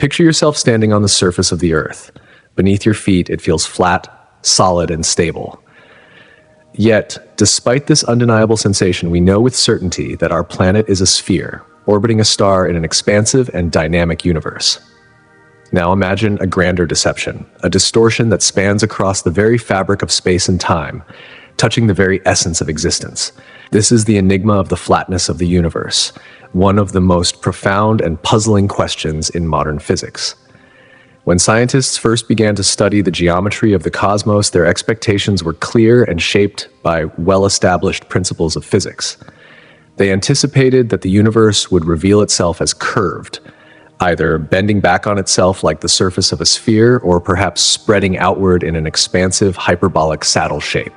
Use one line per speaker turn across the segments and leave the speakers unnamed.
Picture yourself standing on the surface of the Earth. Beneath your feet, it feels flat, solid, and stable. Yet, despite this undeniable sensation, we know with certainty that our planet is a sphere, orbiting a star in an expansive and dynamic universe. Now imagine a grander deception, a distortion that spans across the very fabric of space and time, touching the very essence of existence. This is the enigma of the flatness of the universe, one of the most profound and puzzling questions in modern physics. When scientists first began to study the geometry of the cosmos, their expectations were clear and shaped by well-established principles of physics. They anticipated that the universe would reveal itself as curved, either bending back on itself like the surface of a sphere, or perhaps spreading outward in an expansive hyperbolic saddle shape.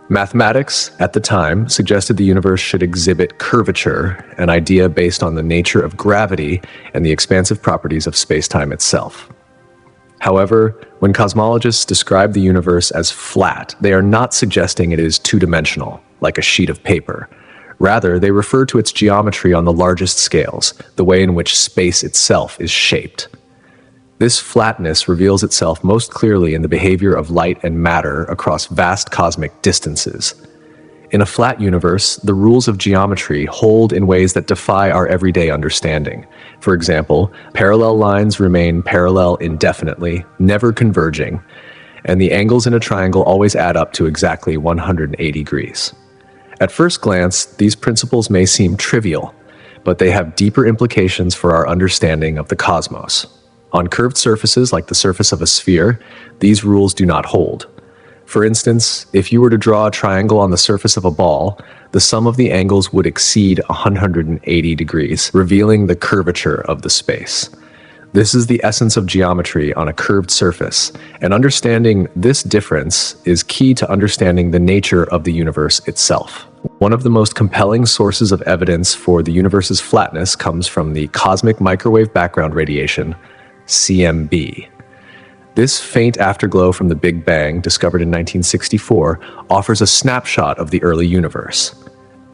Mathematics, at the time, suggested the universe should exhibit curvature, an idea based on the nature of gravity and the expansive properties of space-time itself. However, when cosmologists describe the universe as flat, they are not suggesting it is two-dimensional, like a sheet of paper. Rather, they refer to its geometry on the largest scales, the way in which space itself is shaped. This flatness reveals itself most clearly in the behavior of light and matter across vast cosmic distances. In a flat universe, the rules of geometry hold in ways that defy our everyday understanding. For example, parallel lines remain parallel indefinitely, never converging, and the angles in a triangle always add up to exactly 180 degrees. At first glance, these principles may seem trivial, but they have deeper implications for our understanding of the cosmos. On curved surfaces, like the surface of a sphere, these rules do not hold. For instance, if you were to draw a triangle on the surface of a ball, the sum of the angles would exceed 180 degrees, revealing the curvature of the space. This is the essence of geometry on a curved surface, and understanding this difference is key to understanding the nature of the universe itself. One of the most compelling sources of evidence for the universe's flatness comes from the cosmic microwave background radiation, CMB. This faint afterglow from the Big Bang, discovered in 1964, offers a snapshot of the early universe.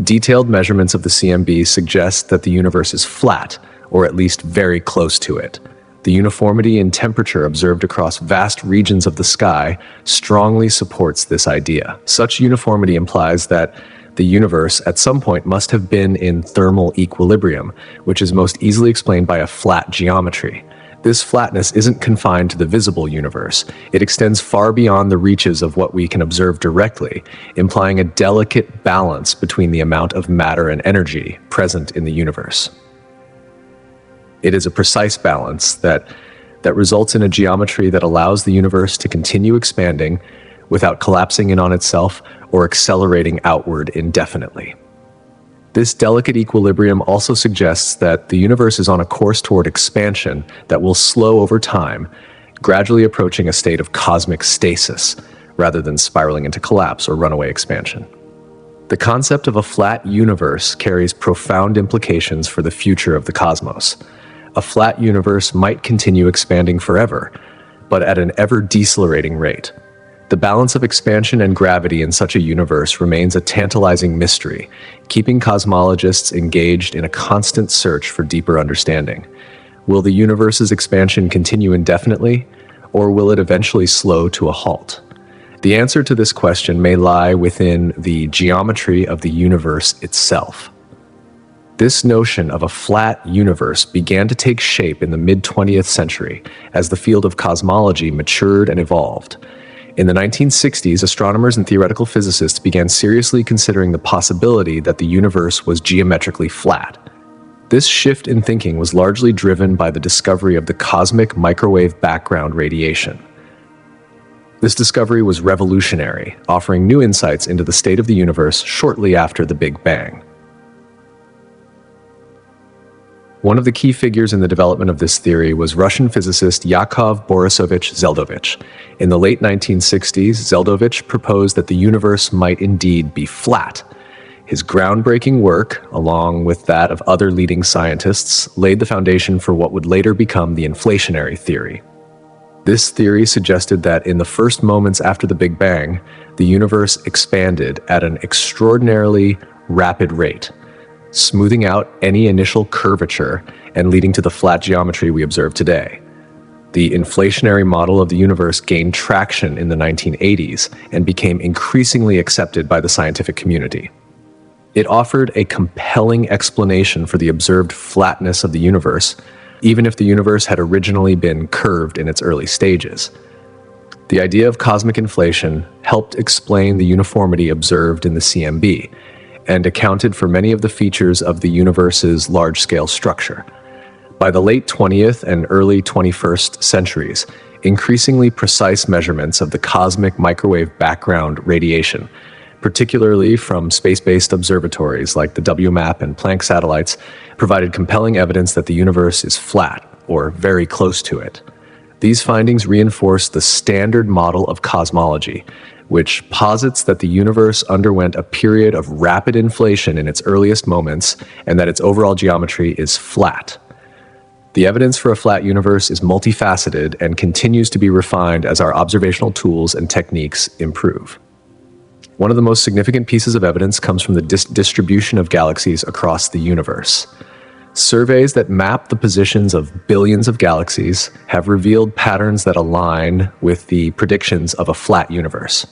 Detailed measurements of the CMB suggest that the universe is flat, or at least very close to it. The uniformity in temperature observed across vast regions of the sky strongly supports this idea. Such uniformity implies that the universe at some point must have been in thermal equilibrium, which is most easily explained by a flat geometry. This flatness isn't confined to the visible universe. It extends far beyond the reaches of what we can observe directly, implying a delicate balance between the amount of matter and energy present in the universe. It is a precise balance that results in a geometry that allows the universe to continue expanding without collapsing in on itself or accelerating outward indefinitely. This delicate equilibrium also suggests that the universe is on a course toward expansion that will slow over time, gradually approaching a state of cosmic stasis, rather than spiraling into collapse or runaway expansion. The concept of a flat universe carries profound implications for the future of the cosmos. A flat universe might continue expanding forever, but at an ever-decelerating rate. The balance of expansion and gravity in such a universe remains a tantalizing mystery, keeping cosmologists engaged in a constant search for deeper understanding. Will the universe's expansion continue indefinitely, or will it eventually slow to a halt? The answer to this question may lie within the geometry of the universe itself. This notion of a flat universe began to take shape in the mid-20th century as the field of cosmology matured and evolved. In the 1960s, astronomers and theoretical physicists began seriously considering the possibility that the universe was geometrically flat. This shift in thinking was largely driven by the discovery of the cosmic microwave background radiation. This discovery was revolutionary, offering new insights into the state of the universe shortly after the Big Bang. One of the key figures in the development of this theory was Russian physicist Yakov Borisovich Zeldovich. In the late 1960s, Zeldovich proposed that the universe might indeed be flat. His groundbreaking work, along with that of other leading scientists, laid the foundation for what would later become the inflationary theory. This theory suggested that in the first moments after the Big Bang, the universe expanded at an extraordinarily rapid rate, smoothing out any initial curvature and leading to the flat geometry we observe today. The inflationary model of the universe gained traction in the 1980s and became increasingly accepted by the scientific community. It offered a compelling explanation for the observed flatness of the universe, even if the universe had originally been curved in its early stages. The idea of cosmic inflation helped explain the uniformity observed in the CMB, and accounted for many of the features of the universe's large-scale structure. By the late 20th and early 21st centuries, increasingly precise measurements of the cosmic microwave background radiation, particularly from space-based observatories like the WMAP and Planck satellites, provided compelling evidence that the universe is flat, or very close to it. These findings reinforce the standard model of cosmology, which posits that the universe underwent a period of rapid inflation in its earliest moments and that its overall geometry is flat. The evidence for a flat universe is multifaceted and continues to be refined as our observational tools and techniques improve. One of the most significant pieces of evidence comes from the distribution of galaxies across the universe. Surveys that map the positions of billions of galaxies have revealed patterns that align with the predictions of a flat universe.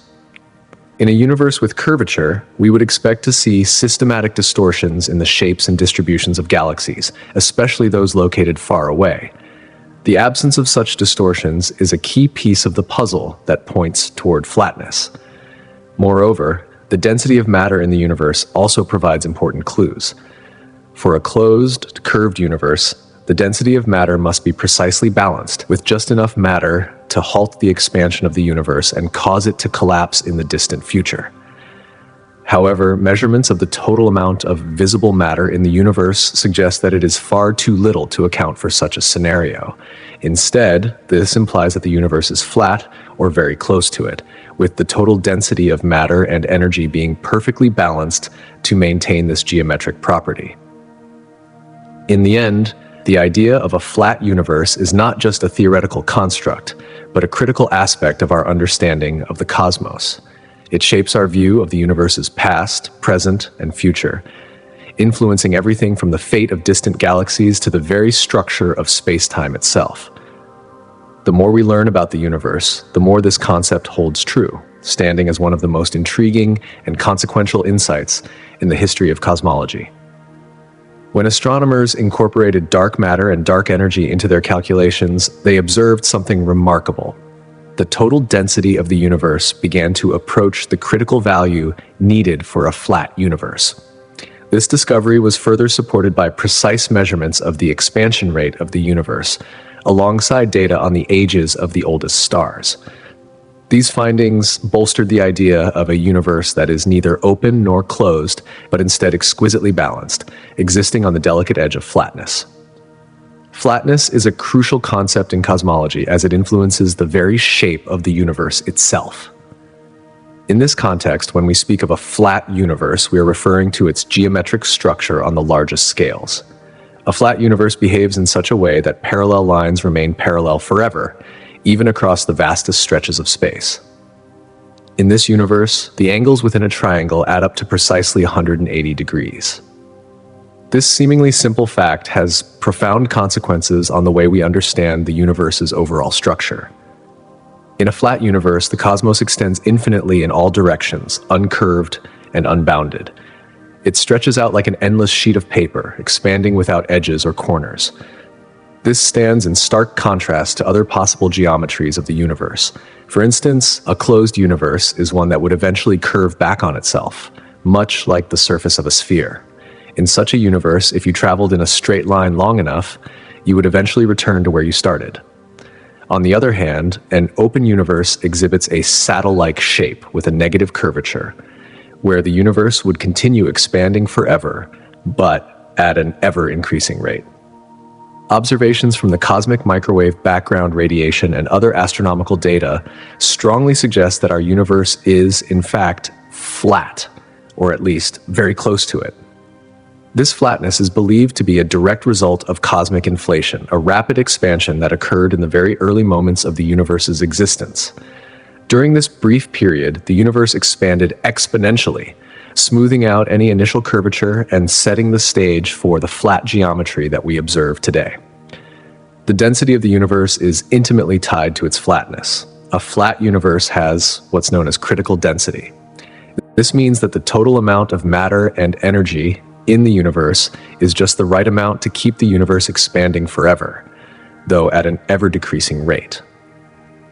In a universe with curvature, we would expect to see systematic distortions in the shapes and distributions of galaxies, especially those located far away. The absence of such distortions is a key piece of the puzzle that points toward flatness. Moreover, the density of matter in the universe also provides important clues. For a closed, curved universe, the density of matter must be precisely balanced, with just enough matter to halt the expansion of the universe and cause it to collapse in the distant future. However, measurements of the total amount of visible matter in the universe suggest that it is far too little to account for such a scenario. Instead, this implies that the universe is flat or very close to it, with the total density of matter and energy being perfectly balanced to maintain this geometric property. In the end, the idea of a flat universe is not just a theoretical construct, but a critical aspect of our understanding of the cosmos. It shapes our view of the universe's past, present, and future, influencing everything from the fate of distant galaxies to the very structure of space-time itself. The more we learn about the universe, the more this concept holds true, standing as one of the most intriguing and consequential insights in the history of cosmology. When astronomers incorporated dark matter and dark energy into their calculations, they observed something remarkable. The total density of the universe began to approach the critical value needed for a flat universe. This discovery was further supported by precise measurements of the expansion rate of the universe, alongside data on the ages of the oldest stars. These findings bolstered the idea of a universe that is neither open nor closed, but instead exquisitely balanced, existing on the delicate edge of flatness. Flatness is a crucial concept in cosmology as it influences the very shape of the universe itself. In this context, when we speak of a flat universe, we are referring to its geometric structure on the largest scales. A flat universe behaves in such a way that parallel lines remain parallel forever, even across the vastest stretches of space. In this universe, the angles within a triangle add up to precisely 180 degrees. This seemingly simple fact has profound consequences on the way we understand the universe's overall structure. In a flat universe, the cosmos extends infinitely in all directions, uncurved and unbounded. It stretches out like an endless sheet of paper, expanding without edges or corners. This stands in stark contrast to other possible geometries of the universe. For instance, a closed universe is one that would eventually curve back on itself, much like the surface of a sphere. In such a universe, if you traveled in a straight line long enough, you would eventually return to where you started. On the other hand, an open universe exhibits a saddle-like shape with a negative curvature, where the universe would continue expanding forever, but at an ever-increasing rate. Observations from the cosmic microwave background radiation and other astronomical data strongly suggest that our universe is, in fact, flat, or at least very close to it. This flatness is believed to be a direct result of cosmic inflation, a rapid expansion that occurred in the very early moments of the universe's existence. During this brief period, the universe expanded exponentially, smoothing out any initial curvature and setting the stage for the flat geometry that we observe today. The density of the universe is intimately tied to its flatness. A flat universe has what's known as critical density. This means that the total amount of matter and energy in the universe is just the right amount to keep the universe expanding forever, though at an ever-decreasing rate.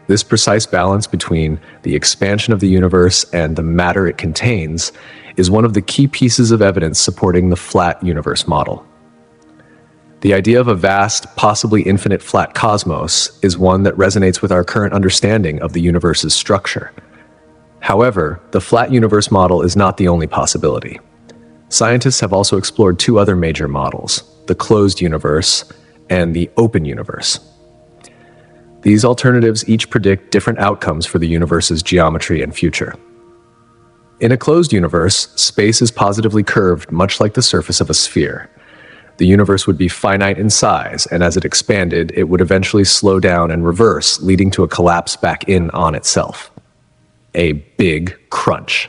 This precise balance between the expansion of the universe and the matter it contains is one of the key pieces of evidence supporting the flat universe model. The idea of a vast, possibly infinite flat cosmos is one that resonates with our current understanding of the universe's structure. However, the flat universe model is not the only possibility. Scientists have also explored two other major models, the closed universe and the open universe. These alternatives each predict different outcomes for the universe's geometry and future. In a closed universe, space is positively curved much like the surface of a sphere. The universe would be finite in size, and as it expanded, it would eventually slow down and reverse, leading to a collapse back in on itself. A big crunch.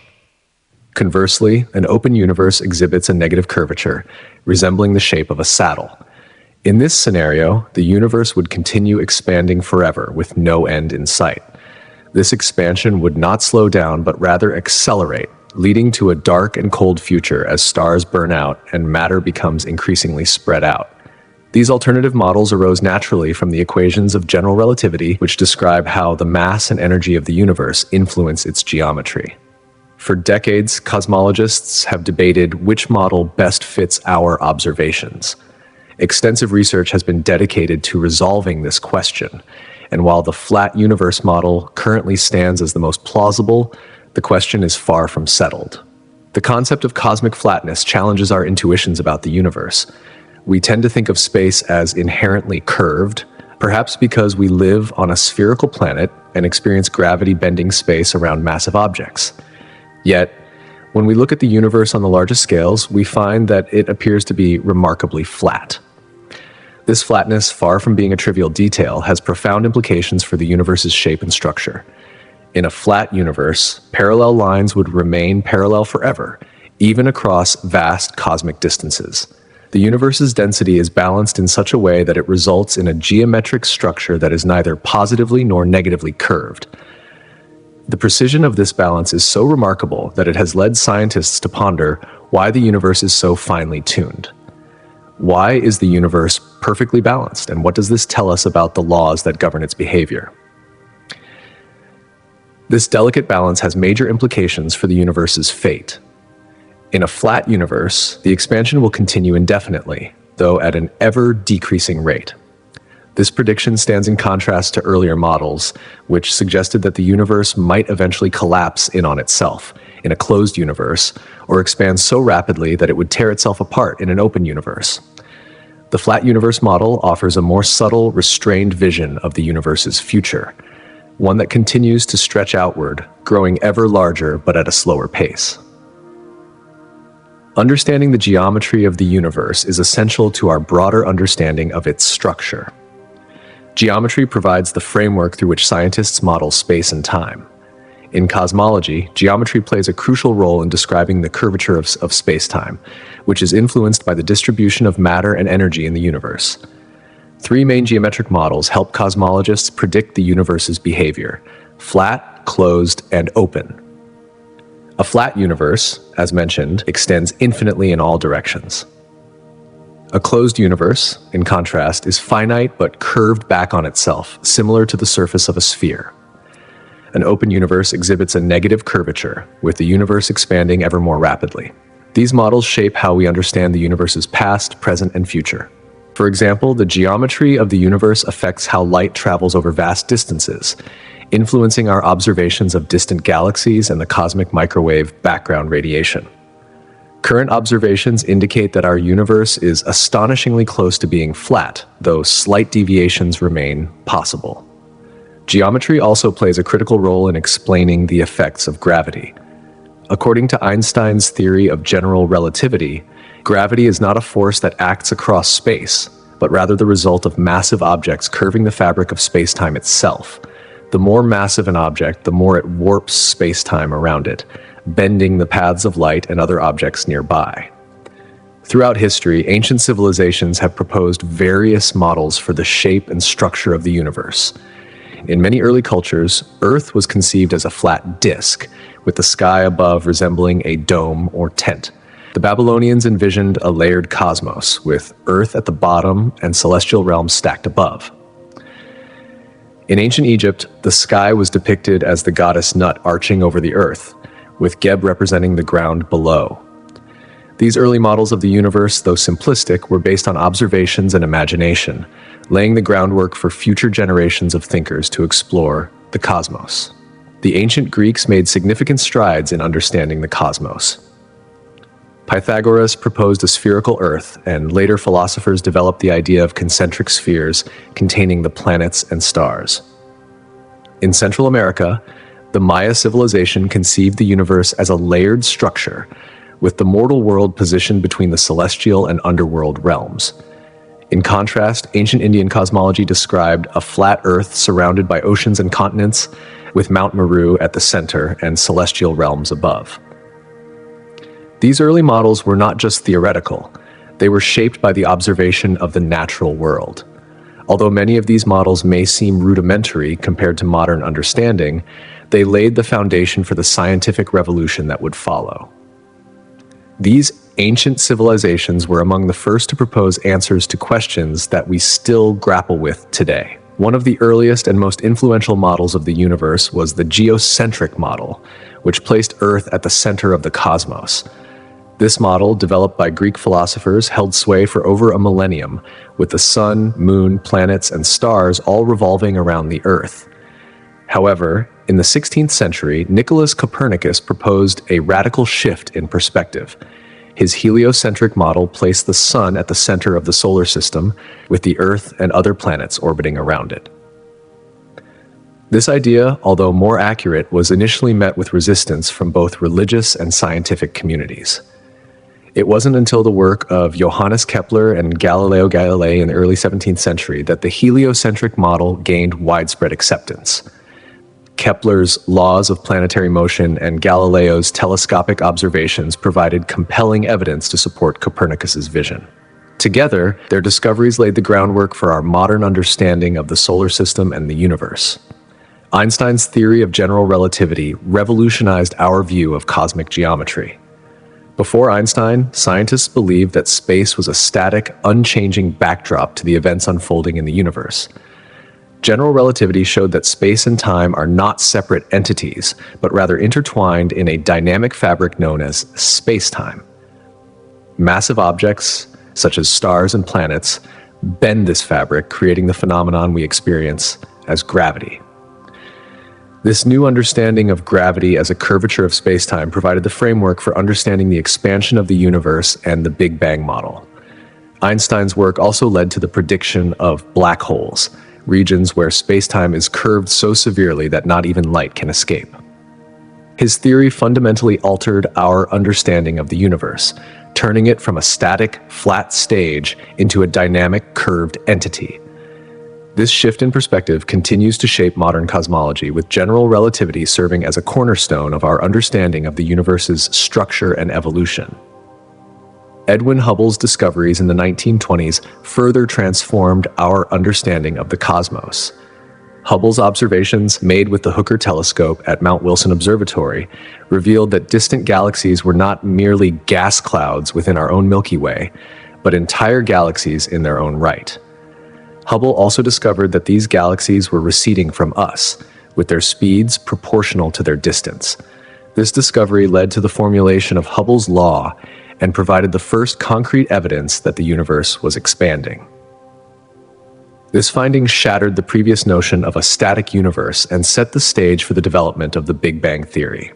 Conversely, an open universe exhibits a negative curvature, resembling the shape of a saddle. In this scenario, the universe would continue expanding forever with no end in sight. This expansion would not slow down, but rather accelerate, leading to a dark and cold future as stars burn out and matter becomes increasingly spread out. These alternative models arose naturally from the equations of general relativity, which describe how the mass and energy of the universe influence its geometry. For decades, cosmologists have debated which model best fits our observations. Extensive research has been dedicated to resolving this question, and while the flat universe model currently stands as the most plausible, the question is far from settled. The concept of cosmic flatness challenges our intuitions about the universe. We tend to think of space as inherently curved, perhaps because we live on a spherical planet and experience gravity bending space around massive objects. Yet, when we look at the universe on the largest scales, we find that it appears to be remarkably flat. This flatness, far from being a trivial detail, has profound implications for the universe's shape and structure. In a flat universe, parallel lines would remain parallel forever, even across vast cosmic distances. The universe's density is balanced in such a way that it results in a geometric structure that is neither positively nor negatively curved. The precision of this balance is so remarkable that it has led scientists to ponder why the universe is so finely tuned. Why is the universe perfectly balanced, and what does this tell us about the laws that govern its behavior? This delicate balance has major implications for the universe's fate. In a flat universe, the expansion will continue indefinitely, though at an ever-decreasing rate. This prediction stands in contrast to earlier models, which suggested that the universe might eventually collapse in on itself, in a closed universe, or expand so rapidly that it would tear itself apart in an open universe. The flat universe model offers a more subtle, restrained vision of the universe's future, one that continues to stretch outward, growing ever larger but at a slower pace. Understanding the geometry of the universe is essential to our broader understanding of its structure. Geometry provides the framework through which scientists model space and time. In cosmology, geometry plays a crucial role in describing the curvature of space-time, which is influenced by the distribution of matter and energy in the universe. Three main geometric models help cosmologists predict the universe's behavior: flat, closed, and open. A flat universe, as mentioned, extends infinitely in all directions. A closed universe, in contrast, is finite but curved back on itself, similar to the surface of a sphere. An open universe exhibits a negative curvature, with the universe expanding ever more rapidly. These models shape how we understand the universe's past, present, and future. For example, the geometry of the universe affects how light travels over vast distances, influencing our observations of distant galaxies and the cosmic microwave background radiation. Current observations indicate that our universe is astonishingly close to being flat, though slight deviations remain possible. Geometry also plays a critical role in explaining the effects of gravity. According to Einstein's theory of general relativity, gravity is not a force that acts across space, but rather the result of massive objects curving the fabric of space-time itself. The more massive an object, the more it warps space-time around it, bending the paths of light and other objects nearby. Throughout history, ancient civilizations have proposed various models for the shape and structure of the universe. In many early cultures, Earth was conceived as a flat disk, with the sky above resembling a dome or tent. The Babylonians envisioned a layered cosmos, with Earth at the bottom and celestial realms stacked above. In ancient Egypt, the sky was depicted as the goddess Nut arching over the earth, with Geb representing the ground below. These early models of the universe, though simplistic, were based on observations and imagination, laying the groundwork for future generations of thinkers to explore the cosmos. The ancient Greeks made significant strides in understanding the cosmos. Pythagoras proposed a spherical Earth, and later philosophers developed the idea of concentric spheres containing the planets and stars. In Central America, the Maya civilization conceived the universe as a layered structure, with the mortal world positioned between the celestial and underworld realms. In contrast, ancient Indian cosmology described a flat Earth surrounded by oceans and continents, with Mount Meru at the center and celestial realms above. These early models were not just theoretical, they were shaped by the observation of the natural world. Although many of these models may seem rudimentary compared to modern understanding, they laid the foundation for the scientific revolution that would follow. These ancient civilizations were among the first to propose answers to questions that we still grapple with today. One of the earliest and most influential models of the universe was the geocentric model, which placed Earth at the center of the cosmos. This model, developed by Greek philosophers, held sway for over a millennium, with the sun, moon, planets, and stars all revolving around the Earth. However, in the 16th century, Nicholas Copernicus proposed a radical shift in perspective. His heliocentric model placed the sun at the center of the solar system, with the Earth and other planets orbiting around it. This idea, although more accurate, was initially met with resistance from both religious and scientific communities. It wasn't until the work of Johannes Kepler and Galileo Galilei in the early 17th century that the heliocentric model gained widespread acceptance. Kepler's laws of planetary motion and Galileo's telescopic observations provided compelling evidence to support Copernicus's vision. Together, their discoveries laid the groundwork for our modern understanding of the solar system and the universe. Einstein's theory of general relativity revolutionized our view of cosmic geometry. Before Einstein, scientists believed that space was a static, unchanging backdrop to the events unfolding in the universe. General relativity showed that space and time are not separate entities, but rather intertwined in a dynamic fabric known as space-time. Massive objects, such as stars and planets, bend this fabric, creating the phenomenon we experience as gravity. This new understanding of gravity as a curvature of spacetime provided the framework for understanding the expansion of the universe and the Big Bang model. Einstein's work also led to the prediction of black holes, regions where spacetime is curved so severely that not even light can escape. His theory fundamentally altered our understanding of the universe, turning it from a static, flat stage into a dynamic, curved entity. This shift in perspective continues to shape modern cosmology, with general relativity serving as a cornerstone of our understanding of the universe's structure and evolution. Edwin Hubble's discoveries in the 1920s further transformed our understanding of the cosmos. Hubble's observations, made with the Hooker telescope at Mount Wilson Observatory, revealed that distant galaxies were not merely gas clouds within our own Milky Way, but entire galaxies in their own right. Hubble also discovered that these galaxies were receding from us, with their speeds proportional to their distance. This discovery led to the formulation of Hubble's law and provided the first concrete evidence that the universe was expanding. This finding shattered the previous notion of a static universe and set the stage for the development of the Big Bang theory.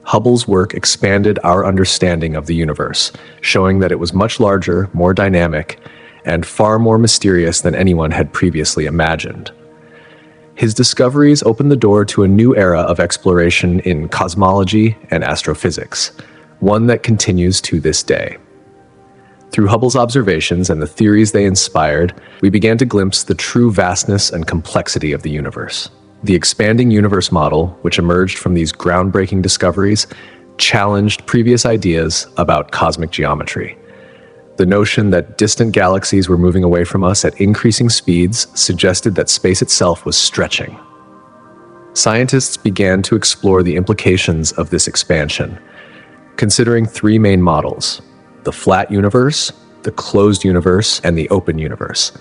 Hubble's work expanded our understanding of the universe, showing that it was much larger, more dynamic, and far more mysterious than anyone had previously imagined. His discoveries opened the door to a new era of exploration in cosmology and astrophysics, one that continues to this day. Through Hubble's observations and the theories they inspired, we began to glimpse the true vastness and complexity of the universe. The expanding universe model, which emerged from these groundbreaking discoveries, challenged previous ideas about cosmic geometry. The notion that distant galaxies were moving away from us at increasing speeds suggested that space itself was stretching. Scientists began to explore the implications of this expansion, considering three main models: the flat universe, the closed universe, and the open universe.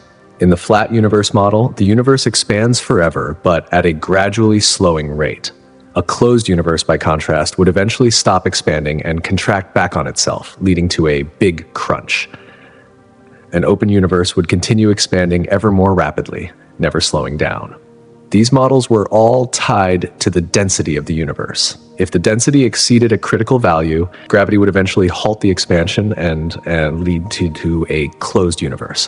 In the flat universe model, the universe expands forever, but at a gradually slowing rate. A closed universe, by contrast, would eventually stop expanding and contract back on itself, leading to a big crunch. An open universe would continue expanding ever more rapidly, never slowing down. These models were all tied to the density of the universe. If the density exceeded a critical value, gravity would eventually halt the expansion and lead to a closed universe.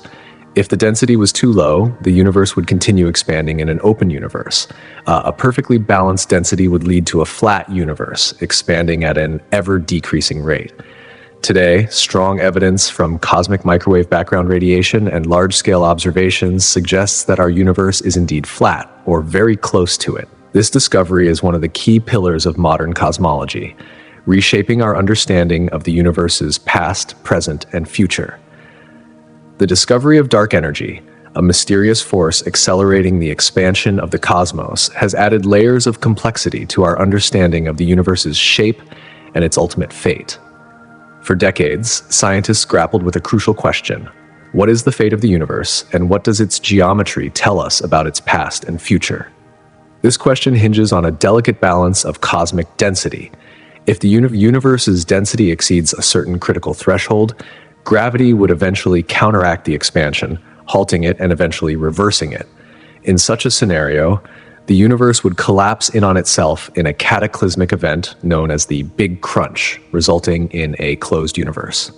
If the density was too low, the universe would continue expanding in an open universe. A perfectly balanced density would lead to a flat universe, expanding at an ever-decreasing rate. Today, strong evidence from cosmic microwave background radiation and large-scale observations suggests that our universe is indeed flat, or very close to it. This discovery is one of the key pillars of modern cosmology, reshaping our understanding of the universe's past, present, and future. The discovery of dark energy, a mysterious force accelerating the expansion of the cosmos, has added layers of complexity to our understanding of the universe's shape and its ultimate fate. For decades, scientists grappled with a crucial question: what is the fate of the universe, and what does its geometry tell us about its past and future? This question hinges on a delicate balance of cosmic density. If the universe's density exceeds a certain critical threshold, gravity would eventually counteract the expansion, halting it and eventually reversing it. In such a scenario, the universe would collapse in on itself in a cataclysmic event known as the Big Crunch, resulting in a closed universe.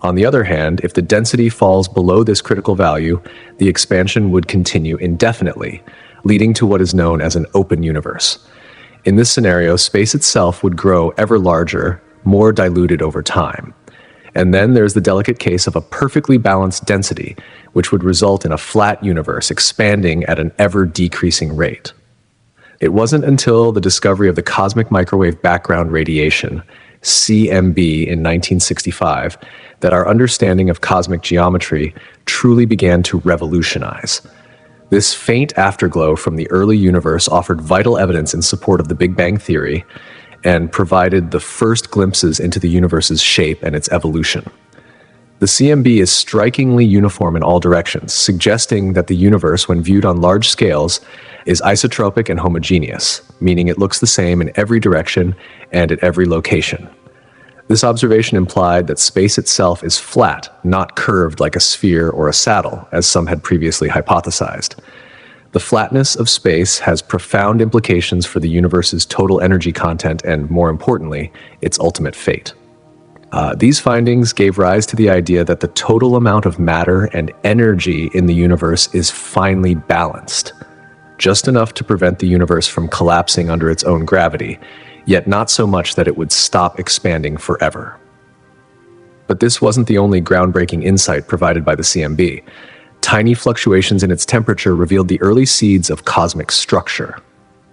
On the other hand, if the density falls below this critical value, the expansion would continue indefinitely, leading to what is known as an open universe. In this scenario, space itself would grow ever larger, more diluted over time. And then there's the delicate case of a perfectly balanced density, which would result in a flat universe expanding at an ever-decreasing rate. It wasn't until the discovery of the cosmic microwave background radiation, CMB, in 1965, that our understanding of cosmic geometry truly began to revolutionize. This faint afterglow from the early universe offered vital evidence in support of the Big Bang Theory, and provided the first glimpses into the universe's shape and its evolution. The CMB is strikingly uniform in all directions, suggesting that the universe, when viewed on large scales, is isotropic and homogeneous, meaning it looks the same in every direction and at every location. This observation implied that space itself is flat, not curved like a sphere or a saddle, as some had previously hypothesized. The flatness of space has profound implications for the universe's total energy content and, more importantly, its ultimate fate. These findings gave rise to the idea that the total amount of matter and energy in the universe is finely balanced, just enough to prevent the universe from collapsing under its own gravity, yet not so much that it would stop expanding forever. But this wasn't the only groundbreaking insight provided by the CMB. Tiny fluctuations in its temperature revealed the early seeds of cosmic structure.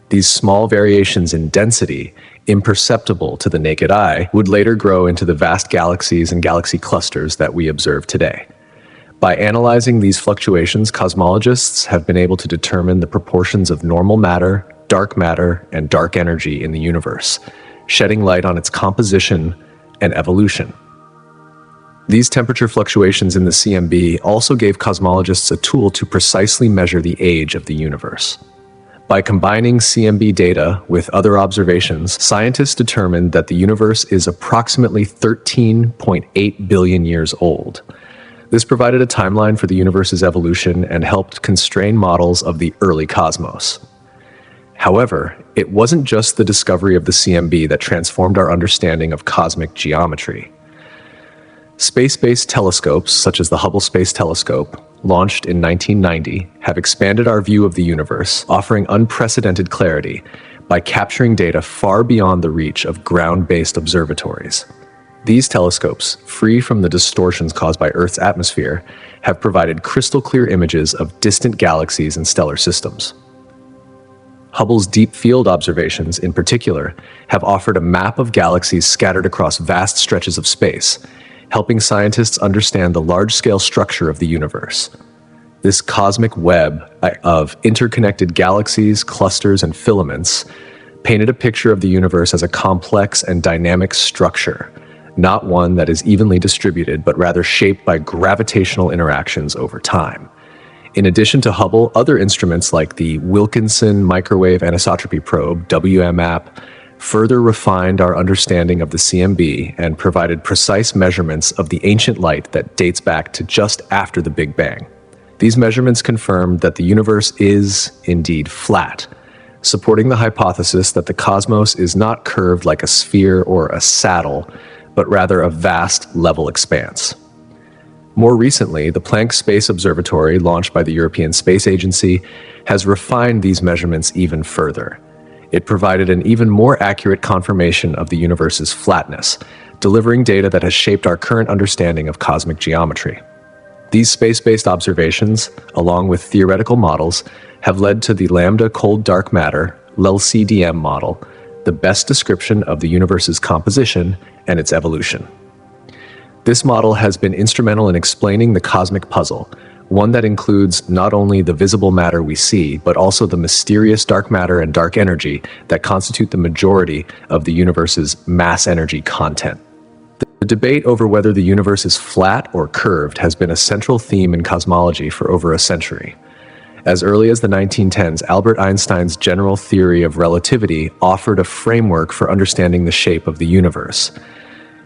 These small variations in density, imperceptible to the naked eye, would later grow into the vast galaxies and galaxy clusters that we observe today. By analyzing these fluctuations, cosmologists have been able to determine the proportions of normal matter, and dark energy in the universe, shedding light on its composition and evolution. These temperature fluctuations in the CMB also gave cosmologists a tool to precisely measure the age of the universe. By combining CMB data with other observations, scientists determined that the universe is approximately 13.8 billion years old. This provided a timeline for the universe's evolution and helped constrain models of the early cosmos. However, it wasn't just the discovery of the CMB that transformed our understanding of cosmic geometry. Space-based telescopes, such as the Hubble Space Telescope, launched in 1990, have expanded our view of the universe, offering unprecedented clarity by capturing data far beyond the reach of ground-based observatories. These telescopes, free from the distortions caused by Earth's atmosphere, have provided crystal-clear images of distant galaxies and stellar systems. Hubble's deep field observations, in particular, have offered a map of galaxies scattered across vast stretches of space, helping scientists understand the large-scale structure of the universe. This cosmic web of interconnected galaxies, clusters, and filaments painted a picture of the universe as a complex and dynamic structure, not one that is evenly distributed, but rather shaped by gravitational interactions over time. In addition to Hubble, other instruments like the Wilkinson Microwave Anisotropy Probe, WMAP, further refined our understanding of the CMB and provided precise measurements of the ancient light that dates back to just after the Big Bang. These measurements confirmed that the universe is indeed flat, supporting the hypothesis that the cosmos is not curved like a sphere or a saddle, but rather a vast level expanse. More recently, the Planck Space Observatory, launched by the European Space Agency, has refined these measurements even further. It provided an even more accurate confirmation of the universe's flatness, delivering data that has shaped our current understanding of cosmic geometry. These space-based observations, along with theoretical models, have led to the Lambda Cold Dark Matter, LCDM model, the best description of the universe's composition and its evolution. This model has been instrumental in explaining the cosmic puzzle, one that includes not only the visible matter we see, but also the mysterious dark matter and dark energy that constitute the majority of the universe's mass energy content. The debate over whether the universe is flat or curved has been a central theme in cosmology for over a century. As early as the 1910s, Albert Einstein's general theory of relativity offered a framework for understanding the shape of the universe.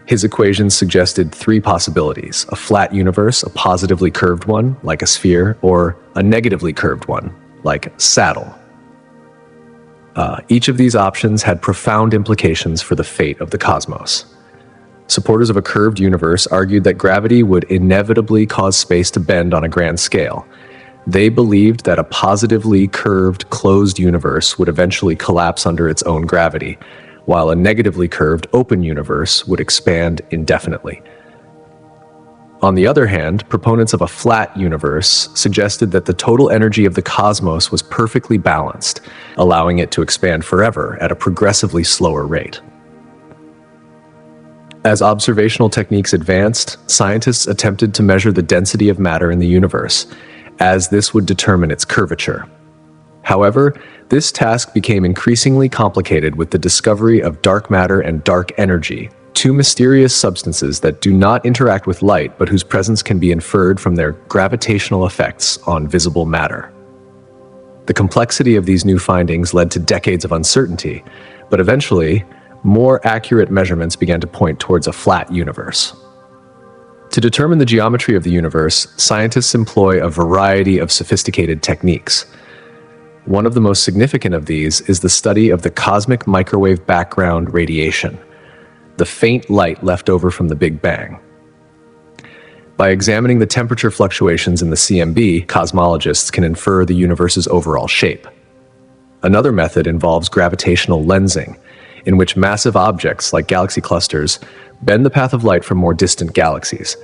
His equations suggested three possibilities: a flat universe, a positively curved one, like a sphere, or a negatively curved one, like a saddle. Each of these options had profound implications for the fate of the cosmos. Supporters of a curved universe argued that gravity would inevitably cause space to bend on a grand scale. They believed that a positively curved, closed universe would eventually collapse under its own gravity, while a negatively curved open universe would expand indefinitely. On the other hand, proponents of a flat universe suggested that the total energy of the cosmos was perfectly balanced, allowing it to expand forever at a progressively slower rate. As observational techniques advanced, scientists attempted to measure the density of matter in the universe, as this would determine its curvature. However, this task became increasingly complicated with the discovery of dark matter and dark energy, two mysterious substances that do not interact with light but whose presence can be inferred from their gravitational effects on visible matter. The complexity of these new findings led to decades of uncertainty, but eventually, more accurate measurements began to point towards a flat universe. To determine the geometry of the universe, scientists employ a variety of sophisticated techniques. One of the most significant of these is the study of the cosmic microwave background radiation, the faint light left over from the Big Bang. By examining the temperature fluctuations in the CMB, cosmologists can infer the universe's overall shape. Another method involves gravitational lensing, in which massive objects like galaxy clusters bend the path of light from more distant galaxies.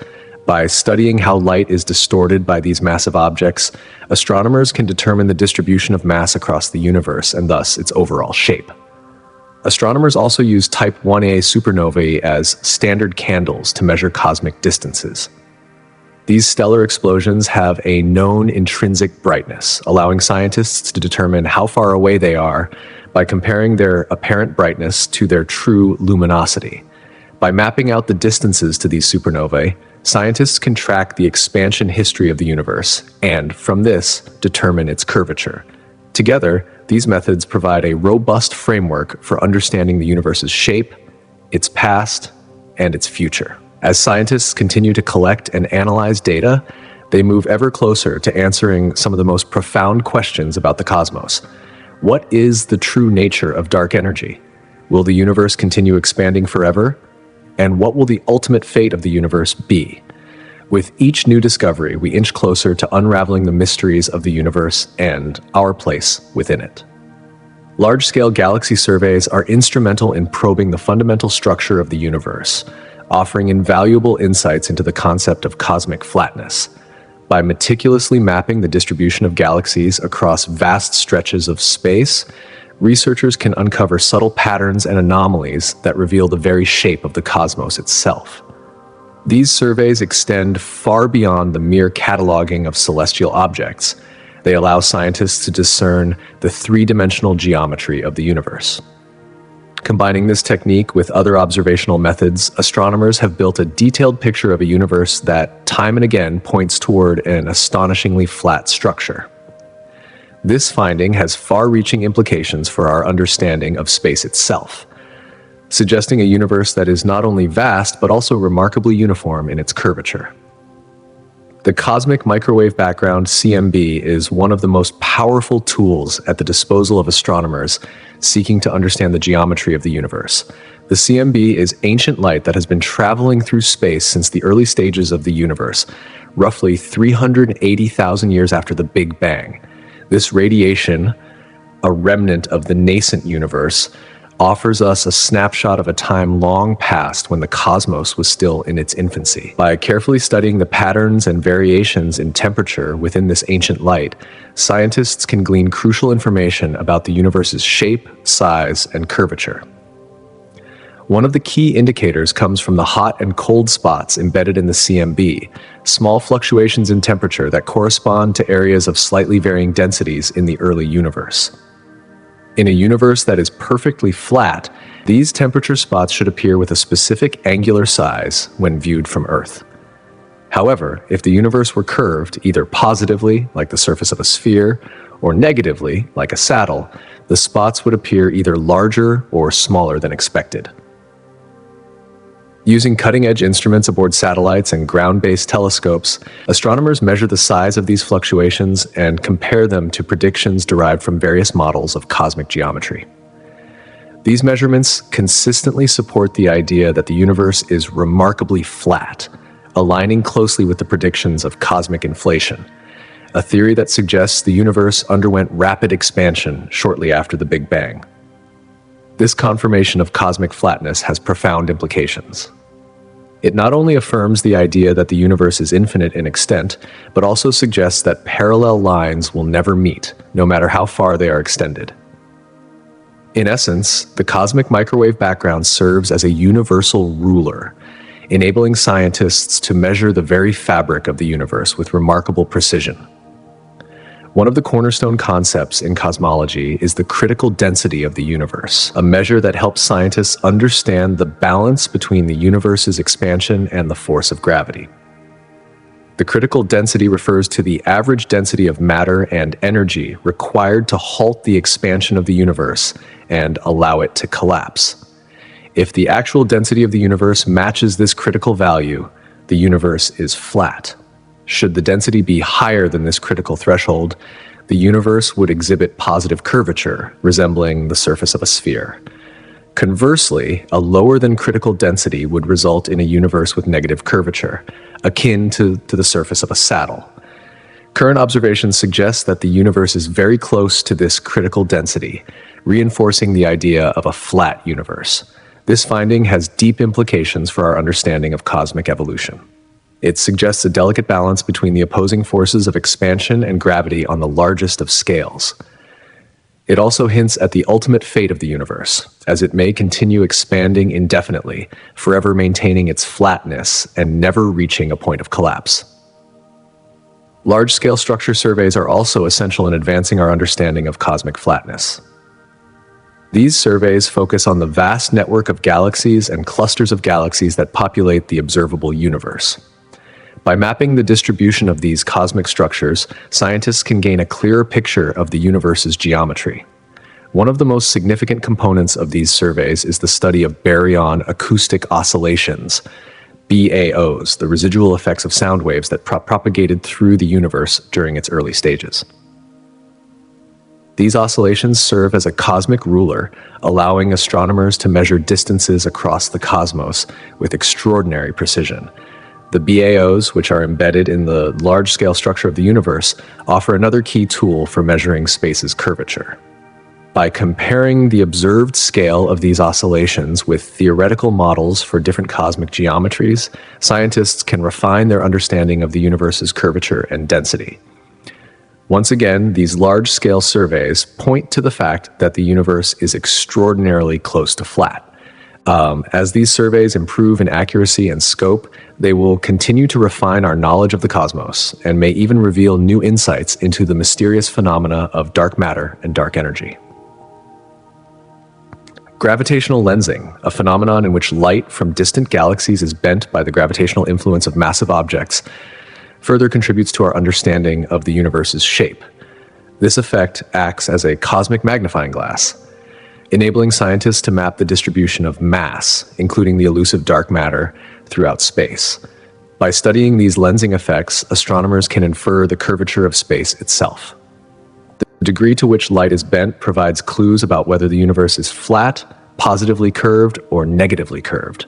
By studying how light is distorted by these massive objects, astronomers can determine the distribution of mass across the universe and thus its overall shape. Astronomers also use Type 1a supernovae as standard candles to measure cosmic distances. These stellar explosions have a known intrinsic brightness, allowing scientists to determine how far away they are by comparing their apparent brightness to their true luminosity. By mapping out the distances to these supernovae, scientists can track the expansion history of the universe and, from this, determine its curvature. Together, these methods provide a robust framework for understanding the universe's shape, its past, and its future. As scientists continue to collect and analyze data, they move ever closer to answering some of the most profound questions about the cosmos. What is the true nature of dark energy? Will the universe continue expanding forever? And what will the ultimate fate of the universe be? With each new discovery, we inch closer to unraveling the mysteries of the universe and our place within it. Large-scale galaxy surveys are instrumental in probing the fundamental structure of the universe, offering invaluable insights into the concept of cosmic flatness. By meticulously mapping the distribution of galaxies across vast stretches of space, researchers can uncover subtle patterns and anomalies that reveal the very shape of the cosmos itself. These surveys extend far beyond the mere cataloging of celestial objects. They allow scientists to discern the three-dimensional geometry of the universe. Combining this technique with other observational methods, astronomers have built a detailed picture of a universe that, time and again, points toward an astonishingly flat structure. This finding has far-reaching implications for our understanding of space itself, suggesting a universe that is not only vast but also remarkably uniform in its curvature. The cosmic microwave background (CMB) is one of the most powerful tools at the disposal of astronomers seeking to understand the geometry of the universe. The CMB is ancient light that has been traveling through space since the early stages of the universe, roughly 380,000 years after the Big Bang. This radiation, a remnant of the nascent universe, offers us a snapshot of a time long past when the cosmos was still in its infancy. By carefully studying the patterns and variations in temperature within this ancient light, scientists can glean crucial information about the universe's shape, size, and curvature. One of the key indicators comes from the hot and cold spots embedded in the CMB, small fluctuations in temperature that correspond to areas of slightly varying densities in the early universe. In a universe that is perfectly flat, these temperature spots should appear with a specific angular size when viewed from Earth. However, if the universe were curved, either positively, like the surface of a sphere, or negatively, like a saddle, the spots would appear either larger or smaller than expected. Using cutting-edge instruments aboard satellites and ground-based telescopes, astronomers measure the size of these fluctuations and compare them to predictions derived from various models of cosmic geometry. These measurements consistently support the idea that the universe is remarkably flat, aligning closely with the predictions of cosmic inflation, a theory that suggests the universe underwent rapid expansion shortly after the Big Bang. This confirmation of cosmic flatness has profound implications. It not only affirms the idea that the universe is infinite in extent, but also suggests that parallel lines will never meet, no matter how far they are extended. In essence, the cosmic microwave background serves as a universal ruler, enabling scientists to measure the very fabric of the universe with remarkable precision. One of the cornerstone concepts in cosmology is the critical density of the universe, a measure that helps scientists understand the balance between the universe's expansion and the force of gravity. The critical density refers to the average density of matter and energy required to halt the expansion of the universe and allow it to collapse. If the actual density of the universe matches this critical value, the universe is flat. Should the density be higher than this critical threshold, the universe would exhibit positive curvature, resembling the surface of a sphere. Conversely, a lower than critical density would result in a universe with negative curvature, akin to the surface of a saddle. Current observations suggest that the universe is very close to this critical density, reinforcing the idea of a flat universe. This finding has deep implications for our understanding of cosmic evolution. It suggests a delicate balance between the opposing forces of expansion and gravity on the largest of scales. It also hints at the ultimate fate of the universe, as it may continue expanding indefinitely, forever maintaining its flatness and never reaching a point of collapse. Large-scale structure surveys are also essential in advancing our understanding of cosmic flatness. These surveys focus on the vast network of galaxies and clusters of galaxies that populate the observable universe. By mapping the distribution of these cosmic structures, scientists can gain a clearer picture of the universe's geometry. One of the most significant components of these surveys is the study of baryon acoustic oscillations, BAOs, the residual effects of sound waves that propagated through the universe during its early stages. These oscillations serve as a cosmic ruler, allowing astronomers to measure distances across the cosmos with extraordinary precision. The BAOs, which are embedded in the large-scale structure of the universe, offer another key tool for measuring space's curvature. By comparing the observed scale of these oscillations with theoretical models for different cosmic geometries, scientists can refine their understanding of the universe's curvature and density. Once again, these large-scale surveys point to the fact that the universe is extraordinarily close to flat. As these surveys improve in accuracy and scope, they will continue to refine our knowledge of the cosmos and may even reveal new insights into the mysterious phenomena of dark matter and dark energy. Gravitational lensing, a phenomenon in which light from distant galaxies is bent by the gravitational influence of massive objects, further contributes to our understanding of the universe's shape. This effect acts as a cosmic magnifying glass, enabling scientists to map the distribution of mass, including the elusive dark matter, throughout space. By studying these lensing effects, astronomers can infer the curvature of space itself. The degree to which light is bent provides clues about whether the universe is flat, positively curved, or negatively curved.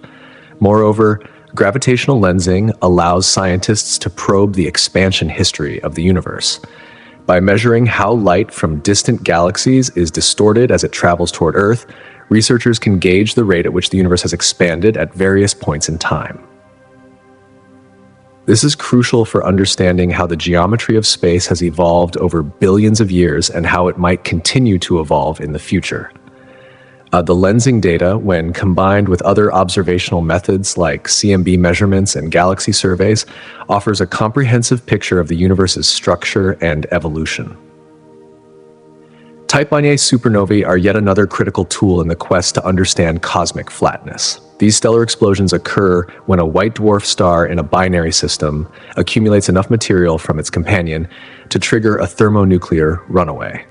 Moreover, gravitational lensing allows scientists to probe the expansion history of the universe. By measuring how light from distant galaxies is distorted as it travels toward Earth, researchers can gauge the rate at which the universe has expanded at various points in time. This is crucial for understanding how the geometry of space has evolved over billions of years and how it might continue to evolve in the future. The lensing data, when combined with other observational methods like CMB measurements and galaxy surveys, offers a comprehensive picture of the universe's structure and evolution. Type Ia supernovae are yet another critical tool in the quest to understand cosmic flatness. These stellar explosions occur when a white dwarf star in a binary system accumulates enough material from its companion to trigger a thermonuclear runaway.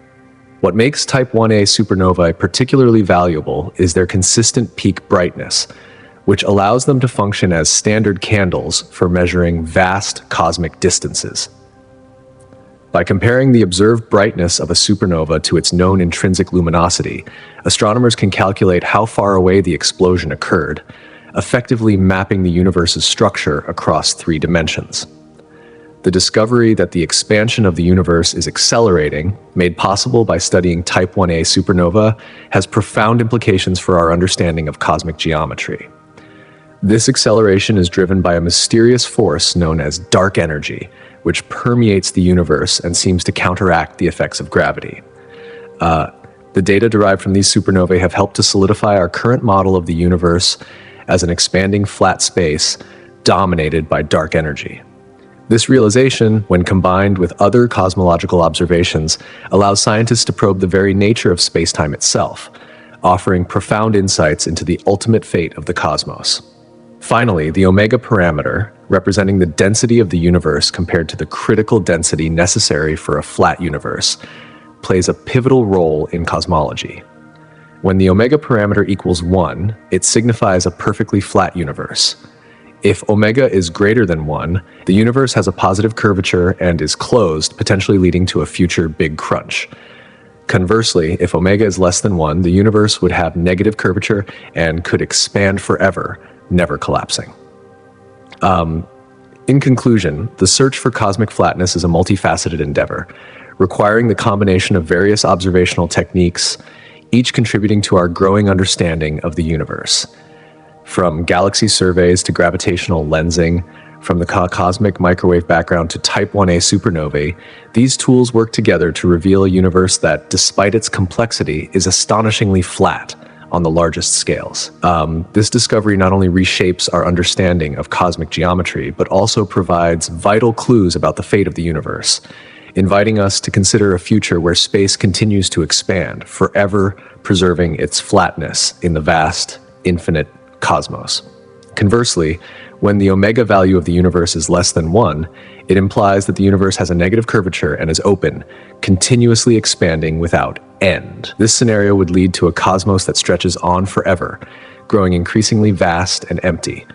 What makes Type Ia supernovae particularly valuable is their consistent peak brightness, which allows them to function as standard candles for measuring vast cosmic distances. By comparing the observed brightness of a supernova to its known intrinsic luminosity, astronomers can calculate how far away the explosion occurred, effectively mapping the universe's structure across 3 dimensions. The discovery that the expansion of the universe is accelerating, made possible by studying Type Ia supernova, has profound implications for our understanding of cosmic geometry. This acceleration is driven by a mysterious force known as dark energy, which permeates the universe and seems to counteract the effects of gravity. The data derived from these supernovae have helped to solidify our current model of the universe as an expanding flat space dominated by dark energy. This realization, when combined with other cosmological observations, allows scientists to probe the very nature of space-time itself, offering profound insights into the ultimate fate of the cosmos. Finally, the omega parameter, representing the density of the universe compared to the critical density necessary for a flat universe, plays a pivotal role in cosmology. When the omega parameter equals 1, it signifies a perfectly flat universe. If omega is greater than 1, the universe has a positive curvature and is closed, potentially leading to a future big crunch. Conversely, if omega is less than 1, the universe would have negative curvature and could expand forever, never collapsing. In conclusion, the search for cosmic flatness is a multifaceted endeavor, requiring the combination of various observational techniques, each contributing to our growing understanding of the universe. From galaxy surveys to gravitational lensing, from the cosmic microwave background to Type Ia supernovae, these tools work together to reveal a universe that, despite its complexity, is astonishingly flat on the largest scales. This discovery not only reshapes our understanding of cosmic geometry, but also provides vital clues about the fate of the universe, inviting us to consider a future where space continues to expand, forever preserving its flatness in the vast, infinite cosmos. Conversely, when the omega value of the universe is less than 1, it implies that the universe has a negative curvature and is open, continuously expanding without end. This scenario would lead to a cosmos that stretches on forever, growing increasingly vast and empty.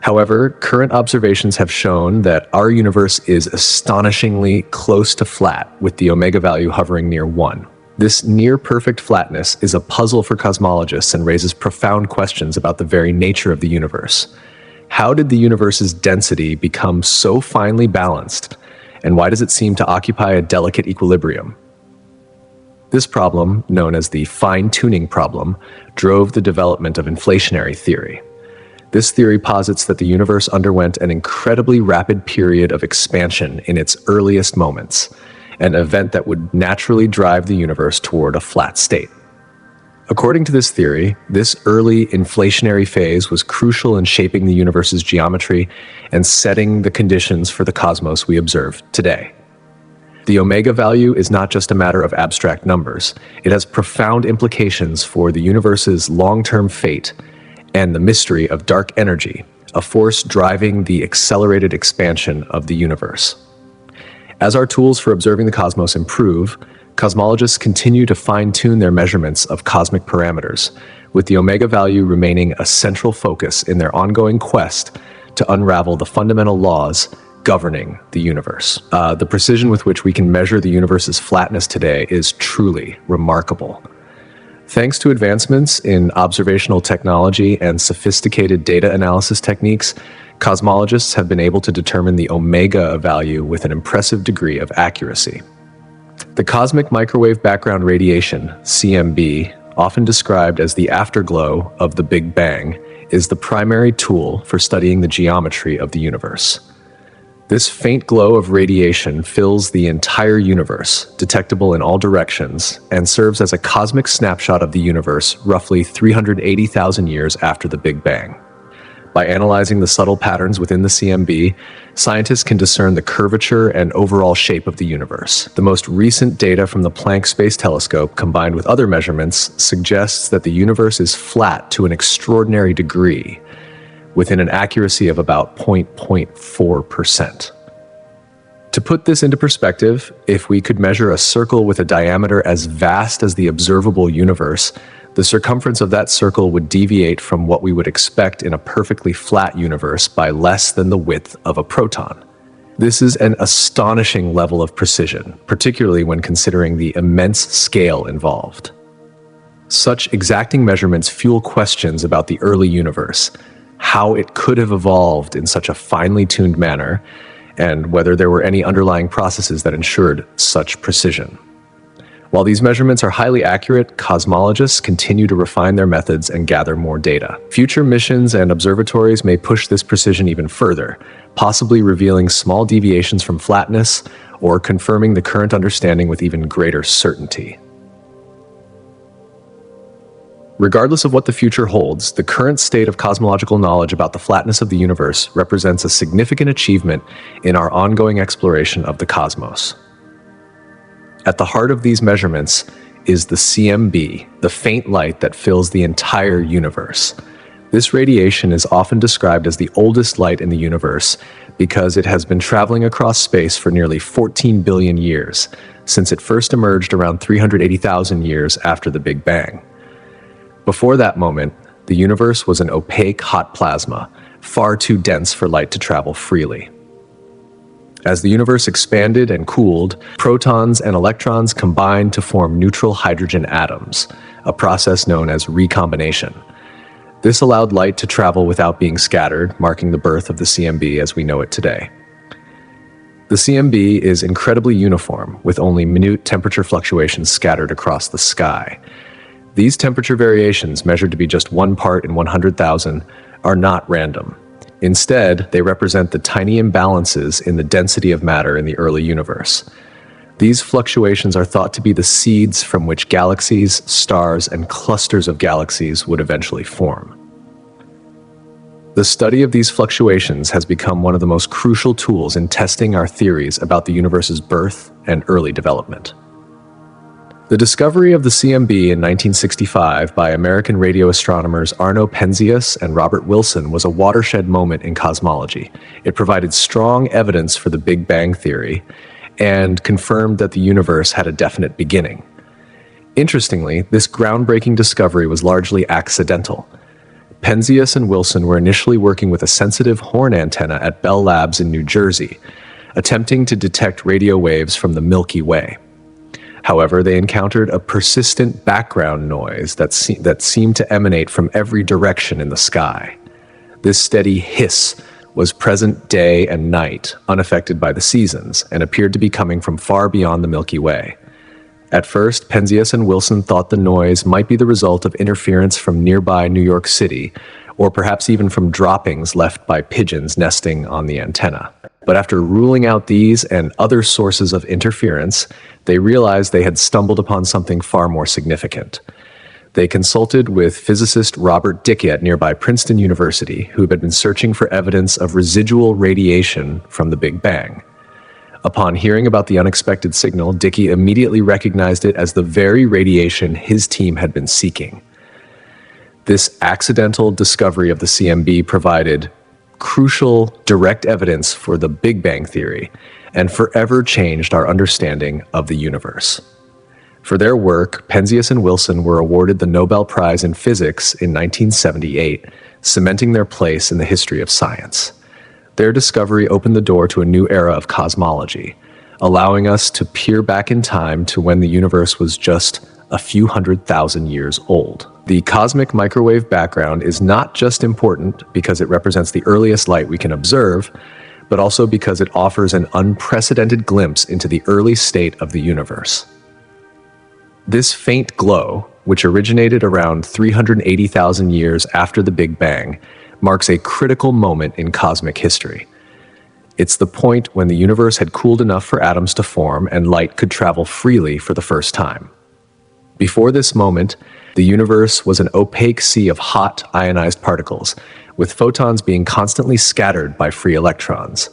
However, current observations have shown that our universe is astonishingly close to flat, with the omega value hovering near 1. This near-perfect flatness is a puzzle for cosmologists and raises profound questions about the very nature of the universe. How did the universe's density become so finely balanced, and why does it seem to occupy a delicate equilibrium? This problem, known as the fine-tuning problem, drove the development of inflationary theory. This theory posits that the universe underwent an incredibly rapid period of expansion in its earliest moments, an event that would naturally drive the universe toward a flat state. According to this theory, this early inflationary phase was crucial in shaping the universe's geometry and setting the conditions for the cosmos we observe today. The omega value is not just a matter of abstract numbers. It has profound implications for the universe's long-term fate and the mystery of dark energy, a force driving the accelerated expansion of the universe. As our tools for observing the cosmos improve, cosmologists continue to fine-tune their measurements of cosmic parameters, with the omega value remaining a central focus in their ongoing quest to unravel the fundamental laws governing the universe. The precision with which we can measure the universe's flatness today is truly remarkable. Thanks to advancements in observational technology and sophisticated data analysis techniques, cosmologists have been able to determine the omega value with an impressive degree of accuracy. The cosmic microwave background radiation, CMB, often described as the afterglow of the Big Bang, is the primary tool for studying the geometry of the universe. This faint glow of radiation fills the entire universe, detectable in all directions, and serves as a cosmic snapshot of the universe roughly 380,000 years after the Big Bang. By analyzing the subtle patterns within the CMB, scientists can discern the curvature and overall shape of the universe. The most recent data from the Planck Space Telescope, combined with other measurements, suggests that the universe is flat to an extraordinary degree, within an accuracy of about 0.04%. To put this into perspective, if we could measure a circle with a diameter as vast as the observable universe, the circumference of that circle would deviate from what we would expect in a perfectly flat universe by less than the width of a proton. This is an astonishing level of precision, particularly when considering the immense scale involved. Such exacting measurements fuel questions about the early universe, how it could have evolved in such a finely tuned manner, and whether there were any underlying processes that ensured such precision. While these measurements are highly accurate, cosmologists continue to refine their methods and gather more data. Future missions and observatories may push this precision even further, possibly revealing small deviations from flatness or confirming the current understanding with even greater certainty. Regardless of what the future holds, the current state of cosmological knowledge about the flatness of the universe represents a significant achievement in our ongoing exploration of the cosmos. At the heart of these measurements is the CMB, the faint light that fills the entire universe. This radiation is often described as the oldest light in the universe because it has been traveling across space for nearly 14 billion years, since it first emerged around 380,000 years after the Big Bang. Before that moment, the universe was an opaque hot plasma, far too dense for light to travel freely. As the universe expanded and cooled, protons and electrons combined to form neutral hydrogen atoms, a process known as recombination. This allowed light to travel without being scattered, marking the birth of the CMB as we know it today. The CMB is incredibly uniform, with only minute temperature fluctuations scattered across the sky. These temperature variations, measured to be just 1 part in 100,000, are not random. Instead, they represent the tiny imbalances in the density of matter in the early universe. These fluctuations are thought to be the seeds from which galaxies, stars, and clusters of galaxies would eventually form. The study of these fluctuations has become one of the most crucial tools in testing our theories about the universe's birth and early development. The discovery of the CMB in 1965 by American radio astronomers Arno Penzias and Robert Wilson was a watershed moment in cosmology. It provided strong evidence for the Big Bang theory and confirmed that the universe had a definite beginning. Interestingly, this groundbreaking discovery was largely accidental. Penzias and Wilson were initially working with a sensitive horn antenna at Bell Labs in New Jersey, attempting to detect radio waves from the Milky Way. However, they encountered a persistent background noise that seemed to emanate from every direction in the sky. This steady hiss was present day and night, unaffected by the seasons, and appeared to be coming from far beyond the Milky Way. At first, Penzias and Wilson thought the noise might be the result of interference from nearby New York City, or perhaps even from droppings left by pigeons nesting on the antenna. But after ruling out these and other sources of interference, they realized they had stumbled upon something far more significant. They consulted with physicist Robert Dicke at nearby Princeton University, who had been searching for evidence of residual radiation from the Big Bang. Upon hearing about the unexpected signal, Dicke immediately recognized it as the very radiation his team had been seeking. This accidental discovery of the CMB provided crucial direct evidence for the Big Bang theory and forever changed our understanding of the universe. For their work, Penzias and Wilson were awarded the Nobel Prize in Physics in 1978, cementing their place in the history of science. Their discovery opened the door to a new era of cosmology, allowing us to peer back in time to when the universe was just a few 100,000 years old. The cosmic microwave background is not just important because it represents the earliest light we can observe, but also because it offers an unprecedented glimpse into the early state of the universe. This faint glow, which originated around 380,000 years after the Big Bang, marks a critical moment in cosmic history. It's the point when the universe had cooled enough for atoms to form and light could travel freely for the first time. Before this moment, the universe was an opaque sea of hot, ionized particles, with photons being constantly scattered by free electrons.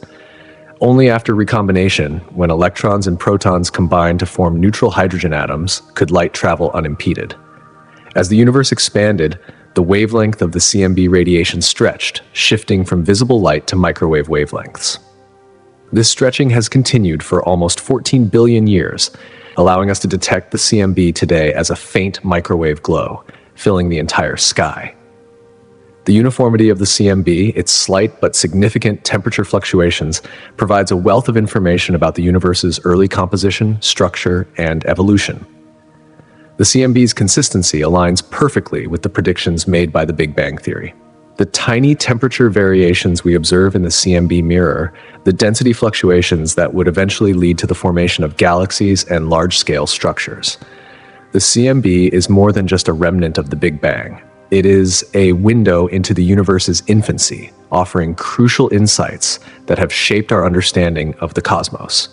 Only after recombination, when electrons and protons combined to form neutral hydrogen atoms, could light travel unimpeded. As the universe expanded, the wavelength of the CMB radiation stretched, shifting from visible light to microwave wavelengths. This stretching has continued for almost 14 billion years, allowing us to detect the CMB today as a faint microwave glow, filling the entire sky. The uniformity of the CMB, its slight but significant temperature fluctuations, provides a wealth of information about the universe's early composition, structure, and evolution. The CMB's consistency aligns perfectly with the predictions made by the Big Bang theory. The tiny temperature variations we observe in the CMB mirror the density fluctuations that would eventually lead to the formation of galaxies and large-scale structures. The CMB is more than just a remnant of the Big Bang. It is a window into the universe's infancy, offering crucial insights that have shaped our understanding of the cosmos.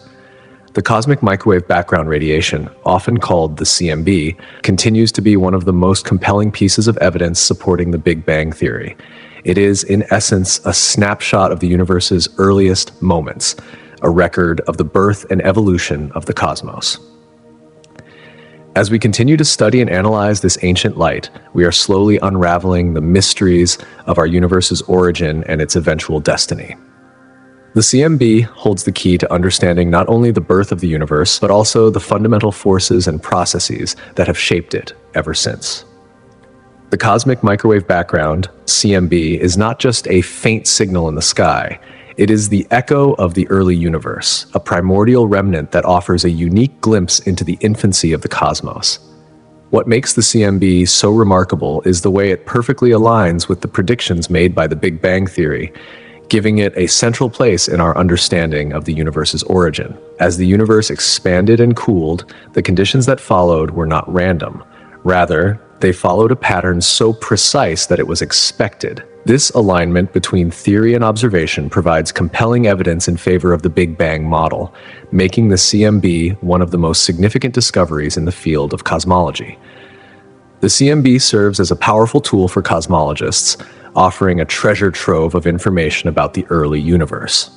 The cosmic microwave background radiation, often called the CMB, continues to be one of the most compelling pieces of evidence supporting the Big Bang theory. It is, in essence, a snapshot of the universe's earliest moments, a record of the birth and evolution of the cosmos. As we continue to study and analyze this ancient light, we are slowly unraveling the mysteries of our universe's origin and its eventual destiny. The CMB holds the key to understanding not only the birth of the universe, but also the fundamental forces and processes that have shaped it ever since. The cosmic microwave background, CMB, is not just a faint signal in the sky. It is the echo of the early universe, a primordial remnant that offers a unique glimpse into the infancy of the cosmos. What makes the CMB so remarkable is the way it perfectly aligns with the predictions made by the Big Bang theory, giving it a central place in our understanding of the universe's origin. As the universe expanded and cooled, the conditions that followed were not random. Rather, they followed a pattern so precise that it was expected. This alignment between theory and observation provides compelling evidence in favor of the Big Bang model, making the CMB one of the most significant discoveries in the field of cosmology. The CMB serves as a powerful tool for cosmologists, offering a treasure trove of information about the early universe.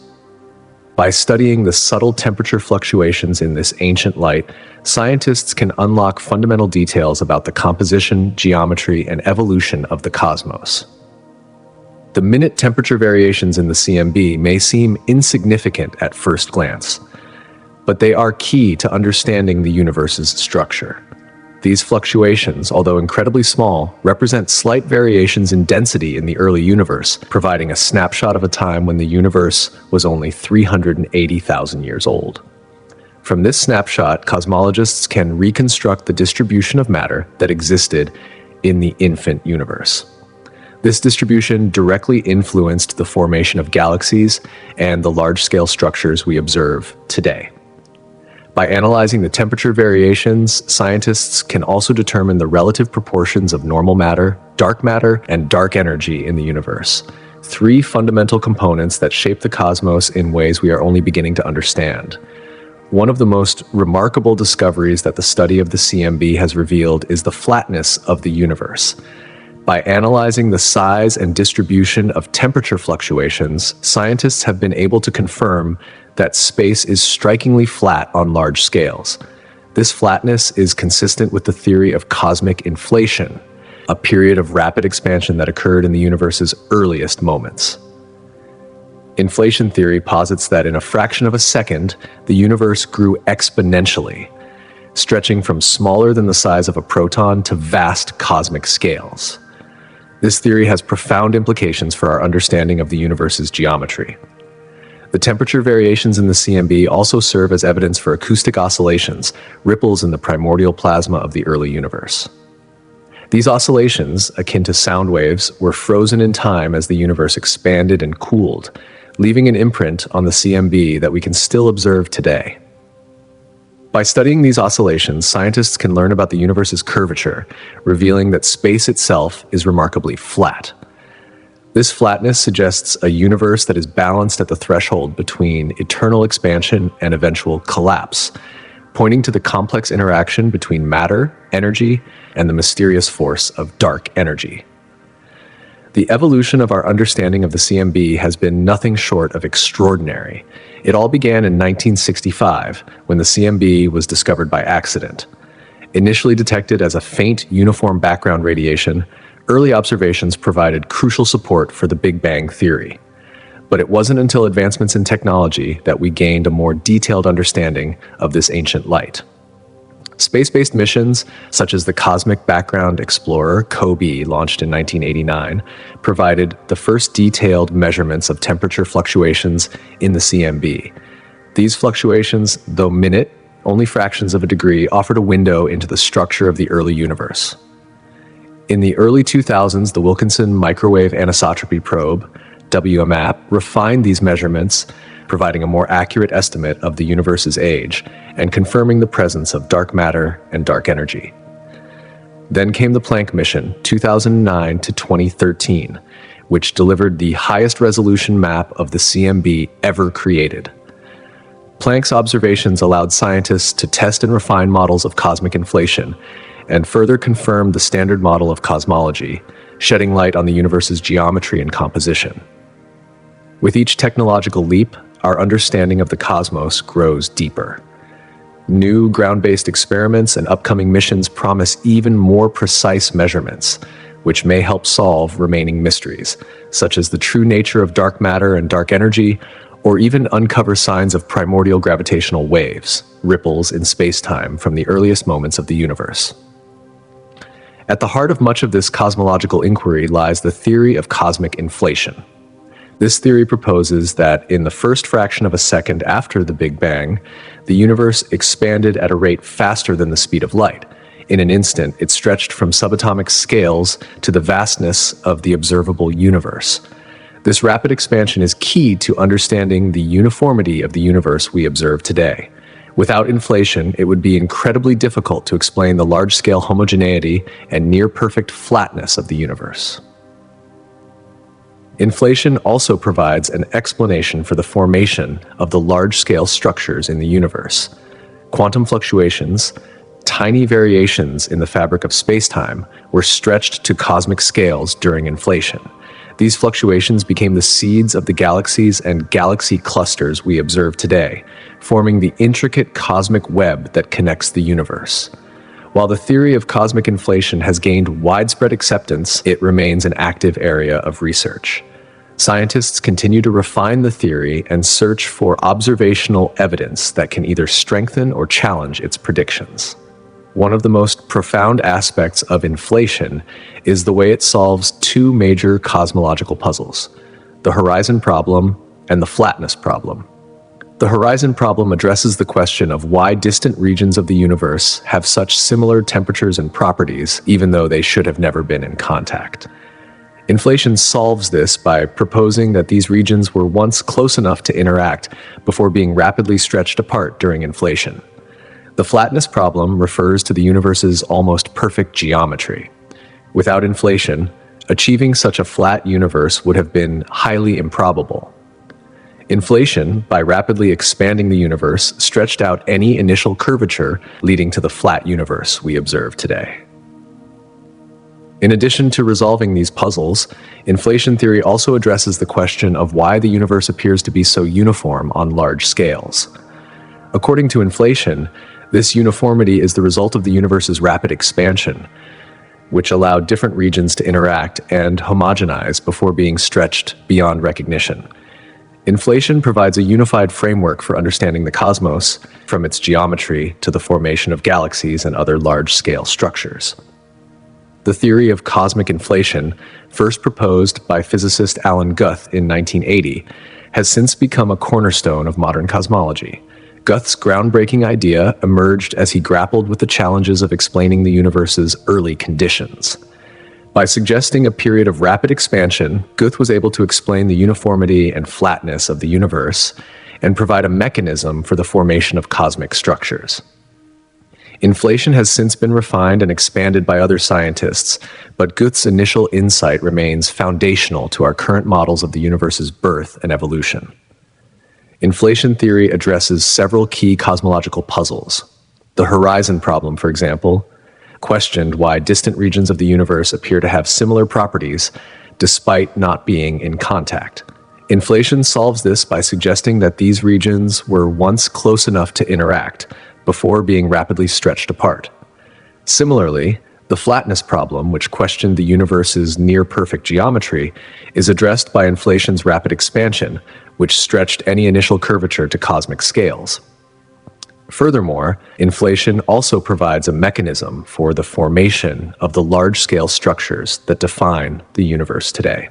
By studying the subtle temperature fluctuations in this ancient light, scientists can unlock fundamental details about the composition, geometry, and evolution of the cosmos. The minute temperature variations in the CMB may seem insignificant at first glance, but they are key to understanding the universe's structure. These fluctuations, although incredibly small, represent slight variations in density in the early universe, providing a snapshot of a time when the universe was only 380,000 years old. From this snapshot, cosmologists can reconstruct the distribution of matter that existed in the infant universe. This distribution directly influenced the formation of galaxies and the large-scale structures we observe today. By analyzing the temperature variations, scientists can also determine the relative proportions of normal matter, and dark energy in the universe, three fundamental components that shape the cosmos in ways we are only beginning to understand. One of the most remarkable discoveries that the study of the CMB has revealed is the flatness of the universe. By analyzing the size and distribution of temperature fluctuations, scientists have been able to confirm that space is strikingly flat on large scales. This flatness is consistent with the theory of cosmic inflation, a period of rapid expansion that occurred in the universe's earliest moments. Inflation theory posits that in a fraction of a second, the universe grew exponentially, stretching from smaller than the size of a proton to vast cosmic scales. This theory has profound implications for our understanding of the universe's geometry. The temperature variations in the CMB also serve as evidence for acoustic oscillations, ripples in the primordial plasma of the early universe. These oscillations, akin to sound waves, were frozen in time as the universe expanded and cooled, leaving an imprint on the CMB that we can still observe today. By studying these oscillations, scientists can learn about the universe's curvature, revealing that space itself is remarkably flat. This flatness suggests a universe that is balanced at the threshold between eternal expansion and eventual collapse, pointing to the complex interaction between matter, energy, and the mysterious force of dark energy. The evolution of our understanding of the CMB has been nothing short of extraordinary. It all began in 1965, when the CMB was discovered by accident. Initially detected as a faint, uniform background radiation, early observations provided crucial support for the Big Bang theory. But it wasn't until advancements in technology that we gained a more detailed understanding of this ancient light. Space-based missions, such as the Cosmic Background Explorer, COBE, launched in 1989, provided the first detailed measurements of temperature fluctuations in the CMB. These fluctuations, though minute, only fractions of a degree, offered a window into the structure of the early universe. In the early 2000s, the Wilkinson Microwave Anisotropy Probe, WMAP, refined these measurements, providing a more accurate estimate of the universe's age and confirming the presence of dark matter and dark energy. Then came the Planck mission, 2009 to 2013, which delivered the highest resolution map of the CMB ever created. Planck's observations allowed scientists to test and refine models of cosmic inflation and further confirmed the standard model of cosmology, shedding light on the universe's geometry and composition. With each technological leap, our understanding of the cosmos grows deeper. New ground-based experiments and upcoming missions promise even more precise measurements, which may help solve remaining mysteries, such as the true nature of dark matter and dark energy, or even uncover signs of primordial gravitational waves, ripples in space-time from the earliest moments of the universe. At the heart of much of this cosmological inquiry lies the theory of cosmic inflation. This theory proposes that in the first fraction of a second after the Big Bang, the universe expanded at a rate faster than the speed of light. In an instant, it stretched from subatomic scales to the vastness of the observable universe. This rapid expansion is key to understanding the uniformity of the universe we observe today. Without inflation, it would be incredibly difficult to explain the large-scale homogeneity and near-perfect flatness of the universe. Inflation also provides an explanation for the formation of the large-scale structures in the universe. Quantum fluctuations, tiny variations in the fabric of spacetime, were stretched to cosmic scales during inflation. These fluctuations became the seeds of the galaxies and galaxy clusters we observe today, forming the intricate cosmic web that connects the universe. While the theory of cosmic inflation has gained widespread acceptance, it remains an active area of research. Scientists continue to refine the theory and search for observational evidence that can either strengthen or challenge its predictions. One of the most profound aspects of inflation is the way it solves two major cosmological puzzles: the horizon problem and the flatness problem. The horizon problem addresses the question of why distant regions of the universe have such similar temperatures and properties, even though they should have never been in contact. Inflation solves this by proposing that these regions were once close enough to interact before being rapidly stretched apart during inflation. The flatness problem refers to the universe's almost perfect geometry. Without inflation, Achieving such a flat universe would have been highly improbable. Inflation, by rapidly expanding the universe, stretched out any initial curvature, leading to the flat universe we observe today. In addition to resolving these puzzles, inflation theory also addresses the question of why the universe appears to be so uniform on large scales. According to inflation, this uniformity is the result of the universe's rapid expansion, which allowed different regions to interact and homogenize before being stretched beyond recognition. Inflation provides a unified framework for understanding the cosmos, from its geometry to the formation of galaxies and other large-scale structures. The theory of cosmic inflation, first proposed by physicist Alan Guth in 1980, has since become a cornerstone of modern cosmology. Guth's groundbreaking idea emerged as he grappled with the challenges of explaining the universe's early conditions. By suggesting a period of rapid expansion, Guth was able to explain the uniformity and flatness of the universe and provide a mechanism for the formation of cosmic structures. Inflation has since been refined and expanded by other scientists, but Guth's initial insight remains foundational to our current models of the universe's birth and evolution. Inflation theory addresses several key cosmological puzzles. The horizon problem, for example, questioned why distant regions of the universe appear to have similar properties despite not being in contact. Inflation solves this by suggesting that these regions were once close enough to interact before being rapidly stretched apart. Similarly, the flatness problem, which questioned the universe's near-perfect geometry, is addressed by inflation's rapid expansion, which stretched any initial curvature to cosmic scales. Furthermore, inflation also provides a mechanism for the formation of the large-scale structures that define the universe today.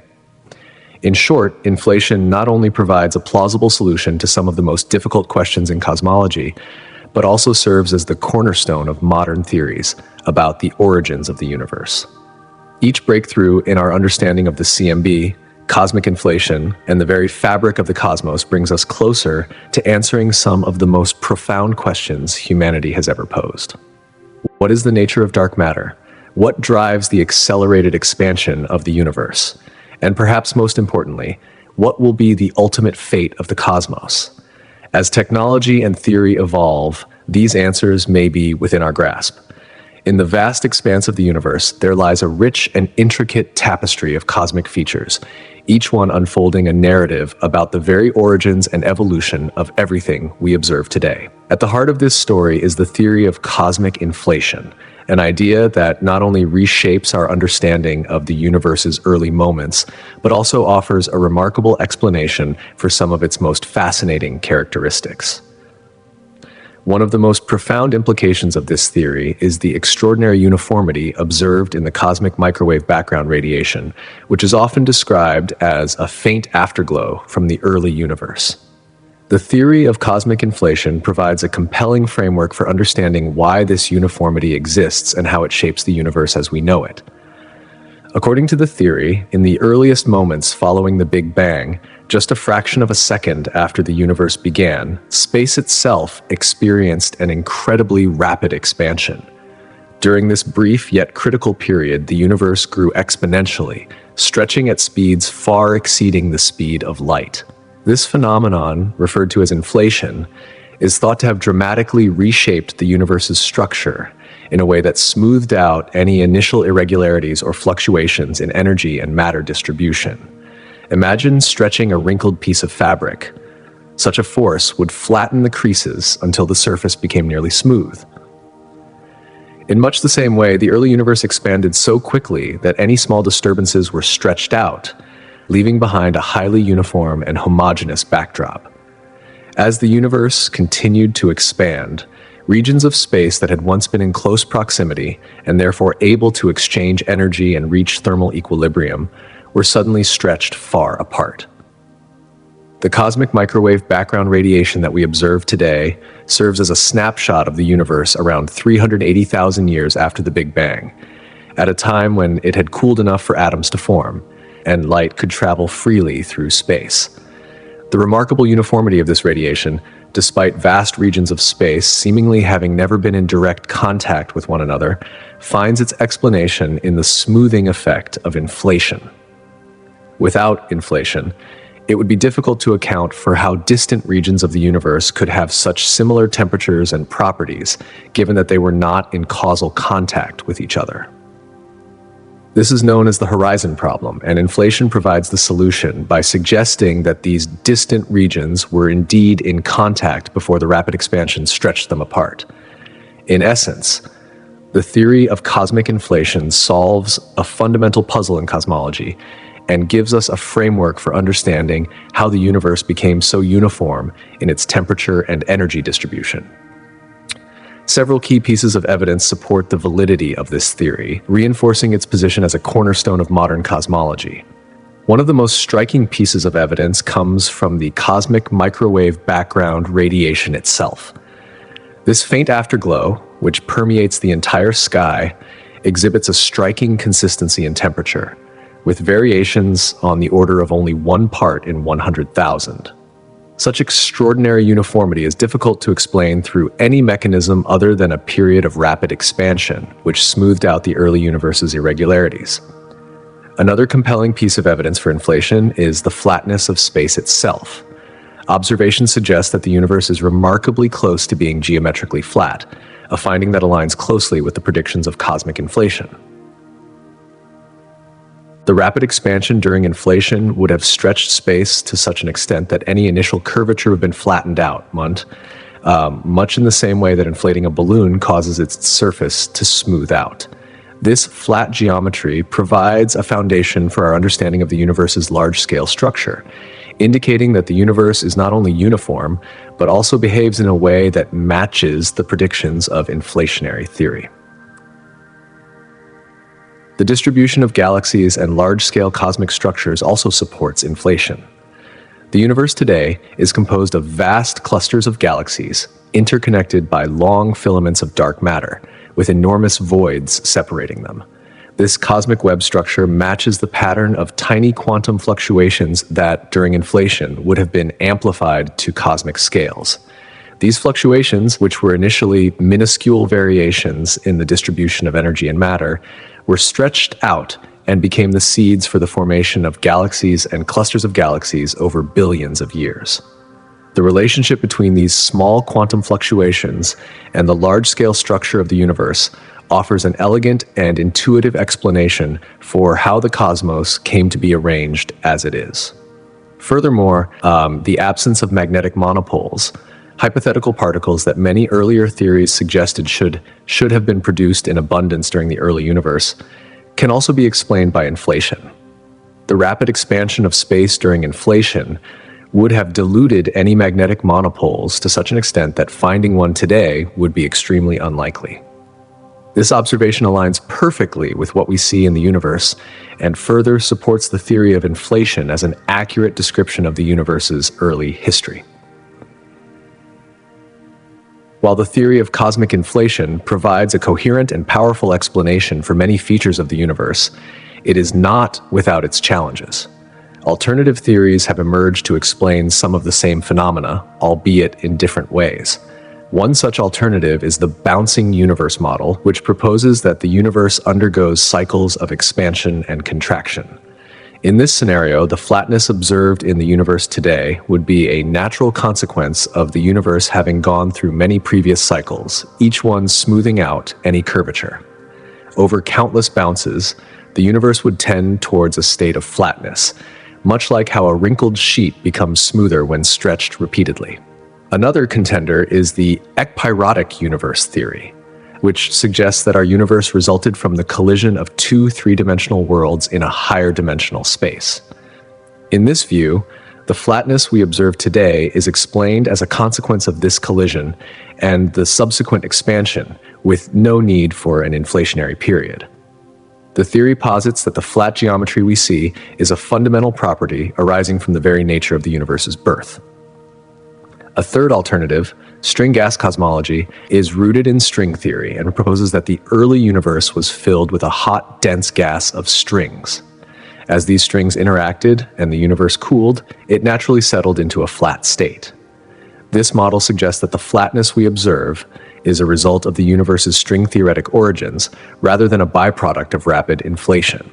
In short, inflation not only provides a plausible solution to some of the most difficult questions in cosmology, but also serves as the cornerstone of modern theories about the origins of the universe. Each breakthrough in our understanding of the CMB, cosmic inflation, and the very fabric of the cosmos brings us closer to answering some of the most profound questions humanity has ever posed. What is the nature of dark matter? What drives the accelerated expansion of the universe? And perhaps most importantly, what will be the ultimate fate of the cosmos? As technology and theory evolve, these answers may be within our grasp. In the vast expanse of the universe, there lies a rich and intricate tapestry of cosmic features, each one unfolding a narrative about the very origins and evolution of everything we observe today. At the heart of this story is the theory of cosmic inflation, an idea that not only reshapes our understanding of the universe's early moments, but also offers a remarkable explanation for some of its most fascinating characteristics. One of the most profound implications of this theory is the extraordinary uniformity observed in the cosmic microwave background radiation, which is often described as a faint afterglow from the early universe. The theory of cosmic inflation provides a compelling framework for understanding why this uniformity exists and how it shapes the universe as we know it. According to the theory, in the earliest moments following the Big Bang, just a fraction of a second after the universe began, space itself experienced an incredibly rapid expansion. During this brief yet critical period, the universe grew exponentially, stretching at speeds far exceeding the speed of light. This phenomenon, referred to as inflation, is thought to have dramatically reshaped the universe's structure in a way that smoothed out any initial irregularities or fluctuations in energy and matter distribution. Imagine stretching a wrinkled piece of fabric. Such a force would flatten the creases until the surface became nearly smooth. In much the same way, the early universe expanded so quickly that any small disturbances were stretched out, leaving behind a highly uniform and homogeneous backdrop. As the universe continued to expand, regions of space that had once been in close proximity and therefore able to exchange energy and reach thermal equilibrium were suddenly stretched far apart. The cosmic microwave background radiation that we observe today serves as a snapshot of the universe around 380,000 years after the Big Bang, at a time when it had cooled enough for atoms to form, and light could travel freely through space. The remarkable uniformity of this radiation despite vast regions of space seemingly having never been in direct contact with one another, finds its explanation in the smoothing effect of inflation. Without inflation, it would be difficult to account for how distant regions of the universe could have such similar temperatures and properties, given that they were not in causal contact with each other. This is known as the horizon problem, and inflation provides the solution by suggesting that these distant regions were indeed in contact before the rapid expansion stretched them apart. In essence, the theory of cosmic inflation solves a fundamental puzzle in cosmology and gives us a framework for understanding how the universe became so uniform in its temperature and energy distribution. Several key pieces of evidence support the validity of this theory, reinforcing its position as a cornerstone of modern cosmology. One of the most striking pieces of evidence comes from the cosmic microwave background radiation itself. This faint afterglow, which permeates the entire sky, exhibits a striking consistency in temperature, with variations on the order of only 1 part in 100,000. Such extraordinary uniformity is difficult to explain through any mechanism other than a period of rapid expansion, which smoothed out the early universe's irregularities. Another compelling piece of evidence for inflation is the flatness of space itself. Observations suggest that the universe is remarkably close to being geometrically flat, a finding that aligns closely with the predictions of cosmic inflation. The rapid expansion during inflation would have stretched space to such an extent that any initial curvature would have been flattened out, much in the same way that inflating a balloon causes its surface to smooth out. This flat geometry provides a foundation for our understanding of the universe's large-scale structure, indicating that the universe is not only uniform, but also behaves in a way that matches the predictions of inflationary theory. The distribution of galaxies and large-scale cosmic structures also supports inflation. The universe today is composed of vast clusters of galaxies, interconnected by long filaments of dark matter, with enormous voids separating them. This cosmic web structure matches the pattern of tiny quantum fluctuations that, during inflation, would have been amplified to cosmic scales. These fluctuations, which were initially minuscule variations in the distribution of energy and matter, were stretched out and became the seeds for the formation of galaxies and clusters of galaxies over billions of years. The relationship between these small quantum fluctuations and the large-scale structure of the universe offers an elegant and intuitive explanation for how the cosmos came to be arranged as it is. Furthermore, the absence of magnetic monopoles, hypothetical particles that many earlier theories suggested should have been produced in abundance during the early universe, can also be explained by inflation. The rapid expansion of space during inflation would have diluted any magnetic monopoles to such an extent that finding one today would be extremely unlikely. This observation aligns perfectly with what we see in the universe and further supports the theory of inflation as an accurate description of the universe's early history. While the theory of cosmic inflation provides a coherent and powerful explanation for many features of the universe, it is not without its challenges. Alternative theories have emerged to explain some of the same phenomena, albeit in different ways. One such alternative is the bouncing universe model, which proposes that the universe undergoes cycles of expansion and contraction. In this scenario, the flatness observed in the universe today would be a natural consequence of the universe having gone through many previous cycles, each one smoothing out any curvature. Over countless bounces, the universe would tend towards a state of flatness, much like how a wrinkled sheet becomes smoother when stretched repeatedly. Another contender is the ekpyrotic universe theory, which suggests that our universe resulted from the collision of two three-dimensional worlds in a higher dimensional space. In this view, the flatness we observe today is explained as a consequence of this collision and the subsequent expansion, with no need for an inflationary period. The theory posits that the flat geometry we see is a fundamental property arising from the very nature of the universe's birth. A third alternative, string gas cosmology, is rooted in string theory and proposes that the early universe was filled with a hot, dense gas of strings. As these strings interacted and the universe cooled, it naturally settled into a flat state. This model suggests that the flatness we observe is a result of the universe's string-theoretic origins rather than a byproduct of rapid inflation.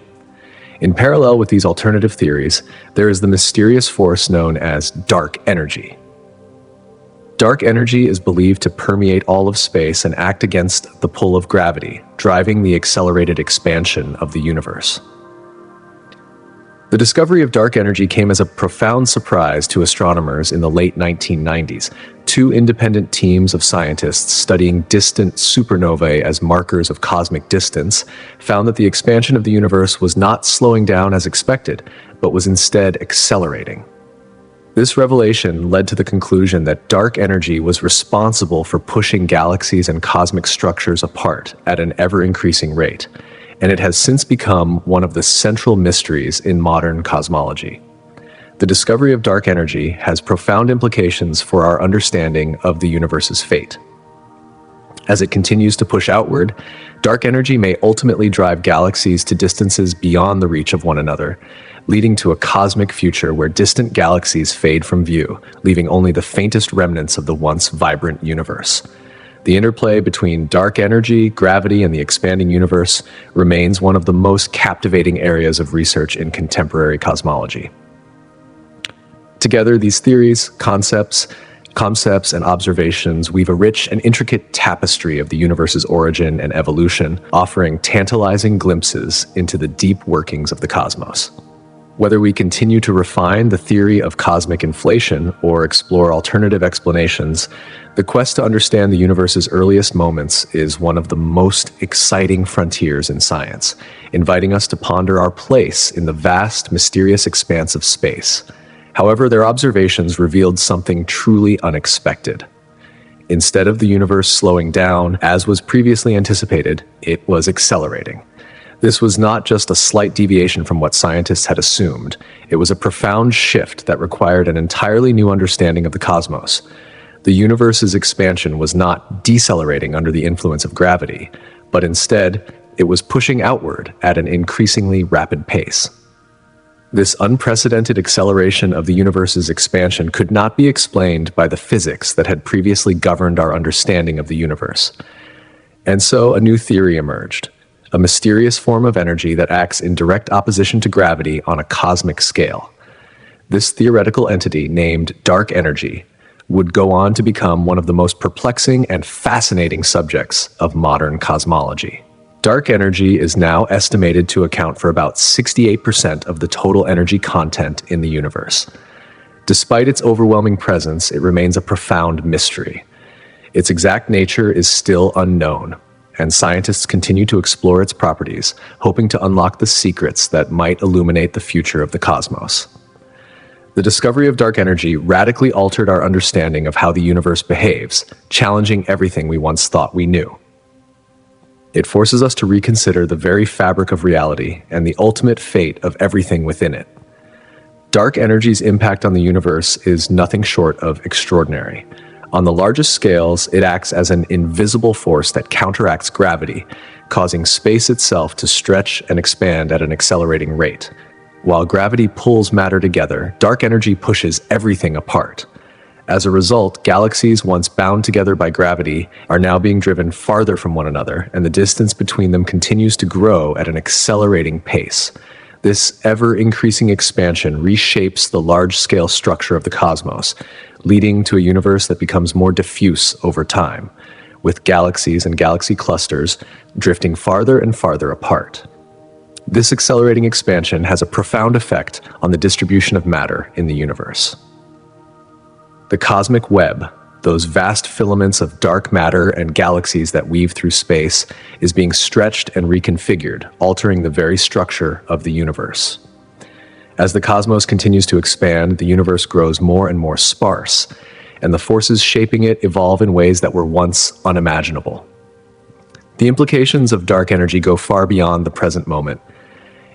In parallel with these alternative theories, there is the mysterious force known as dark energy. Dark energy is believed to permeate all of space and act against the pull of gravity, driving the accelerated expansion of the universe. The discovery of dark energy came as a profound surprise to astronomers in the late 1990s. Two independent teams of scientists studying distant supernovae as markers of cosmic distance found that the expansion of the universe was not slowing down as expected, but was instead accelerating. This revelation led to the conclusion that dark energy was responsible for pushing galaxies and cosmic structures apart at an ever-increasing rate, and it has since become one of the central mysteries in modern cosmology. The discovery of dark energy has profound implications for our understanding of the universe's fate. As it continues to push outward, dark energy may ultimately drive galaxies to distances beyond the reach of one another, leading to a cosmic future where distant galaxies fade from view, leaving only the faintest remnants of the once vibrant universe. The interplay between dark energy, gravity, and the expanding universe remains one of the most captivating areas of research in contemporary cosmology. Together, these theories, concepts, and observations weave a rich and intricate tapestry of the universe's origin and evolution, offering tantalizing glimpses into the deep workings of the cosmos. Whether we continue to refine the theory of cosmic inflation or explore alternative explanations, the quest to understand the universe's earliest moments is one of the most exciting frontiers in science, inviting us to ponder our place in the vast, mysterious expanse of space. However, their observations revealed something truly unexpected. Instead of the universe slowing down, as was previously anticipated, it was accelerating. This was not just a slight deviation from what scientists had assumed. It was a profound shift that required an entirely new understanding of the cosmos. The universe's expansion was not decelerating under the influence of gravity, but instead, it was pushing outward at an increasingly rapid pace. This unprecedented acceleration of the universe's expansion could not be explained by the physics that had previously governed our understanding of the universe. And so a new theory emerged. A mysterious form of energy that acts in direct opposition to gravity on a cosmic scale. This theoretical entity, named dark energy, would go on to become one of the most perplexing and fascinating subjects of modern cosmology. Dark energy is now estimated to account for about 68% of the total energy content in the universe. Despite its overwhelming presence, it remains a profound mystery. Its exact nature is still unknown, and scientists continue to explore its properties, hoping to unlock the secrets that might illuminate the future of the cosmos. The discovery of dark energy radically altered our understanding of how the universe behaves, challenging everything we once thought we knew. It forces us to reconsider the very fabric of reality and the ultimate fate of everything within it. Dark energy's impact on the universe is nothing short of extraordinary. On the largest scales, it acts as an invisible force that counteracts gravity, causing space itself to stretch and expand at an accelerating rate. While gravity pulls matter together, dark energy pushes everything apart. As a result, galaxies once bound together by gravity are now being driven farther from one another, and the distance between them continues to grow at an accelerating pace. This ever-increasing expansion reshapes the large-scale structure of the cosmos, leading to a universe that becomes more diffuse over time, with galaxies and galaxy clusters drifting farther and farther apart. This accelerating expansion has a profound effect on the distribution of matter in the universe. The cosmic web, those vast filaments of dark matter and galaxies that weave through space, is being stretched and reconfigured, altering the very structure of the universe. As the cosmos continues to expand, the universe grows more and more sparse, and the forces shaping it evolve in ways that were once unimaginable. The implications of dark energy go far beyond the present moment.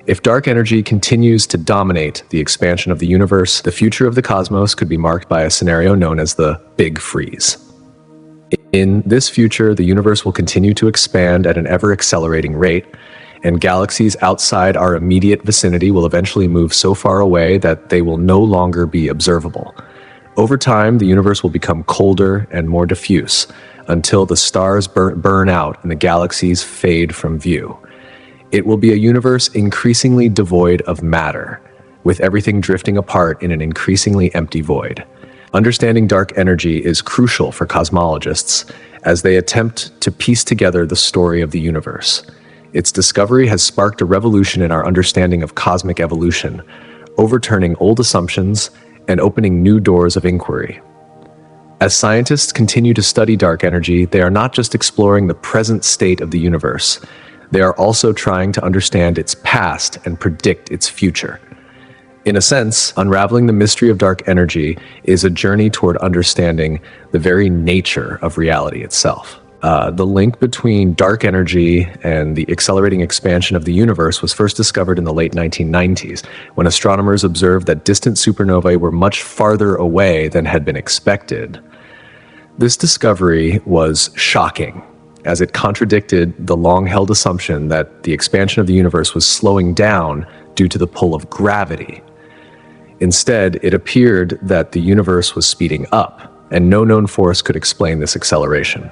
If dark energy continues to dominate the expansion of the universe, the future of the cosmos could be marked by a scenario known as the Big Freeze. In this future, the universe will continue to expand at an ever-accelerating rate, and galaxies outside our immediate vicinity will eventually move so far away that they will no longer be observable. Over time, the universe will become colder and more diffuse until the stars burn out and the galaxies fade from view. It will be a universe increasingly devoid of matter, with everything drifting apart in an increasingly empty void. Understanding dark energy is crucial for cosmologists as they attempt to piece together the story of the universe. Its discovery has sparked a revolution in our understanding of cosmic evolution, overturning old assumptions and opening new doors of inquiry. As scientists continue to study dark energy, they are not just exploring the present state of the universe, they are also trying to understand its past and predict its future. In a sense, unraveling the mystery of dark energy is a journey toward understanding the very nature of reality itself. The link between dark energy and the accelerating expansion of the universe was first discovered in the late 1990s, when astronomers observed that distant supernovae were much farther away than had been expected. This discovery was shocking, as it contradicted the long-held assumption that the expansion of the universe was slowing down due to the pull of gravity. Instead, it appeared that the universe was speeding up, and no known force could explain this acceleration.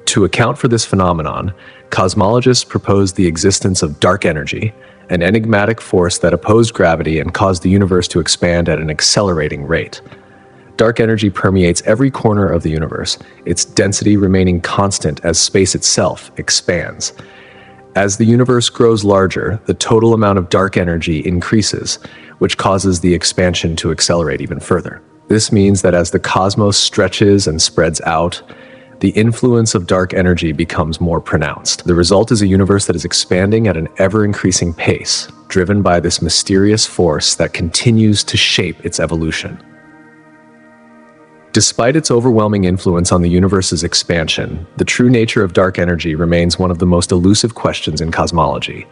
To account for this phenomenon, cosmologists proposed the existence of dark energy, an enigmatic force that opposed gravity and caused the universe to expand at an accelerating rate. Dark energy permeates every corner of the universe, its density remaining constant as space itself expands. As the universe grows larger, the total amount of dark energy increases, which causes the expansion to accelerate even further. This means that as the cosmos stretches and spreads out, the influence of dark energy becomes more pronounced. The result is a universe that is expanding at an ever-increasing pace, driven by this mysterious force that continues to shape its evolution. Despite its overwhelming influence on the universe's expansion, the true nature of dark energy remains one of the most elusive questions in cosmology.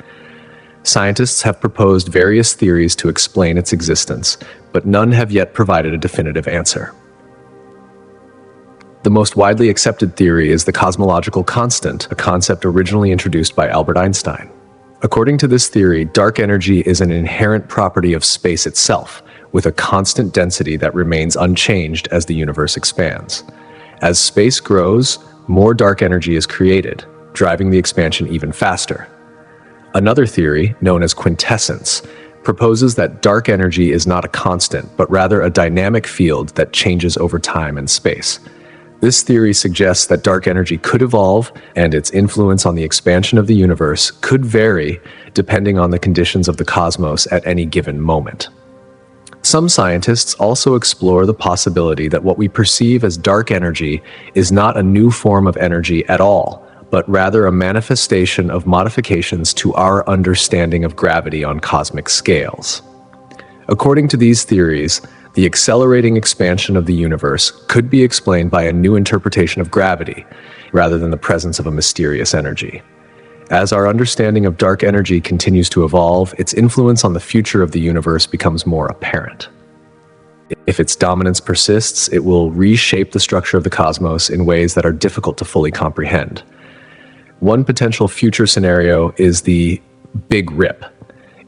Scientists have proposed various theories to explain its existence, but none have yet provided a definitive answer. The most widely accepted theory is the cosmological constant, a concept originally introduced by Albert Einstein. According to this theory, dark energy is an inherent property of space itself, with a constant density that remains unchanged as the universe expands. As space grows, more dark energy is created, driving the expansion even faster. Another theory, known as quintessence, proposes that dark energy is not a constant, but rather a dynamic field that changes over time and space. This theory suggests that dark energy could evolve, and its influence on the expansion of the universe could vary depending on the conditions of the cosmos at any given moment. Some scientists also explore the possibility that what we perceive as dark energy is not a new form of energy at all, but rather a manifestation of modifications to our understanding of gravity on cosmic scales. According to these theories, the accelerating expansion of the universe could be explained by a new interpretation of gravity, rather than the presence of a mysterious energy. As our understanding of dark energy continues to evolve, its influence on the future of the universe becomes more apparent. If its dominance persists, it will reshape the structure of the cosmos in ways that are difficult to fully comprehend. One potential future scenario is the Big Rip.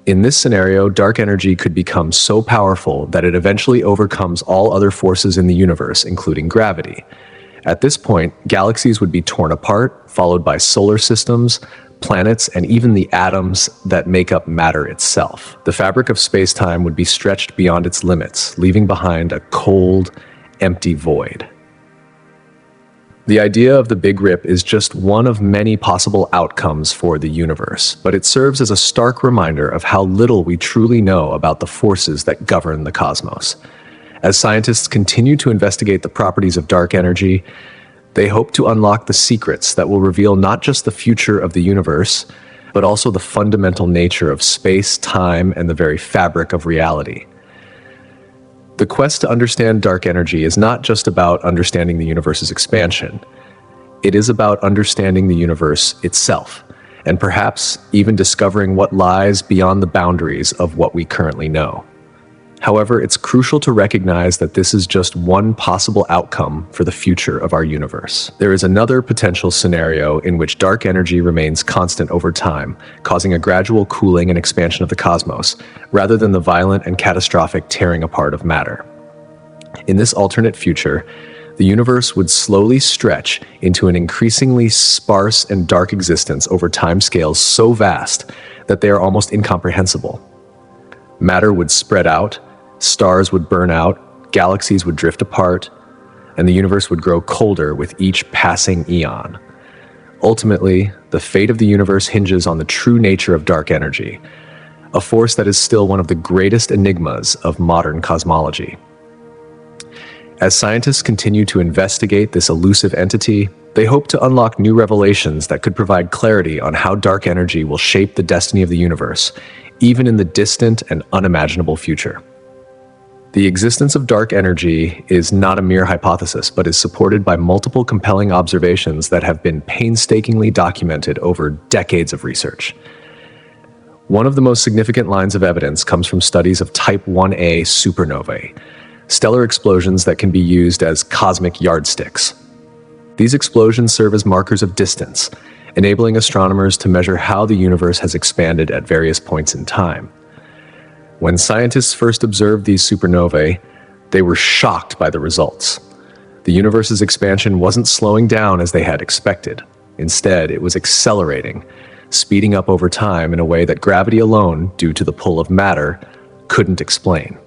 In this scenario, dark energy could become so powerful that it eventually overcomes all other forces in the universe, including gravity. At this point, galaxies would be torn apart, followed by solar systems, planets, and even the atoms that make up matter itself. The fabric of space-time would be stretched beyond its limits, leaving behind a cold, empty void. The idea of the Big Rip is just one of many possible outcomes for the universe, but it serves as a stark reminder of how little we truly know about the forces that govern the cosmos. As scientists continue to investigate the properties of dark energy, they hope to unlock the secrets that will reveal not just the future of the universe, but also the fundamental nature of space, time, and the very fabric of reality. The quest to understand dark energy is not just about understanding the universe's expansion. It is about understanding the universe itself, and perhaps even discovering what lies beyond the boundaries of what we currently know. However, it's crucial to recognize that this is just one possible outcome for the future of our universe. There is another potential scenario in which dark energy remains constant over time, causing a gradual cooling and expansion of the cosmos, rather than the violent and catastrophic tearing apart of matter. In this alternate future, the universe would slowly stretch into an increasingly sparse and dark existence over timescales so vast that they are almost incomprehensible. Matter would spread out, stars would burn out, galaxies would drift apart, and the universe would grow colder with each passing eon. Ultimately, the fate of the universe hinges on the true nature of dark energy, a force that is still one of the greatest enigmas of modern cosmology. As scientists continue to investigate this elusive entity, they hope to unlock new revelations that could provide clarity on how dark energy will shape the destiny of the universe, even in the distant and unimaginable future. The existence of dark energy is not a mere hypothesis, but is supported by multiple compelling observations that have been painstakingly documented over decades of research. One of the most significant lines of evidence comes from studies of Type 1a supernovae, stellar explosions that can be used as cosmic yardsticks. These explosions serve as markers of distance, enabling astronomers to measure how the universe has expanded at various points in time. When scientists first observed these supernovae, they were shocked by the results. The universe's expansion wasn't slowing down as they had expected. Instead, it was accelerating, speeding up over time in a way that gravity alone, due to the pull of matter, couldn't explain.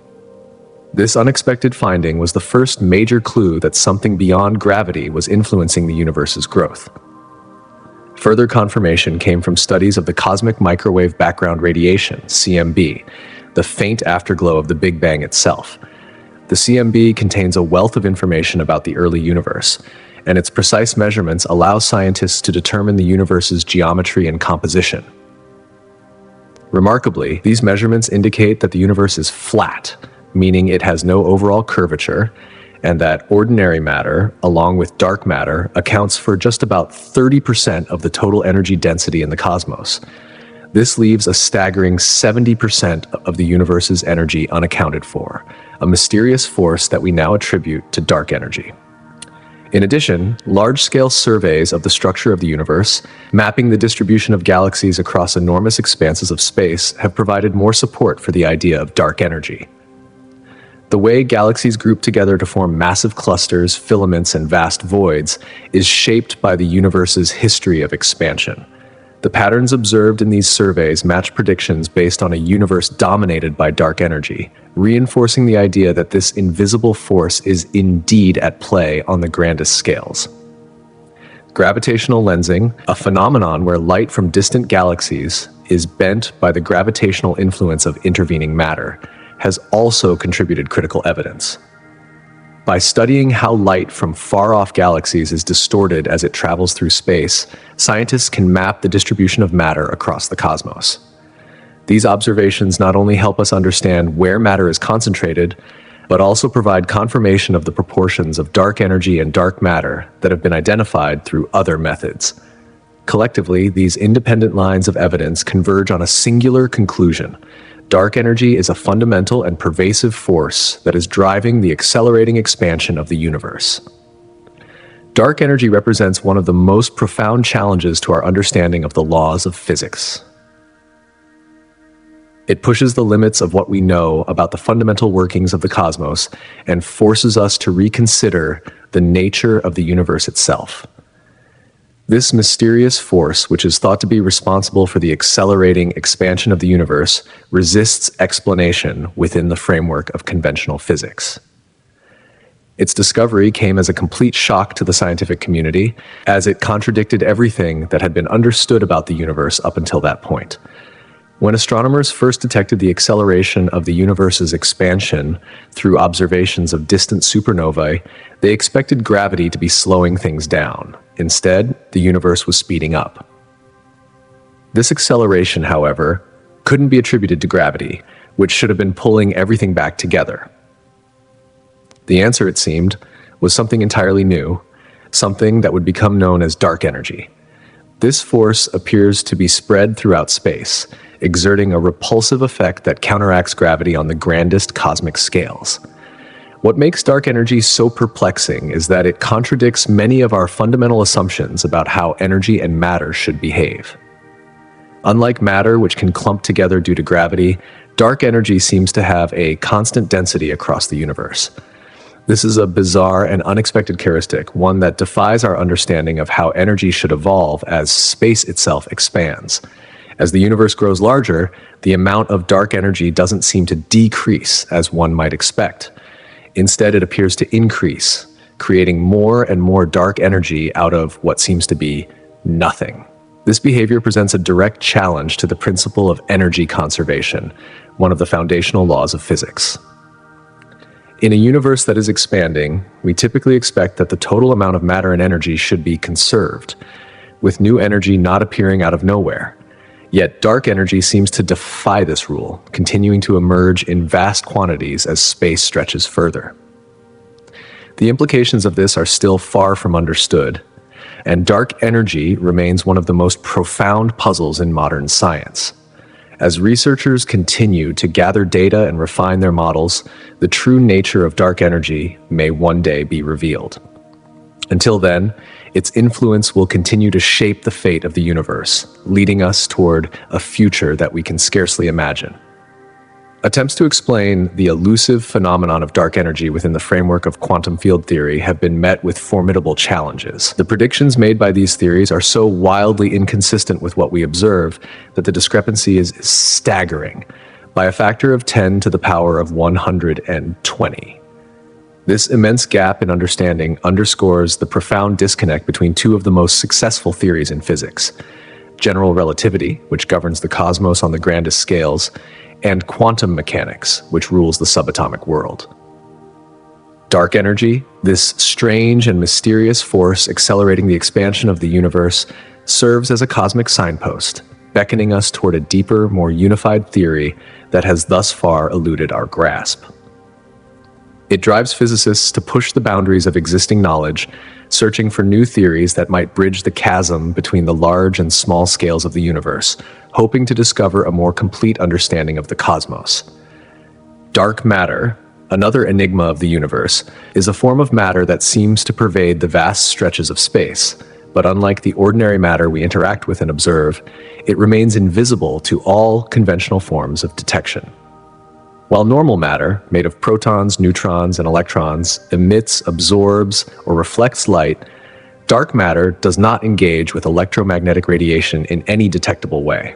This unexpected finding was the first major clue that something beyond gravity was influencing the universe's growth. Further confirmation came from studies of the cosmic microwave background radiation, CMB, the faint afterglow of the Big Bang itself. The CMB contains a wealth of information about the early universe, and its precise measurements allow scientists to determine the universe's geometry and composition. Remarkably, these measurements indicate that the universe is flat, meaning it has no overall curvature, and that ordinary matter, along with dark matter, accounts for just about 30% of the total energy density in the cosmos. This leaves a staggering 70% of the universe's energy unaccounted for, a mysterious force that we now attribute to dark energy. In addition, large-scale surveys of the structure of the universe, mapping the distribution of galaxies across enormous expanses of space, have provided more support for the idea of dark energy. The way galaxies group together to form massive clusters, filaments, and vast voids is shaped by the universe's history of expansion. The patterns observed in these surveys match predictions based on a universe dominated by dark energy, reinforcing the idea that this invisible force is indeed at play on the grandest scales. Gravitational lensing, a phenomenon where light from distant galaxies is bent by the gravitational influence of intervening matter, has also contributed critical evidence. By studying how light from far-off galaxies is distorted as it travels through space, scientists can map the distribution of matter across the cosmos. These observations not only help us understand where matter is concentrated, but also provide confirmation of the proportions of dark energy and dark matter that have been identified through other methods. Collectively, these independent lines of evidence converge on a singular conclusion. Dark energy is a fundamental and pervasive force that is driving the accelerating expansion of the universe. Dark energy represents one of the most profound challenges to our understanding of the laws of physics. It pushes the limits of what we know about the fundamental workings of the cosmos and forces us to reconsider the nature of the universe itself. This mysterious force, which is thought to be responsible for the accelerating expansion of the universe, resists explanation within the framework of conventional physics. Its discovery came as a complete shock to the scientific community, as it contradicted everything that had been understood about the universe up until that point. When astronomers first detected the acceleration of the universe's expansion through observations of distant supernovae, they expected gravity to be slowing things down. Instead, the universe was speeding up. This acceleration, however, couldn't be attributed to gravity, which should have been pulling everything back together. The answer, it seemed, was something entirely new, something that would become known as dark energy. This force appears to be spread throughout space, exerting a repulsive effect that counteracts gravity on the grandest cosmic scales. What makes dark energy so perplexing is that it contradicts many of our fundamental assumptions about how energy and matter should behave. Unlike matter, which can clump together due to gravity, dark energy seems to have a constant density across the universe. This is a bizarre and unexpected characteristic, one that defies our understanding of how energy should evolve as space itself expands. As the universe grows larger, the amount of dark energy doesn't seem to decrease as one might expect. Instead, it appears to increase, creating more and more dark energy out of what seems to be nothing. This behavior presents a direct challenge to the principle of energy conservation, one of the foundational laws of physics. In a universe that is expanding, we typically expect that the total amount of matter and energy should be conserved, with new energy not appearing out of nowhere. Yet dark energy seems to defy this rule, continuing to emerge in vast quantities as space stretches further. The implications of this are still far from understood, and dark energy remains one of the most profound puzzles in modern science. As researchers continue to gather data and refine their models, the true nature of dark energy may one day be revealed. Until then, its influence will continue to shape the fate of the universe, leading us toward a future that we can scarcely imagine. Attempts to explain the elusive phenomenon of dark energy within the framework of quantum field theory have been met with formidable challenges. The predictions made by these theories are so wildly inconsistent with what we observe that the discrepancy is staggering, by a factor of 10 to the power of 120. This immense gap in understanding underscores the profound disconnect between two of the most successful theories in physics: general relativity, which governs the cosmos on the grandest scales, and quantum mechanics, which rules the subatomic world. Dark energy, this strange and mysterious force accelerating the expansion of the universe, serves as a cosmic signpost, beckoning us toward a deeper, more unified theory that has thus far eluded our grasp. It drives physicists to push the boundaries of existing knowledge, searching for new theories that might bridge the chasm between the large and small scales of the universe, hoping to discover a more complete understanding of the cosmos. Dark matter, another enigma of the universe, is a form of matter that seems to pervade the vast stretches of space, but unlike the ordinary matter we interact with and observe, it remains invisible to all conventional forms of detection. While normal matter, made of protons, neutrons, and electrons, emits, absorbs, or reflects light, dark matter does not engage with electromagnetic radiation in any detectable way.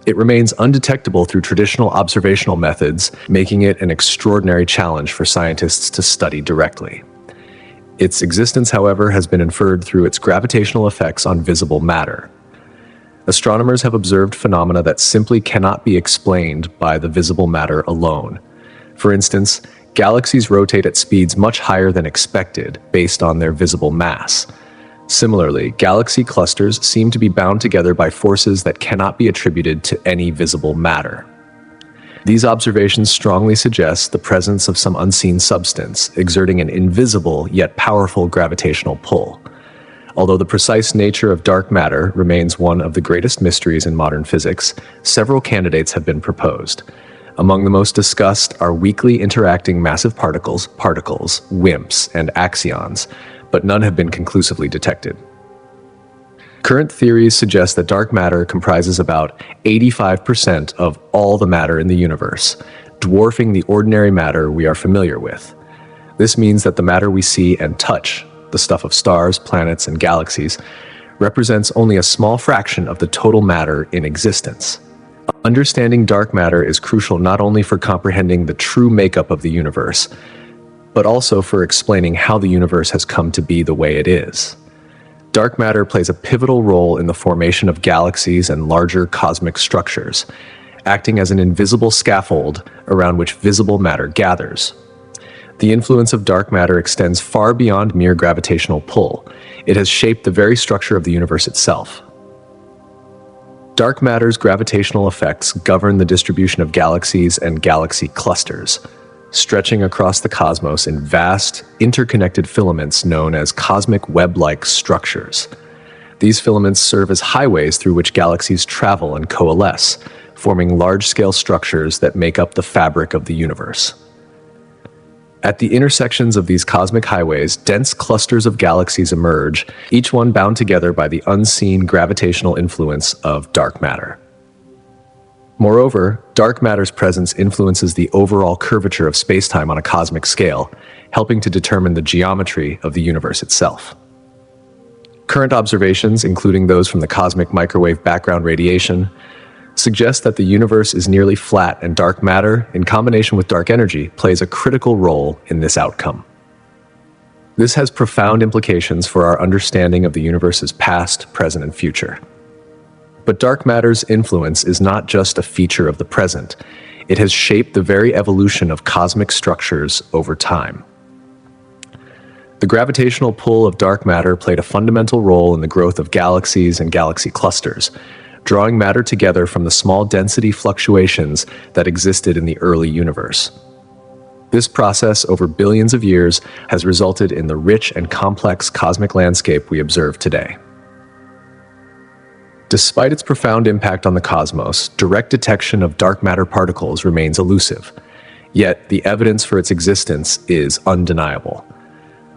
It remains undetectable through traditional observational methods, making it an extraordinary challenge for scientists to study directly. Its existence, however, has been inferred through its gravitational effects on visible matter. Astronomers have observed phenomena that simply cannot be explained by the visible matter alone. For instance, galaxies rotate at speeds much higher than expected based on their visible mass. Similarly, galaxy clusters seem to be bound together by forces that cannot be attributed to any visible matter. These observations strongly suggest the presence of some unseen substance, exerting an invisible yet powerful gravitational pull. Although the precise nature of dark matter remains one of the greatest mysteries in modern physics, several candidates have been proposed. Among the most discussed are weakly interacting massive particles, WIMPs, and axions, but none have been conclusively detected. Current theories suggest that dark matter comprises about 85% of all the matter in the universe, dwarfing the ordinary matter we are familiar with. This means that the matter we see and touch, the stuff of stars, planets, and galaxies, represents only a small fraction of the total matter in existence. Understanding dark matter is crucial not only for comprehending the true makeup of the universe, but also for explaining how the universe has come to be the way it is. Dark matter plays a pivotal role in the formation of galaxies and larger cosmic structures, acting as an invisible scaffold around which visible matter gathers. The influence of dark matter extends far beyond mere gravitational pull. It has shaped the very structure of the universe itself. Dark matter's gravitational effects govern the distribution of galaxies and galaxy clusters, stretching across the cosmos in vast, interconnected filaments known as cosmic web-like structures. These filaments serve as highways through which galaxies travel and coalesce, forming large-scale structures that make up the fabric of the universe. At the intersections of these cosmic highways, dense clusters of galaxies emerge, each one bound together by the unseen gravitational influence of dark matter. Moreover, dark matter's presence influences the overall curvature of spacetime on a cosmic scale, helping to determine the geometry of the universe itself. Current observations, including those from the cosmic microwave background radiation, suggest that the universe is nearly flat, and dark matter, in combination with dark energy, plays a critical role in this outcome. This has profound implications for our understanding of the universe's past, present, and future. But dark matter's influence is not just a feature of the present. It has shaped the very evolution of cosmic structures over time. The gravitational pull of dark matter played a fundamental role in the growth of galaxies and galaxy clusters, drawing matter together from the small density fluctuations that existed in the early universe. This process, over billions of years, has resulted in the rich and complex cosmic landscape we observe today. Despite its profound impact on the cosmos, direct detection of dark matter particles remains elusive. Yet, the evidence for its existence is undeniable.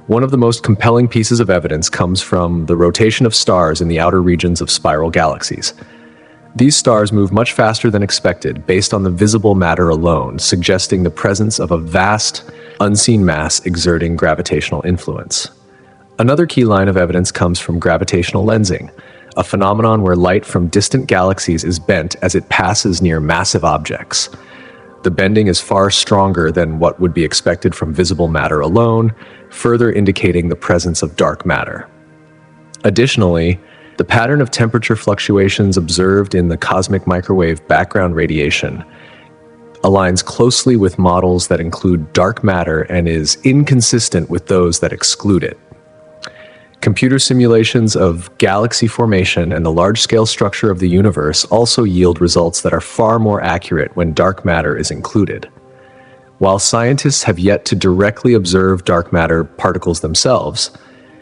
One of the most compelling pieces of evidence comes from the rotation of stars in the outer regions of spiral galaxies. These stars move much faster than expected based on the visible matter alone, suggesting the presence of a vast, unseen mass exerting gravitational influence. Another key line of evidence comes from gravitational lensing, a phenomenon where light from distant galaxies is bent as it passes near massive objects. The bending is far stronger than what would be expected from visible matter alone, further indicating the presence of dark matter. Additionally, the pattern of temperature fluctuations observed in the cosmic microwave background radiation aligns closely with models that include dark matter and is inconsistent with those that exclude it. Computer simulations of galaxy formation and the large-scale structure of the universe also yield results that are far more accurate when dark matter is included. While scientists have yet to directly observe dark matter particles themselves,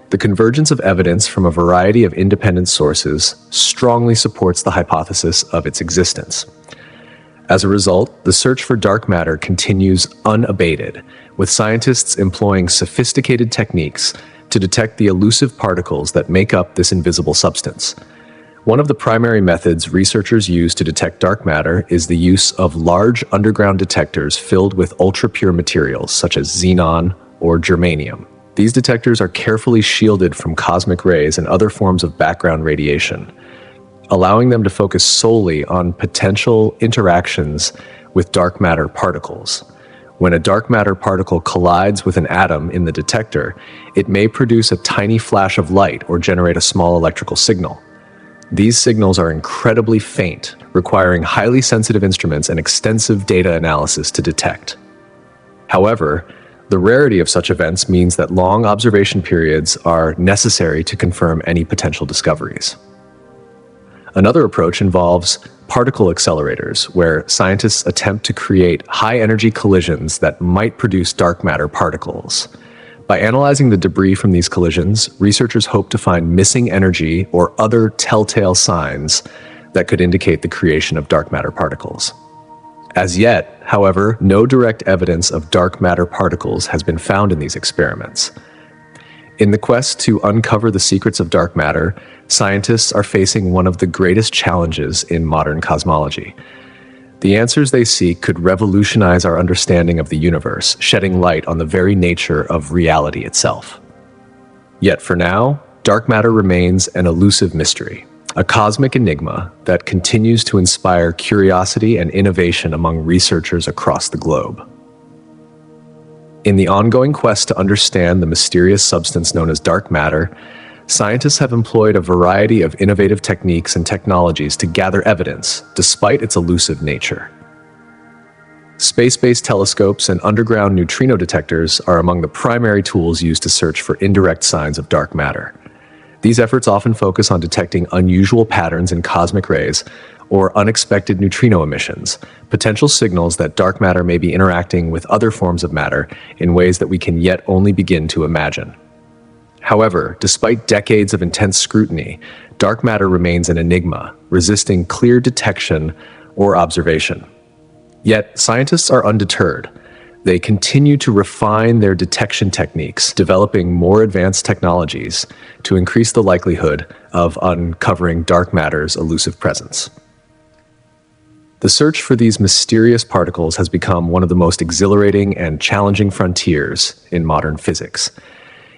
the convergence of evidence from a variety of independent sources strongly supports the hypothesis of its existence. As a result, the search for dark matter continues unabated, with scientists employing sophisticated techniques to detect the elusive particles that make up this invisible substance. One of the primary methods researchers use to detect dark matter is the use of large underground detectors filled with ultra-pure materials such as xenon or germanium. These detectors are carefully shielded from cosmic rays and other forms of background radiation, allowing them to focus solely on potential interactions with dark matter particles. When a dark matter particle collides with an atom in the detector, it may produce a tiny flash of light or generate a small electrical signal. These signals are incredibly faint, requiring highly sensitive instruments and extensive data analysis to detect. However, the rarity of such events means that long observation periods are necessary to confirm any potential discoveries. Another approach involves particle accelerators, where scientists attempt to create high-energy collisions that might produce dark matter particles. By analyzing the debris from these collisions, researchers hope to find missing energy or other telltale signs that could indicate the creation of dark matter particles. As yet, however, no direct evidence of dark matter particles has been found in these experiments. In the quest to uncover the secrets of dark matter, scientists are facing one of the greatest challenges in modern cosmology. The answers they seek could revolutionize our understanding of the universe, shedding light on the very nature of reality itself. Yet for now, dark matter remains an elusive mystery, a cosmic enigma that continues to inspire curiosity and innovation among researchers across the globe. In the ongoing quest to understand the mysterious substance known as dark matter, scientists have employed a variety of innovative techniques and technologies to gather evidence, despite its elusive nature. Space-based telescopes and underground neutrino detectors are among the primary tools used to search for indirect signs of dark matter. These efforts often focus on detecting unusual patterns in cosmic rays or unexpected neutrino emissions, potential signals that dark matter may be interacting with other forms of matter in ways that we can yet only begin to imagine. However, despite decades of intense scrutiny, dark matter remains an enigma, resisting clear detection or observation. Yet, scientists are undeterred. They continue to refine their detection techniques, developing more advanced technologies to increase the likelihood of uncovering dark matter's elusive presence. The search for these mysterious particles has become one of the most exhilarating and challenging frontiers in modern physics.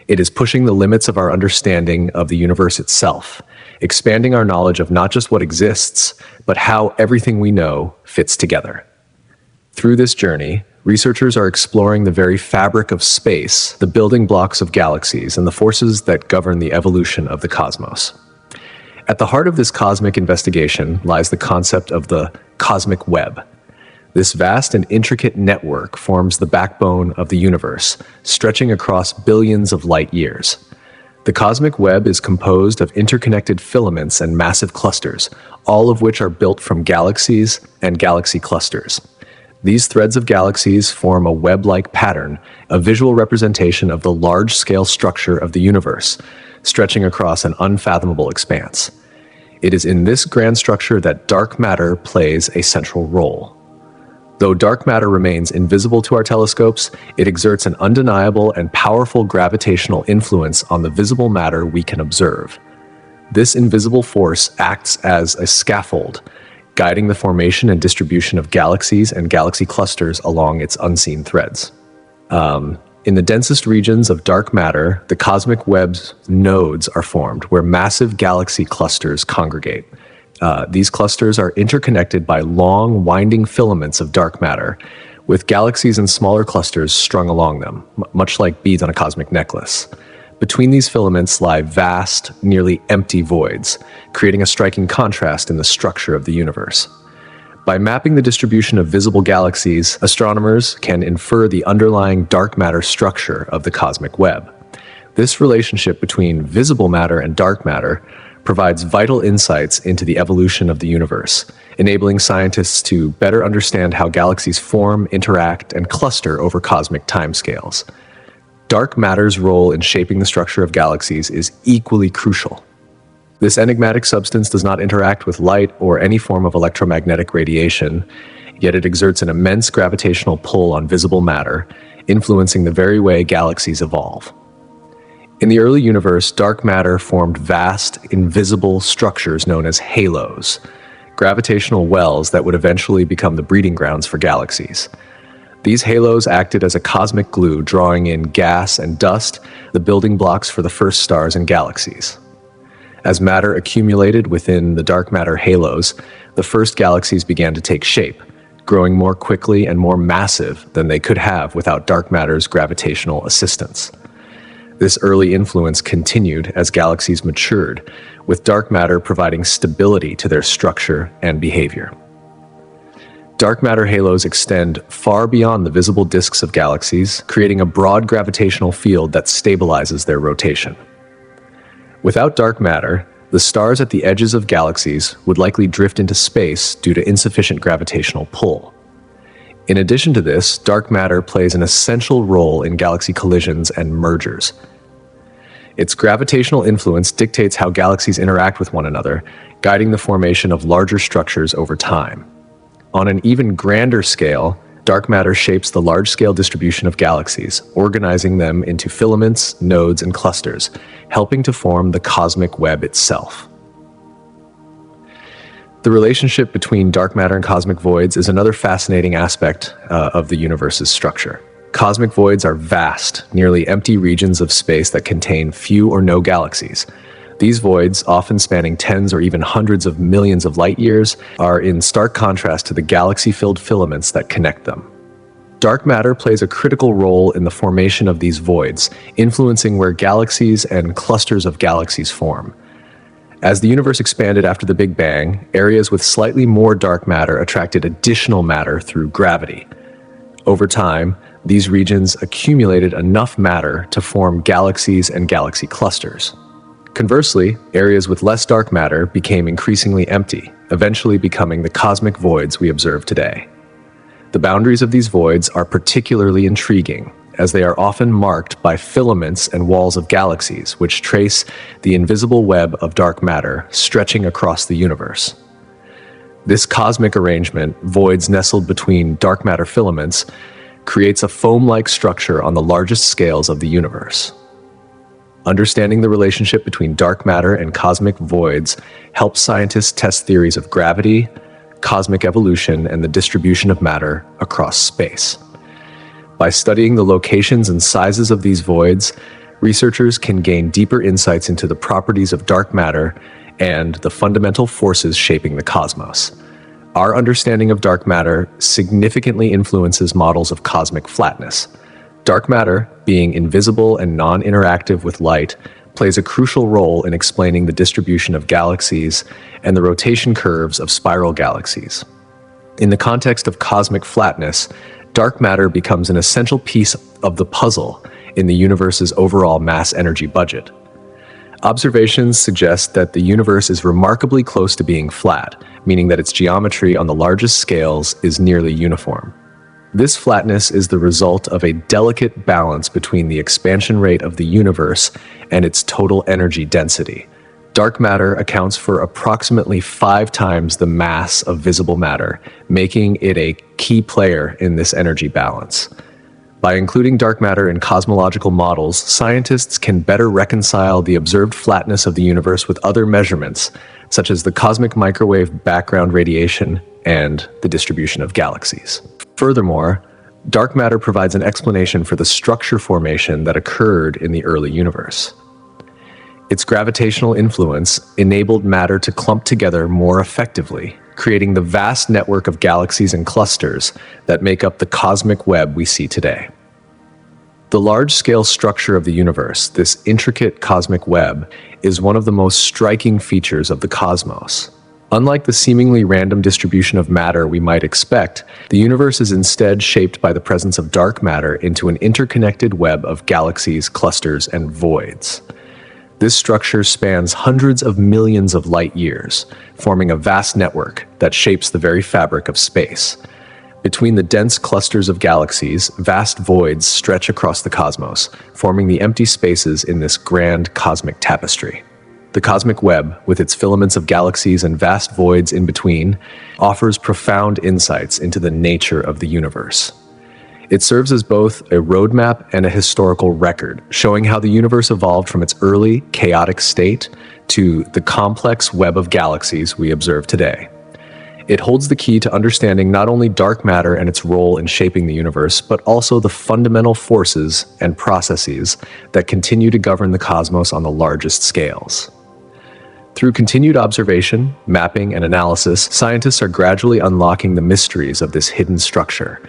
It is pushing the limits of our understanding of the universe itself, expanding our knowledge of not just what exists, but how everything we know fits together. Through this journey, researchers are exploring the very fabric of space, the building blocks of galaxies, and the forces that govern the evolution of the cosmos. At the heart of this cosmic investigation lies the concept of the cosmic web. This vast and intricate network forms the backbone of the universe, stretching across billions of light years. The cosmic web is composed of interconnected filaments and massive clusters, all of which are built from galaxies and galaxy clusters. These threads of galaxies form a web-like pattern, a visual representation of the large-scale structure of the universe, stretching across an unfathomable expanse. It is in this grand structure that dark matter plays a central role. Though dark matter remains invisible to our telescopes, it exerts an undeniable and powerful gravitational influence on the visible matter we can observe. This invisible force acts as a scaffold, guiding the formation and distribution of galaxies and galaxy clusters along its unseen threads. In the densest regions of dark matter, the cosmic web's nodes are formed, where massive galaxy clusters congregate. These clusters are interconnected by long, winding filaments of dark matter, with galaxies and smaller clusters strung along them, much like beads on a cosmic necklace. Between these filaments lie vast, nearly empty voids, creating a striking contrast in the structure of the universe. By mapping the distribution of visible galaxies, astronomers can infer the underlying dark matter structure of the cosmic web. This relationship between visible matter and dark matter provides vital insights into the evolution of the universe, enabling scientists to better understand how galaxies form, interact, and cluster over cosmic timescales. Dark matter's role in shaping the structure of galaxies is equally crucial. This enigmatic substance does not interact with light or any form of electromagnetic radiation, yet it exerts an immense gravitational pull on visible matter, influencing the very way galaxies evolve. In the early universe, dark matter formed vast, invisible structures known as halos, gravitational wells that would eventually become the breeding grounds for galaxies. These halos acted as a cosmic glue, drawing in gas and dust, the building blocks for the first stars and galaxies. As matter accumulated within the dark matter halos, the first galaxies began to take shape, growing more quickly and more massive than they could have without dark matter's gravitational assistance. This early influence continued as galaxies matured, with dark matter providing stability to their structure and behavior. Dark matter halos extend far beyond the visible disks of galaxies, creating a broad gravitational field that stabilizes their rotation. Without dark matter, the stars at the edges of galaxies would likely drift into space due to insufficient gravitational pull. In addition to this, dark matter plays an essential role in galaxy collisions and mergers. Its gravitational influence dictates how galaxies interact with one another, guiding the formation of larger structures over time. On an even grander scale, dark matter shapes the large-scale distribution of galaxies, organizing them into filaments, nodes, and clusters, helping to form the cosmic web itself. The relationship between dark matter and cosmic voids is another fascinating aspect of the universe's structure. Cosmic voids are vast, nearly empty regions of space that contain few or no galaxies. These voids, often spanning tens or even hundreds of millions of light years, are in stark contrast to the galaxy-filled filaments that connect them. Dark matter plays a critical role in the formation of these voids, influencing where galaxies and clusters of galaxies form. As the universe expanded after the Big Bang, areas with slightly more dark matter attracted additional matter through gravity. Over time, these regions accumulated enough matter to form galaxies and galaxy clusters. Conversely, areas with less dark matter became increasingly empty, eventually becoming the cosmic voids we observe today. The boundaries of these voids are particularly intriguing, as they are often marked by filaments and walls of galaxies, which trace the invisible web of dark matter stretching across the universe. This cosmic arrangement, voids nestled between dark matter filaments, creates a foam-like structure on the largest scales of the universe. Understanding the relationship between dark matter and cosmic voids helps scientists test theories of gravity, cosmic evolution and the distribution of matter across space. By studying the locations and sizes of these voids, researchers can gain deeper insights into the properties of dark matter and the fundamental forces shaping the cosmos. Our understanding of dark matter significantly influences models of cosmic flatness. Dark matter, being invisible and non-interactive with light, plays a crucial role in explaining the distribution of galaxies and the rotation curves of spiral galaxies. In the context of cosmic flatness, dark matter becomes an essential piece of the puzzle in the universe's overall mass-energy budget. Observations suggest that the universe is remarkably close to being flat, meaning that its geometry on the largest scales is nearly uniform. This flatness is the result of a delicate balance between the expansion rate of the universe and its total energy density. Dark matter accounts for approximately 5 times the mass of visible matter, making it a key player in this energy balance. By including dark matter in cosmological models, scientists can better reconcile the observed flatness of the universe with other measurements, such as the cosmic microwave background radiation and the distribution of galaxies. Furthermore, dark matter provides an explanation for the structure formation that occurred in the early universe. Its gravitational influence enabled matter to clump together more effectively, creating the vast network of galaxies and clusters that make up the cosmic web we see today. The large-scale structure of the universe, this intricate cosmic web, is one of the most striking features of the cosmos. Unlike the seemingly random distribution of matter we might expect, the universe is instead shaped by the presence of dark matter into an interconnected web of galaxies, clusters, and voids. This structure spans hundreds of millions of light years, forming a vast network that shapes the very fabric of space. Between the dense clusters of galaxies, vast voids stretch across the cosmos, forming the empty spaces in this grand cosmic tapestry. The cosmic web, with its filaments of galaxies and vast voids in between, offers profound insights into the nature of the universe. It serves as both a roadmap and a historical record, showing how the universe evolved from its early, chaotic state to the complex web of galaxies we observe today. It holds the key to understanding not only dark matter and its role in shaping the universe, but also the fundamental forces and processes that continue to govern the cosmos on the largest scales. Through continued observation, mapping, and analysis, scientists are gradually unlocking the mysteries of this hidden structure,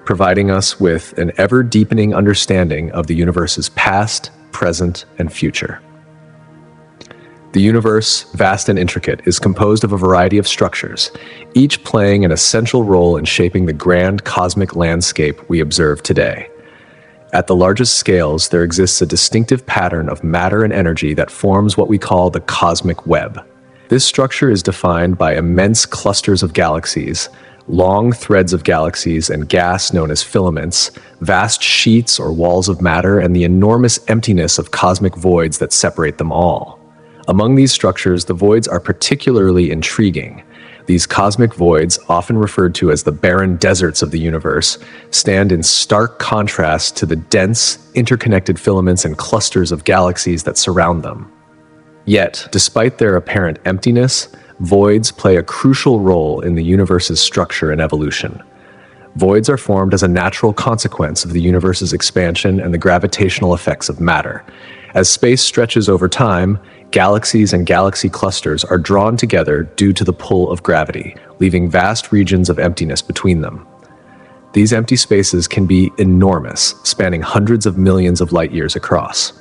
providing us with an ever-deepening understanding of the universe's past, present, and future. The universe, vast and intricate, is composed of a variety of structures, each playing an essential role in shaping the grand cosmic landscape we observe today. At the largest scales, there exists a distinctive pattern of matter and energy that forms what we call the cosmic web. This structure is defined by immense clusters of galaxies, long threads of galaxies and gas known as filaments, vast sheets or walls of matter, and the enormous emptiness of cosmic voids that separate them all. Among these structures, the voids are particularly intriguing. These cosmic voids, often referred to as the barren deserts of the universe, stand in stark contrast to the dense, interconnected filaments and clusters of galaxies that surround them. Yet, despite their apparent emptiness, voids play a crucial role in the universe's structure and evolution. Voids are formed as a natural consequence of the universe's expansion and the gravitational effects of matter. As space stretches over time, galaxies and galaxy clusters are drawn together due to the pull of gravity, leaving vast regions of emptiness between them. These empty spaces can be enormous, spanning hundreds of millions of light years across.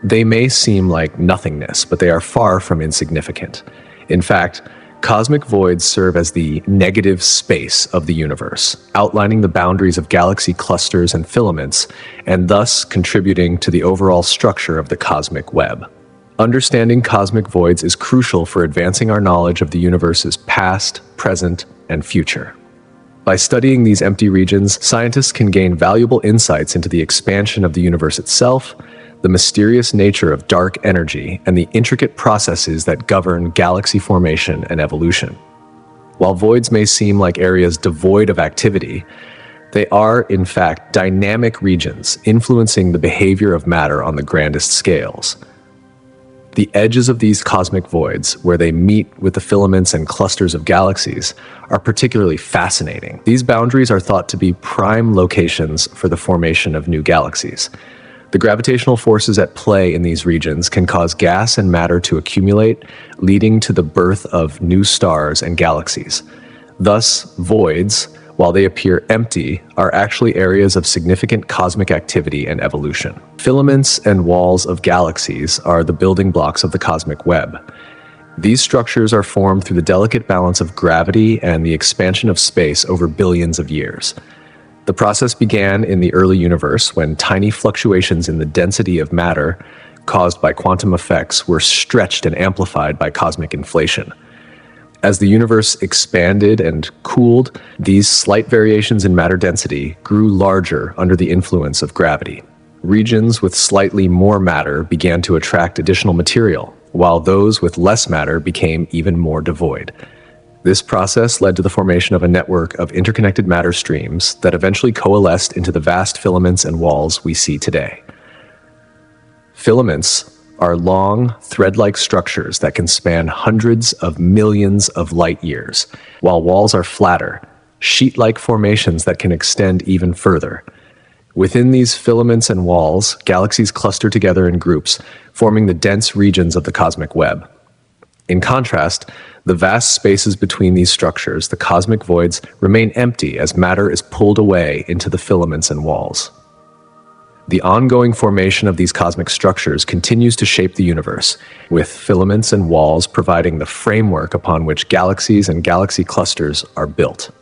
They may seem like nothingness, but they are far from insignificant. In fact, cosmic voids serve as the negative space of the universe, outlining the boundaries of galaxy clusters and filaments, and thus contributing to the overall structure of the cosmic web. Understanding cosmic voids is crucial for advancing our knowledge of the universe's past, present, and future. By studying these empty regions, scientists can gain valuable insights into the expansion of the universe itself, the mysterious nature of dark energy, and the intricate processes that govern galaxy formation and evolution. While voids may seem like areas devoid of activity, they are, in fact, dynamic regions influencing the behavior of matter on the grandest scales. The edges of these cosmic voids, where they meet with the filaments and clusters of galaxies, are particularly fascinating. These boundaries are thought to be prime locations for the formation of new galaxies. The gravitational forces at play in these regions can cause gas and matter to accumulate, leading to the birth of new stars and galaxies. Thus, voids, while they appear empty, are actually areas of significant cosmic activity and evolution. Filaments and walls of galaxies are the building blocks of the cosmic web. These structures are formed through the delicate balance of gravity and the expansion of space over billions of years. The process began in the early universe when tiny fluctuations in the density of matter caused by quantum effects were stretched and amplified by cosmic inflation. As the universe expanded and cooled, these slight variations in matter density grew larger under the influence of gravity. Regions with slightly more matter began to attract additional material, while those with less matter became even more devoid. This process led to the formation of a network of interconnected matter streams that eventually coalesced into the vast filaments and walls we see today. Filaments are long, thread-like structures that can span hundreds of millions of light years, while walls are flatter, sheet-like formations that can extend even further. Within these filaments and walls, galaxies cluster together in groups, forming the dense regions of the cosmic web. In contrast, the vast spaces between these structures, the cosmic voids, remain empty as matter is pulled away into the filaments and walls. The ongoing formation of these cosmic structures continues to shape the universe, with filaments and walls providing the framework upon which galaxies and galaxy clusters are built.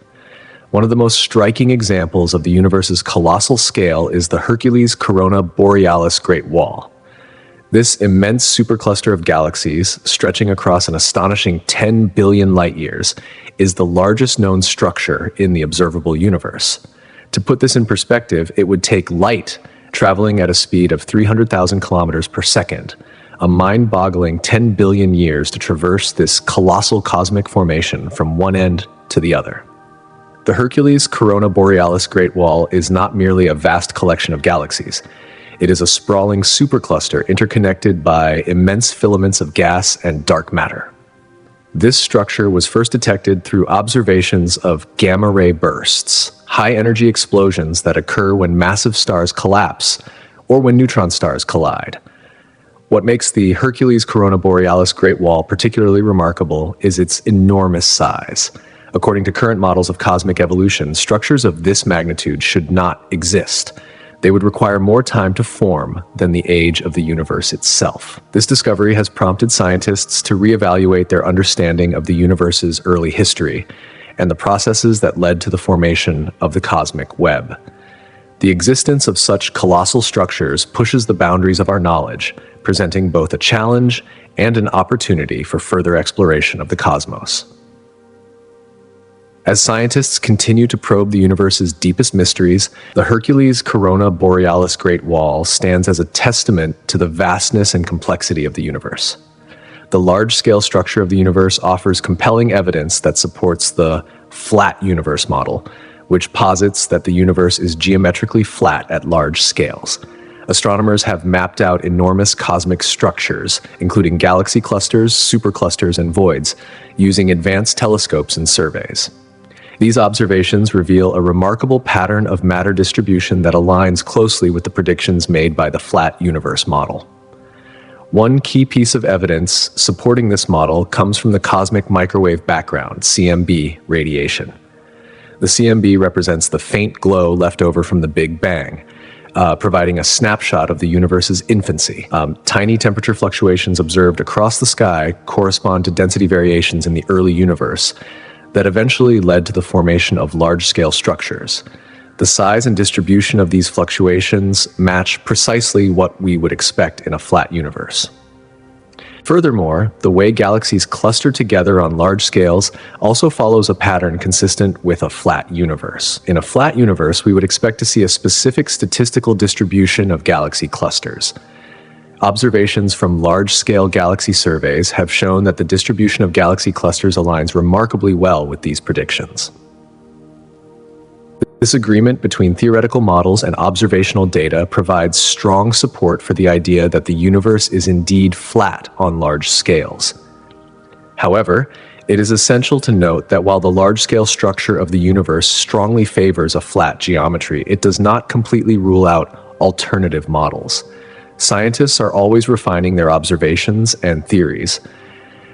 One of the most striking examples of the universe's colossal scale is the Hercules Corona Borealis Great Wall. This immense supercluster of galaxies, stretching across an astonishing 10 billion light-years, is the largest known structure in the observable universe. To put this in perspective, it would take light traveling at a speed of 300,000 kilometers per second, a mind-boggling 10 billion years to traverse this colossal cosmic formation from one end to the other. The Hercules Corona Borealis Great Wall is not merely a vast collection of galaxies. It is a sprawling supercluster interconnected by immense filaments of gas and dark matter. This structure was first detected through observations of gamma-ray bursts, high-energy explosions that occur when massive stars collapse or when neutron stars collide. What makes the Hercules Corona Borealis Great Wall particularly remarkable is its enormous size. According to current models of cosmic evolution, structures of this magnitude should not exist. They would require more time to form than the age of the universe itself. This discovery has prompted scientists to reevaluate their understanding of the universe's early history and the processes that led to the formation of the cosmic web. The existence of such colossal structures pushes the boundaries of our knowledge, presenting both a challenge and an opportunity for further exploration of the cosmos. As scientists continue to probe the universe's deepest mysteries, the Hercules Corona Borealis Great Wall stands as a testament to the vastness and complexity of the universe. The large-scale structure of the universe offers compelling evidence that supports the flat universe model, which posits that the universe is geometrically flat at large scales. Astronomers have mapped out enormous cosmic structures, including galaxy clusters, superclusters, and voids, using advanced telescopes and surveys. These observations reveal a remarkable pattern of matter distribution that aligns closely with the predictions made by the flat universe model. One key piece of evidence supporting this model comes from the cosmic microwave background, CMB, radiation. The CMB represents the faint glow left over from the Big Bang, providing a snapshot of the universe's infancy. Tiny temperature fluctuations observed across the sky correspond to density variations in the early universe that eventually led to the formation of large-scale structures. The size and distribution of these fluctuations match precisely what we would expect in a flat universe. Furthermore, the way galaxies cluster together on large scales also follows a pattern consistent with a flat universe. In a flat universe, we would expect to see a specific statistical distribution of galaxy clusters. Observations from large-scale galaxy surveys have shown that the distribution of galaxy clusters aligns remarkably well with these predictions. This agreement between theoretical models and observational data provides strong support for the idea that the universe is indeed flat on large scales. However, it is essential to note that while the large-scale structure of the universe strongly favors a flat geometry, it does not completely rule out alternative models. Scientists are always refining their observations and theories,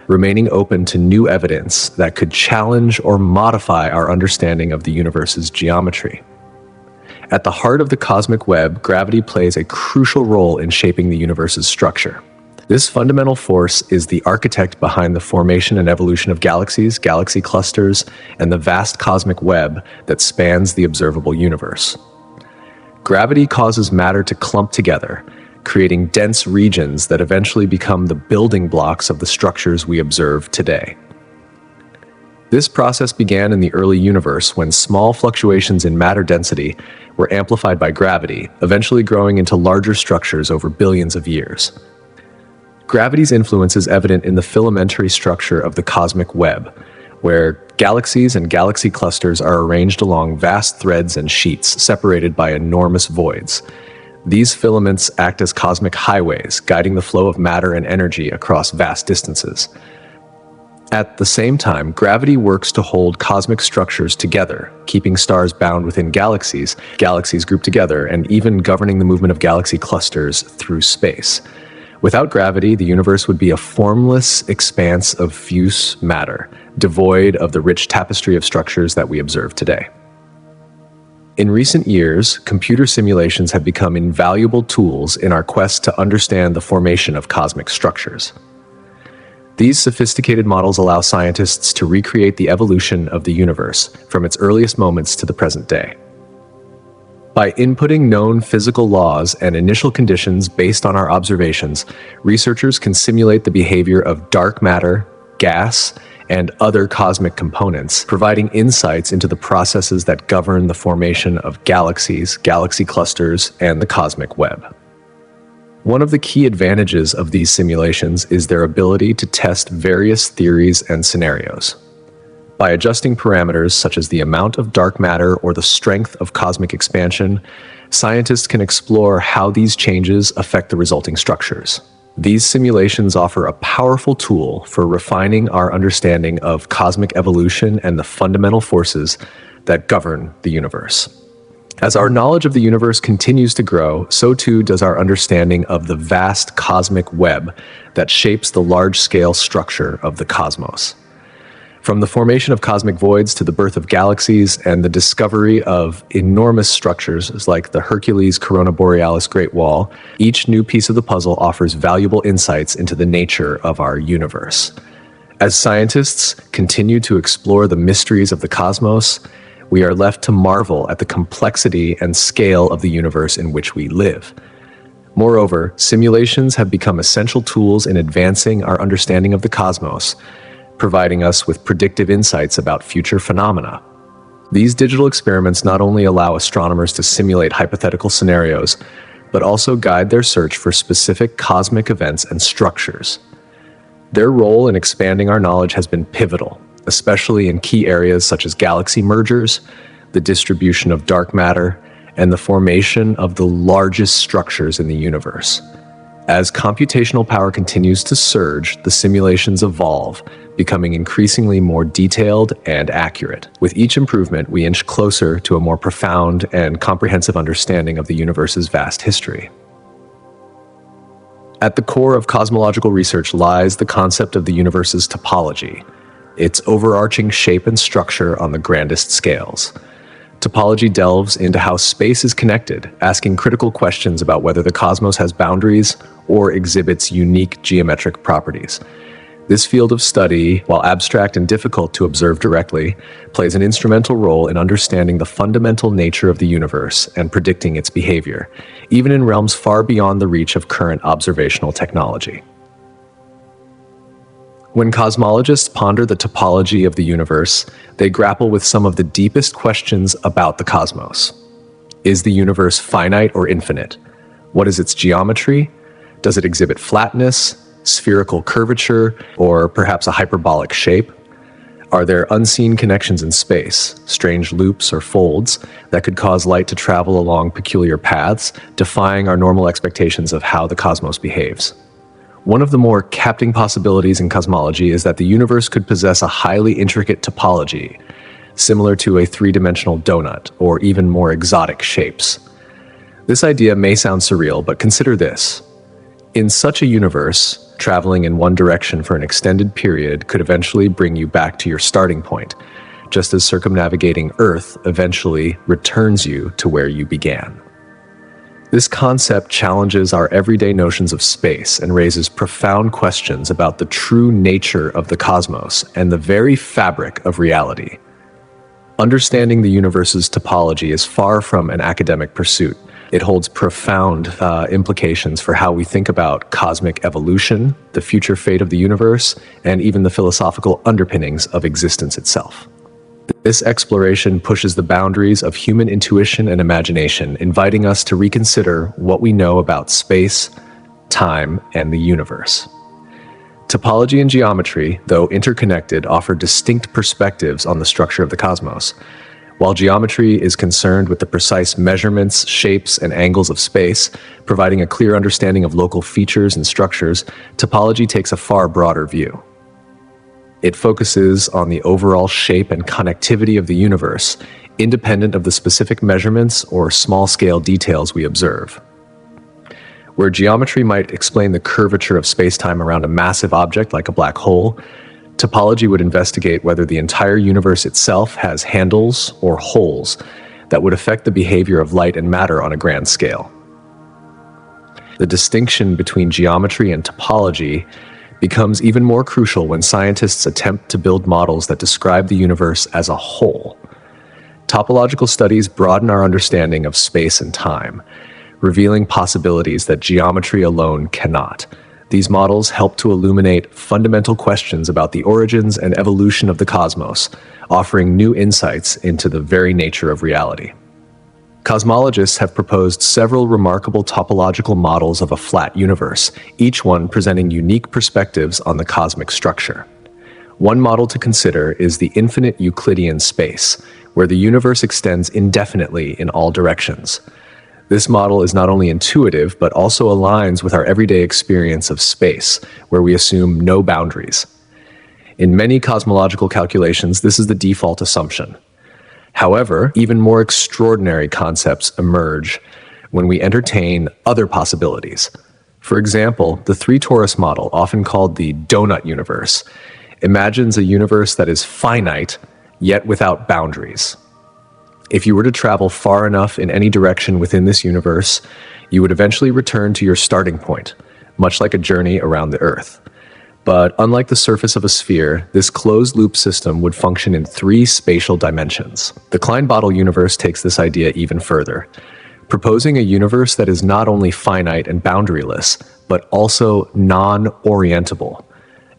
remaining open to new evidence that could challenge or modify our understanding of the universe's geometry. At the heart of the cosmic web, gravity plays a crucial role in shaping the universe's structure. This fundamental force is the architect behind the formation and evolution of galaxies, galaxy clusters, and the vast cosmic web that spans the observable universe. Gravity causes matter to clump together, creating dense regions that eventually become the building blocks of the structures we observe today. This process began in the early universe when small fluctuations in matter density were amplified by gravity, eventually growing into larger structures over billions of years. Gravity's influence is evident in the filamentary structure of the cosmic web, where galaxies and galaxy clusters are arranged along vast threads and sheets separated by enormous voids. These filaments act as cosmic highways, guiding the flow of matter and energy across vast distances. At the same time, gravity works to hold cosmic structures together, keeping stars bound within galaxies, galaxies grouped together, and even governing the movement of galaxy clusters through space. Without gravity, the universe would be a formless expanse of fuse matter, devoid of the rich tapestry of structures that we observe today. In recent years, computer simulations have become invaluable tools in our quest to understand the formation of cosmic structures. These sophisticated models allow scientists to recreate the evolution of the universe from its earliest moments to the present day. By inputting known physical laws and initial conditions based on our observations, researchers can simulate the behavior of dark matter, gas, and other cosmic components, providing insights into the processes that govern the formation of galaxies, galaxy clusters, and the cosmic web. One of the key advantages of these simulations is their ability to test various theories and scenarios. By adjusting parameters such as the amount of dark matter or the strength of cosmic expansion, scientists can explore how these changes affect the resulting structures. These simulations offer a powerful tool for refining our understanding of cosmic evolution and the fundamental forces that govern the universe. As our knowledge of the universe continues to grow, so too does our understanding of the vast cosmic web that shapes the large-scale structure of the cosmos. From the formation of cosmic voids to the birth of galaxies and the discovery of enormous structures like the Hercules Corona Borealis Great Wall, each new piece of the puzzle offers valuable insights into the nature of our universe. As scientists continue to explore the mysteries of the cosmos, we are left to marvel at the complexity and scale of the universe in which we live. Moreover, simulations have become essential tools in advancing our understanding of the cosmos, providing us with predictive insights about future phenomena. These digital experiments not only allow astronomers to simulate hypothetical scenarios, but also guide their search for specific cosmic events and structures. Their role in expanding our knowledge has been pivotal, especially in key areas such as galaxy mergers, the distribution of dark matter, and the formation of the largest structures in the universe. As computational power continues to surge, the simulations evolve, becoming increasingly more detailed and accurate. With each improvement, we inch closer to a more profound and comprehensive understanding of the universe's vast history. At the core of cosmological research lies the concept of the universe's topology, its overarching shape and structure on the grandest scales. Topology delves into how space is connected, asking critical questions about whether the cosmos has boundaries or exhibits unique geometric properties. This field of study, while abstract and difficult to observe directly, plays an instrumental role in understanding the fundamental nature of the universe and predicting its behavior, even in realms far beyond the reach of current observational technology. When cosmologists ponder the topology of the universe, they grapple with some of the deepest questions about the cosmos. Is the universe finite or infinite? What is its geometry? Does it exhibit flatness, spherical curvature, or perhaps a hyperbolic shape? Are there unseen connections in space, strange loops or folds that could cause light to travel along peculiar paths, defying our normal expectations of how the cosmos behaves? One of the more captivating possibilities in cosmology is that the universe could possess a highly intricate topology, similar to a three-dimensional donut, or even more exotic shapes. This idea may sound surreal, but consider this. In such a universe, traveling in one direction for an extended period could eventually bring you back to your starting point, just as circumnavigating Earth eventually returns you to where you began. This concept challenges our everyday notions of space and raises profound questions about the true nature of the cosmos and the very fabric of reality. Understanding the universe's topology is far from an academic pursuit. It holds profound implications for how we think about cosmic evolution, the future fate of the universe, and even the philosophical underpinnings of existence itself. This exploration pushes the boundaries of human intuition and imagination, inviting us to reconsider what we know about space, time, and the universe. Topology and geometry, though interconnected, offer distinct perspectives on the structure of the cosmos. While geometry is concerned with the precise measurements, shapes, and angles of space, providing a clear understanding of local features and structures, topology takes a far broader view. It focuses on the overall shape and connectivity of the universe, independent of the specific measurements or small-scale details we observe. Where geometry might explain the curvature of space-time around a massive object like a black hole, topology would investigate whether the entire universe itself has handles or holes that would affect the behavior of light and matter on a grand scale. The distinction between geometry and topology becomes even more crucial when scientists attempt to build models that describe the universe as a whole. Topological studies broaden our understanding of space and time, revealing possibilities that geometry alone cannot. These models help to illuminate fundamental questions about the origins and evolution of the cosmos, offering new insights into the very nature of reality. Cosmologists have proposed several remarkable topological models of a flat universe, each one presenting unique perspectives on the cosmic structure. One model to consider is the infinite Euclidean space, where the universe extends indefinitely in all directions. This model is not only intuitive, but also aligns with our everyday experience of space, where we assume no boundaries. In many cosmological calculations, this is the default assumption. However, even more extraordinary concepts emerge when we entertain other possibilities. For example, the three-torus model, often called the donut universe, imagines a universe that is finite, yet without boundaries. If you were to travel far enough in any direction within this universe, you would eventually return to your starting point, much like a journey around the Earth. But unlike the surface of a sphere, this closed-loop system would function in three spatial dimensions. The Klein bottle universe takes this idea even further, proposing a universe that is not only finite and boundaryless, but also non-orientable,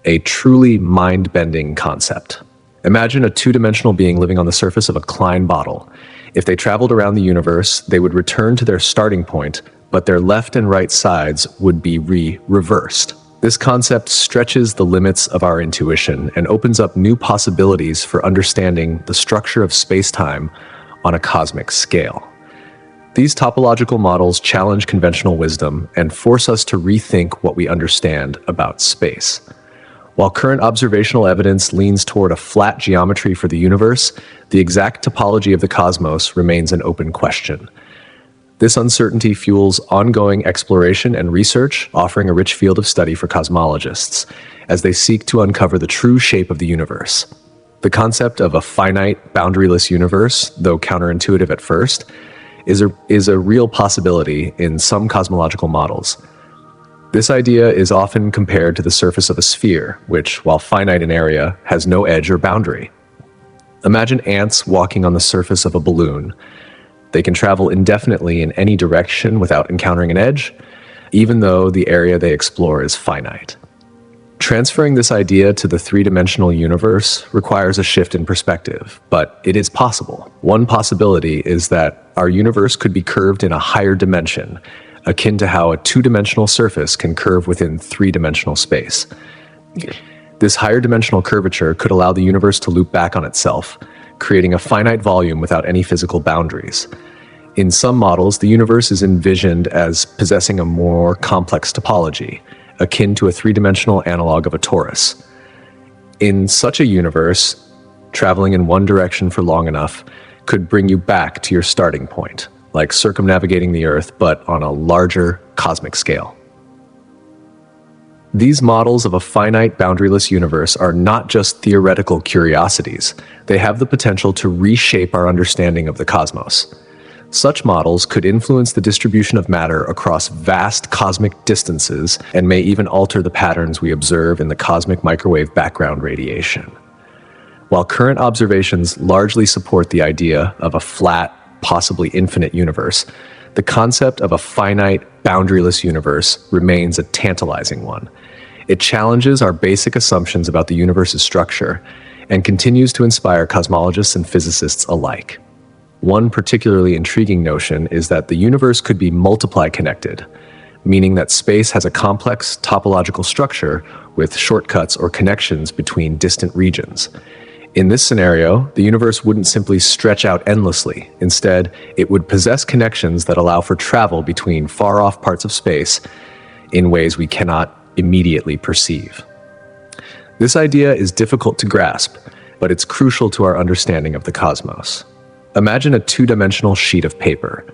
a truly mind-bending concept. Imagine a two-dimensional being living on the surface of a Klein bottle. If they traveled around the universe, they would return to their starting point, but their left and right sides would be reversed. This concept stretches the limits of our intuition and opens up new possibilities for understanding the structure of space-time on a cosmic scale. These topological models challenge conventional wisdom and force us to rethink what we understand about space. While current observational evidence leans toward a flat geometry for the universe, the exact topology of the cosmos remains an open question. This uncertainty fuels ongoing exploration and research, offering a rich field of study for cosmologists as they seek to uncover the true shape of the universe. The concept of a finite, boundaryless universe, though counterintuitive at first, is a real possibility in some cosmological models. This idea is often compared to the surface of a sphere, which, while finite in area, has no edge or boundary. Imagine ants walking on the surface of a balloon. They can travel indefinitely in any direction without encountering an edge, even though the area they explore is finite. Transferring this idea to the three-dimensional universe requires a shift in perspective, but it is possible. One possibility is that our universe could be curved in a higher dimension, akin to how a two-dimensional surface can curve within three-dimensional space. This higher dimensional curvature could allow the universe to loop back on itself, creating a finite volume without any physical boundaries. In some models, the universe is envisioned as possessing a more complex topology, akin to a three-dimensional analog of a torus. In such a universe, traveling in one direction for long enough could bring you back to your starting point, like circumnavigating the Earth, but on a larger cosmic scale. These models of a finite, boundaryless universe are not just theoretical curiosities. They have the potential to reshape our understanding of the cosmos. Such models could influence the distribution of matter across vast cosmic distances and may even alter the patterns we observe in the cosmic microwave background radiation. While current observations largely support the idea of a flat, possibly infinite universe, the concept of a finite, boundaryless universe remains a tantalizing one. It challenges our basic assumptions about the universe's structure and continues to inspire cosmologists and physicists alike. One particularly intriguing notion is that the universe could be multiply connected, meaning that space has a complex topological structure with shortcuts or connections between distant regions. In this scenario, the universe wouldn't simply stretch out endlessly. Instead, it would possess connections that allow for travel between far-off parts of space in ways we cannot immediately perceive. This idea is difficult to grasp, but it's crucial to our understanding of the cosmos. Imagine a two-dimensional sheet of paper.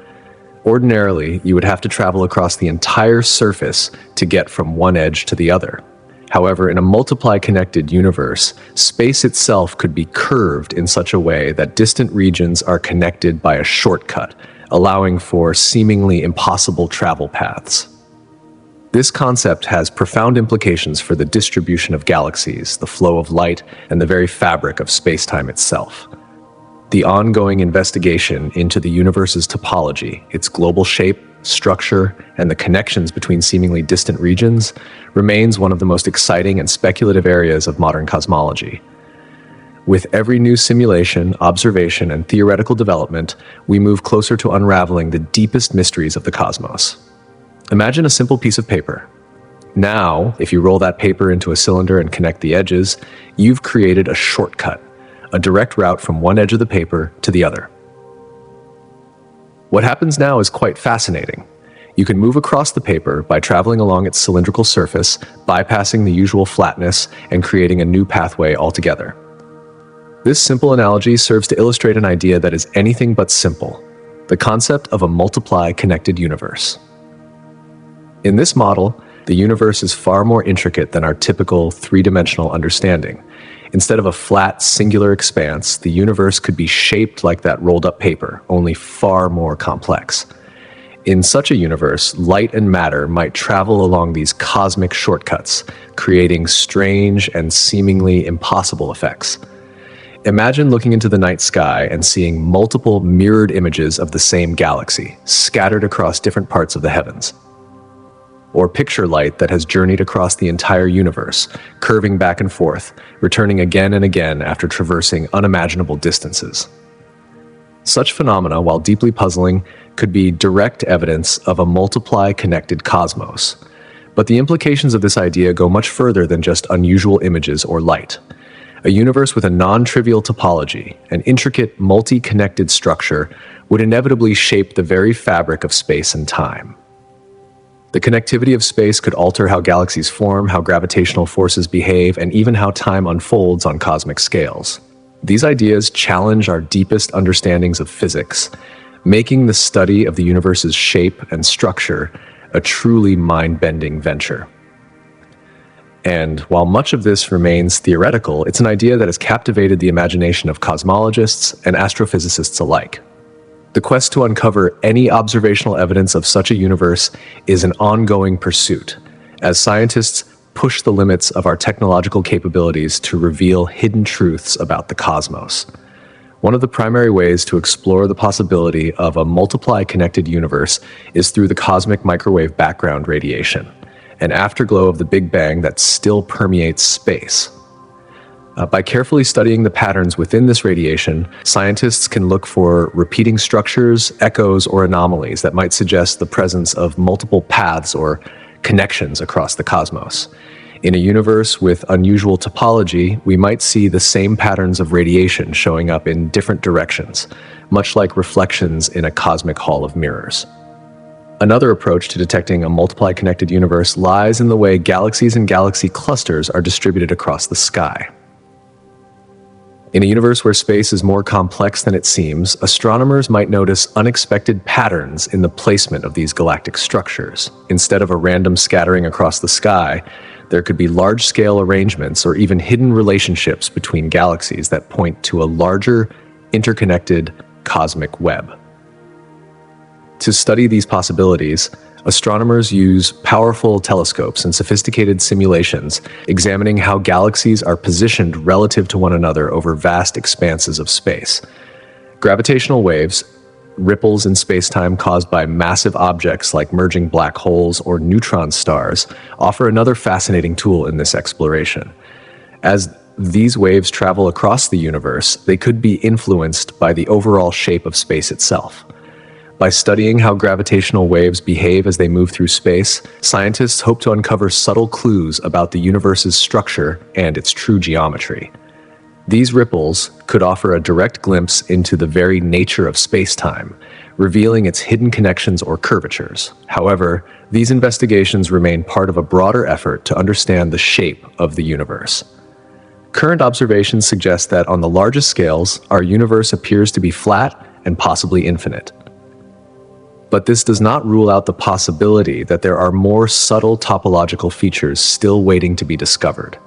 Ordinarily, you would have to travel across the entire surface to get from one edge to the other. However, in a multiply-connected universe, space itself could be curved in such a way that distant regions are connected by a shortcut, allowing for seemingly impossible travel paths. This concept has profound implications for the distribution of galaxies, the flow of light, and the very fabric of space-time itself. The ongoing investigation into the universe's topology, its global shape, structure, and the connections between seemingly distant regions remains one of the most exciting and speculative areas of modern cosmology. With every new simulation, observation, and theoretical development, we move closer to unraveling the deepest mysteries of the cosmos. Imagine a simple piece of paper. Now, if you roll that paper into a cylinder and connect the edges, you've created a shortcut, a direct route from one edge of the paper to the other. What happens now is quite fascinating. You can move across the paper by traveling along its cylindrical surface, bypassing the usual flatness, and creating a new pathway altogether. This simple analogy serves to illustrate an idea that is anything but simple: the concept of a multiply-connected universe. In this model, the universe is far more intricate than our typical three-dimensional understanding. Instead of a flat, singular expanse, the universe could be shaped like that rolled-up paper, only far more complex. In such a universe, light and matter might travel along these cosmic shortcuts, creating strange and seemingly impossible effects. Imagine looking into the night sky and seeing multiple mirrored images of the same galaxy, scattered across different parts of the heavens. Or picture light that has journeyed across the entire universe, curving back and forth, returning again and again after traversing unimaginable distances. Such phenomena, while deeply puzzling, could be direct evidence of a multiply-connected cosmos. But the implications of this idea go much further than just unusual images or light. A universe with a non-trivial topology, an intricate, multi-connected structure, would inevitably shape the very fabric of space and time. The connectivity of space could alter how galaxies form, how gravitational forces behave, and even how time unfolds on cosmic scales. These ideas challenge our deepest understandings of physics, making the study of the universe's shape and structure a truly mind-bending venture. And while much of this remains theoretical, it's an idea that has captivated the imagination of cosmologists and astrophysicists alike. The quest to uncover any observational evidence of such a universe is an ongoing pursuit, as scientists push the limits of our technological capabilities to reveal hidden truths about the cosmos. One of the primary ways to explore the possibility of a multiply-connected universe is through the cosmic microwave background radiation, an afterglow of the Big Bang that still permeates space. By carefully studying the patterns within this radiation, scientists can look for repeating structures, echoes, or anomalies that might suggest the presence of multiple paths or connections across the cosmos. In a universe with unusual topology, we might see the same patterns of radiation showing up in different directions, much like reflections in a cosmic hall of mirrors. Another approach to detecting a multiply-connected universe lies in the way galaxies and galaxy clusters are distributed across the sky. In a universe where space is more complex than it seems, astronomers might notice unexpected patterns in the placement of these galactic structures. Instead of a random scattering across the sky, there could be large-scale arrangements or even hidden relationships between galaxies that point to a larger, interconnected cosmic web. To study these possibilities, astronomers use powerful telescopes and sophisticated simulations examining how galaxies are positioned relative to one another over vast expanses of space. Gravitational waves, ripples in spacetime caused by massive objects like merging black holes or neutron stars, offer another fascinating tool in this exploration. As these waves travel across the universe, they could be influenced by the overall shape of space itself. By studying how gravitational waves behave as they move through space, scientists hope to uncover subtle clues about the universe's structure and its true geometry. These ripples could offer a direct glimpse into the very nature of space-time, revealing its hidden connections or curvatures. However, these investigations remain part of a broader effort to understand the shape of the universe. Current observations suggest that on the largest scales, our universe appears to be flat and possibly infinite. But this does not rule out the possibility that there are more subtle topological features still waiting to be discovered.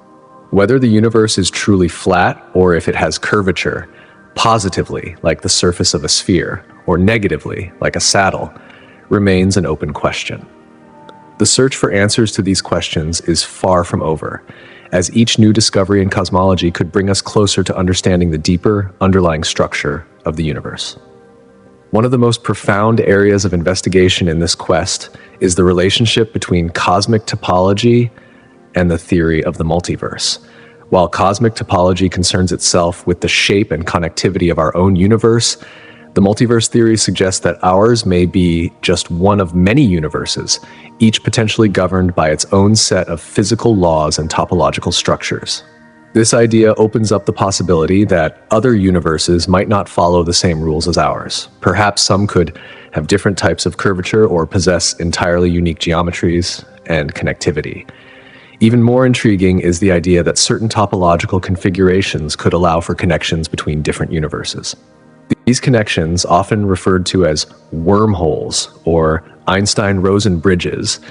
Whether the universe is truly flat or if it has curvature, positively, like the surface of a sphere, or negatively, like a saddle, remains an open question. The search for answers to these questions is far from over, as each new discovery in cosmology could bring us closer to understanding the deeper, underlying structure of the universe. One of the most profound areas of investigation in this quest is the relationship between cosmic topology and the theory of the multiverse. While cosmic topology concerns itself with the shape and connectivity of our own universe, the multiverse theory suggests that ours may be just one of many universes, each potentially governed by its own set of physical laws and topological structures. This idea opens up the possibility that other universes might not follow the same rules as ours. Perhaps some could have different types of curvature or possess entirely unique geometries and connectivity. Even more intriguing is the idea that certain topological configurations could allow for connections between different universes. These connections, often referred to as wormholes or Einstein-Rosen bridges,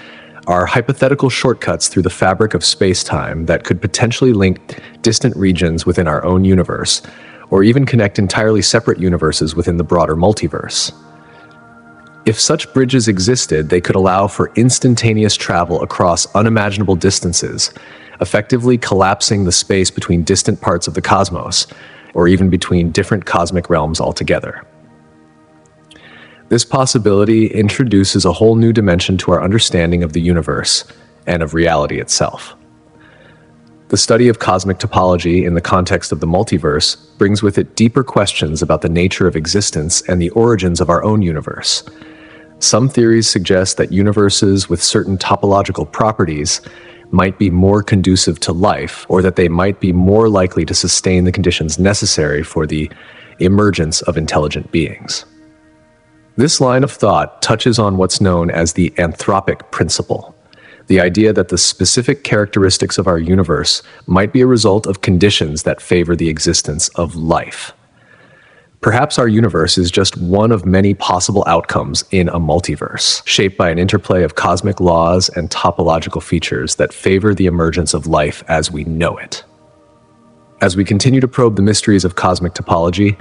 are hypothetical shortcuts through the fabric of space-time that could potentially link distant regions within our own universe, or even connect entirely separate universes within the broader multiverse. If such bridges existed, they could allow for instantaneous travel across unimaginable distances, effectively collapsing the space between distant parts of the cosmos, or even between different cosmic realms altogether. This possibility introduces a whole new dimension to our understanding of the universe and of reality itself. The study of cosmic topology in the context of the multiverse brings with it deeper questions about the nature of existence and the origins of our own universe. Some theories suggest that universes with certain topological properties might be more conducive to life, or that they might be more likely to sustain the conditions necessary for the emergence of intelligent beings. This line of thought touches on what's known as the anthropic principle, the idea that the specific characteristics of our universe might be a result of conditions that favor the existence of life. Perhaps our universe is just one of many possible outcomes in a multiverse, shaped by an interplay of cosmic laws and topological features that favor the emergence of life as we know it. As we continue to probe the mysteries of cosmic topology,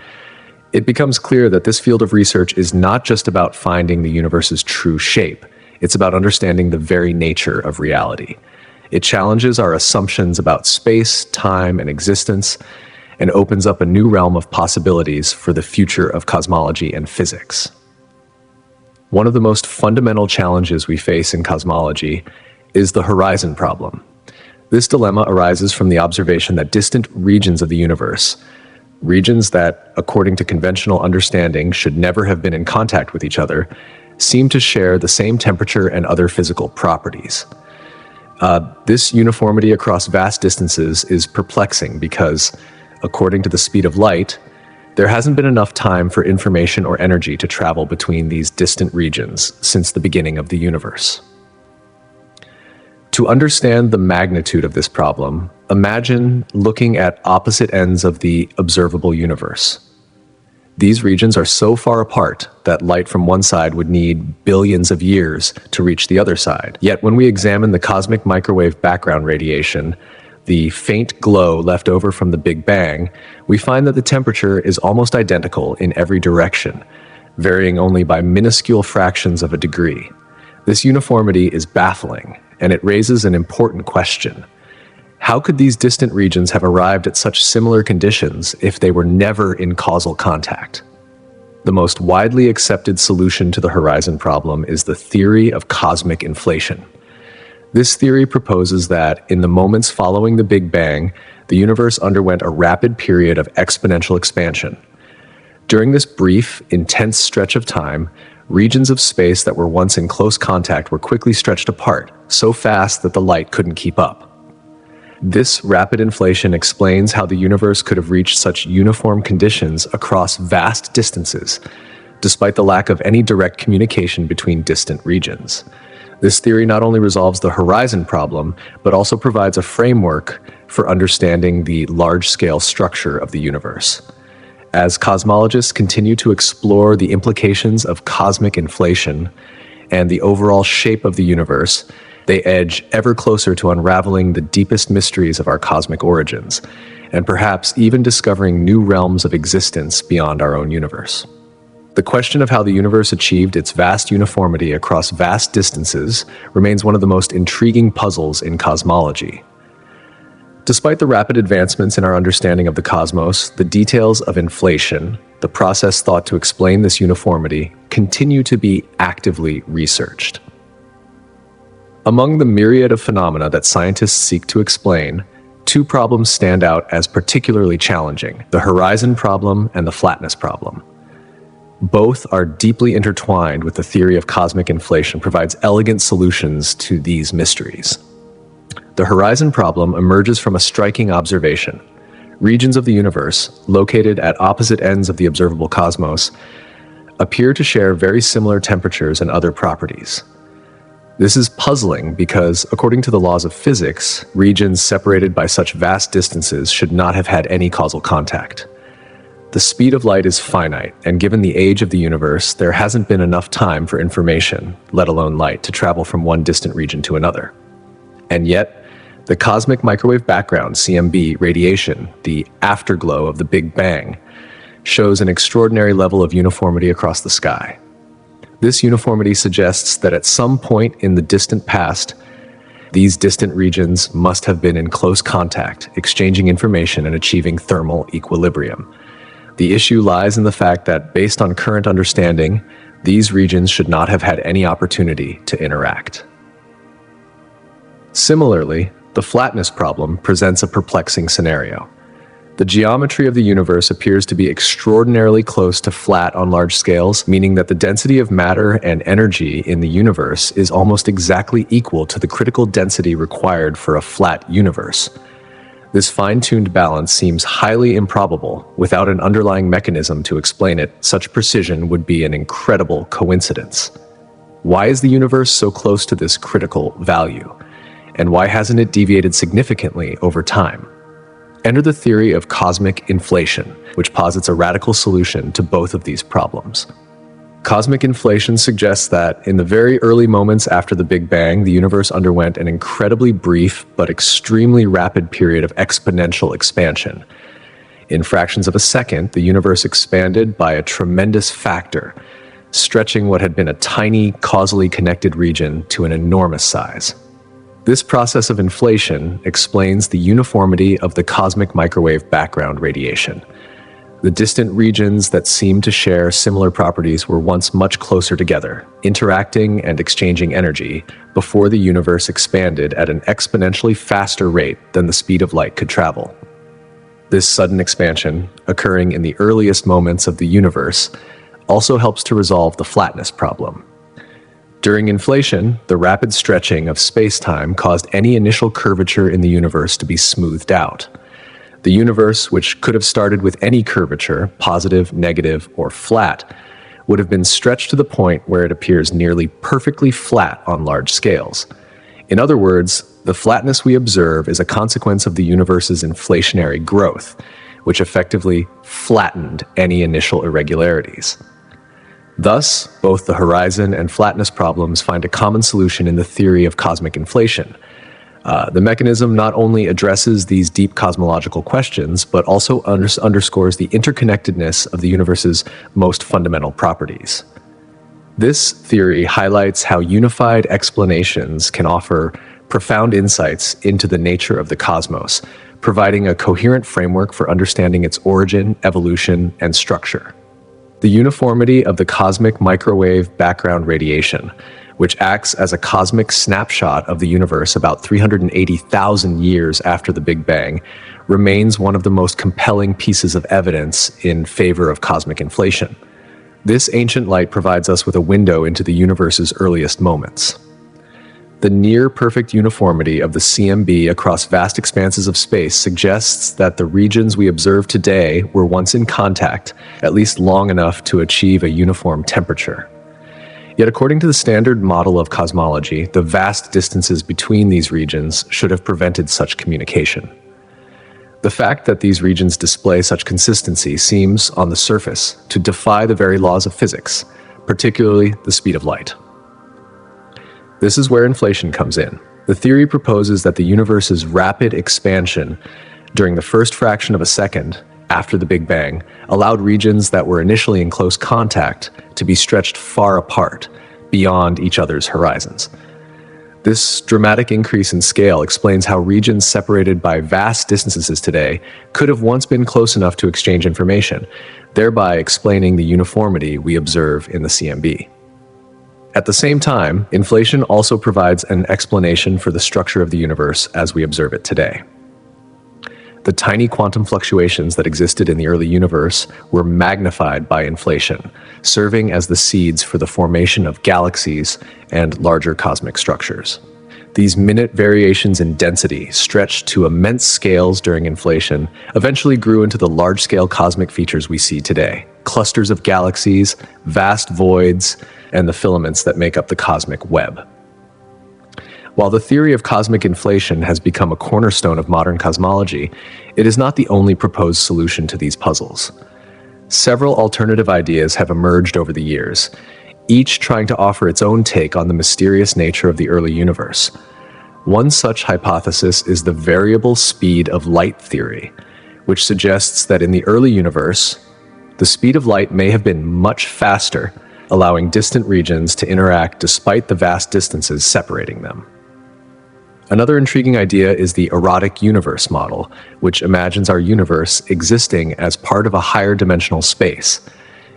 it becomes clear that this field of research is not just about finding the universe's true shape, it's about understanding the very nature of reality. It challenges our assumptions about space, time, and existence, and opens up a new realm of possibilities for the future of cosmology and physics. One of the most fundamental challenges we face in cosmology is the horizon problem. This dilemma arises from the observation that distant regions of the universe, regions that, according to conventional understanding, should never have been in contact with each other, seem to share the same temperature and other physical properties. This uniformity across vast distances is perplexing because, according to the speed of light, there hasn't been enough time for information or energy to travel between these distant regions since the beginning of the universe. To understand the magnitude of this problem, imagine looking at opposite ends of the observable universe. These regions are so far apart that light from one side would need billions of years to reach the other side. Yet when we examine the cosmic microwave background radiation, the faint glow left over from the Big Bang, we find that the temperature is almost identical in every direction, varying only by minuscule fractions of a degree. This uniformity is baffling, and it raises an important question. How could these distant regions have arrived at such similar conditions if they were never in causal contact? The most widely accepted solution to the horizon problem is the theory of cosmic inflation. This theory proposes that in the moments following the Big Bang, the universe underwent a rapid period of exponential expansion. During this brief, intense stretch of time, regions of space that were once in close contact were quickly stretched apart, so fast that the light couldn't keep up. This rapid inflation explains how the universe could have reached such uniform conditions across vast distances, despite the lack of any direct communication between distant regions. This theory not only resolves the horizon problem, but also provides a framework for understanding the large-scale structure of the universe. As cosmologists continue to explore the implications of cosmic inflation and the overall shape of the universe, they edge ever closer to unraveling the deepest mysteries of our cosmic origins, and perhaps even discovering new realms of existence beyond our own universe. The question of how the universe achieved its vast uniformity across vast distances remains one of the most intriguing puzzles in cosmology. Despite the rapid advancements in our understanding of the cosmos, the details of inflation, the process thought to explain this uniformity, continue to be actively researched. Among the myriad of phenomena that scientists seek to explain, two problems stand out as particularly challenging: the horizon problem and the flatness problem. Both are deeply intertwined with the theory of cosmic inflation, provides elegant solutions to these mysteries. The horizon problem emerges from a striking observation. Regions of the universe, located at opposite ends of the observable cosmos, appear to share very similar temperatures and other properties. This is puzzling because, according to the laws of physics, regions separated by such vast distances should not have had any causal contact. The speed of light is finite, and given the age of the universe, there hasn't been enough time for information, let alone light, to travel from one distant region to another. And yet, the cosmic microwave background, CMB, radiation, the afterglow of the Big Bang, shows an extraordinary level of uniformity across the sky. This uniformity suggests that at some point in the distant past, these distant regions must have been in close contact, exchanging information and achieving thermal equilibrium. The issue lies in the fact that, based on current understanding, these regions should not have had any opportunity to interact. Similarly, the flatness problem presents a perplexing scenario. The geometry of the universe appears to be extraordinarily close to flat on large scales, meaning that the density of matter and energy in the universe is almost exactly equal to the critical density required for a flat universe. This fine-tuned balance seems highly improbable. Without an underlying mechanism to explain it, such precision would be an incredible coincidence. Why is the universe so close to this critical value? And why hasn't it deviated significantly over time? Enter the theory of cosmic inflation, which posits a radical solution to both of these problems. Cosmic inflation suggests that in the very early moments after the Big Bang, the universe underwent an incredibly brief but extremely rapid period of exponential expansion. In fractions of a second, the universe expanded by a tremendous factor, stretching what had been a tiny, causally connected region to an enormous size. This process of inflation explains the uniformity of the cosmic microwave background radiation. The distant regions that seemed to share similar properties were once much closer together, interacting and exchanging energy, before the universe expanded at an exponentially faster rate than the speed of light could travel. This sudden expansion, occurring in the earliest moments of the universe, also helps to resolve the flatness problem. During inflation, the rapid stretching of space-time caused any initial curvature in the universe to be smoothed out. The universe, which could have started with any curvature, positive, negative, or flat, would have been stretched to the point where it appears nearly perfectly flat on large scales. In other words, the flatness we observe is a consequence of the universe's inflationary growth, which effectively flattened any initial irregularities. Thus, both the horizon and flatness problems find a common solution in the theory of cosmic inflation. The mechanism not only addresses these deep cosmological questions, but also underscores the interconnectedness of the universe's most fundamental properties. This theory highlights how unified explanations can offer profound insights into the nature of the cosmos, providing a coherent framework for understanding its origin, evolution, and structure. The uniformity of the cosmic microwave background radiation, which acts as a cosmic snapshot of the universe about 380,000 years after the Big Bang, remains one of the most compelling pieces of evidence in favor of cosmic inflation. This ancient light provides us with a window into the universe's earliest moments. The near-perfect uniformity of the CMB across vast expanses of space suggests that the regions we observe today were once in contact, at least long enough to achieve a uniform temperature. Yet according to the standard model of cosmology, the vast distances between these regions should have prevented such communication. The fact that these regions display such consistency seems, on the surface, to defy the very laws of physics, particularly the speed of light. This is where inflation comes in. The theory proposes that the universe's rapid expansion during the first fraction of a second after the Big Bang allowed regions that were initially in close contact to be stretched far apart, beyond each other's horizons. This dramatic increase in scale explains how regions separated by vast distances today could have once been close enough to exchange information, thereby explaining the uniformity we observe in the CMB. At the same time, inflation also provides an explanation for the structure of the universe as we observe it today. The tiny quantum fluctuations that existed in the early universe were magnified by inflation, serving as the seeds for the formation of galaxies and larger cosmic structures. These minute variations in density, stretched to immense scales during inflation, eventually grew into the large-scale cosmic features we see today: clusters of galaxies, vast voids, and the filaments that make up the cosmic web. While the theory of cosmic inflation has become a cornerstone of modern cosmology, it is not the only proposed solution to these puzzles. Several alternative ideas have emerged over the years, each trying to offer its own take on the mysterious nature of the early universe. One such hypothesis is the variable speed of light theory, which suggests that in the early universe, the speed of light may have been much faster, allowing distant regions to interact despite the vast distances separating them. Another intriguing idea is the erotic universe model, which imagines our universe existing as part of a higher dimensional space.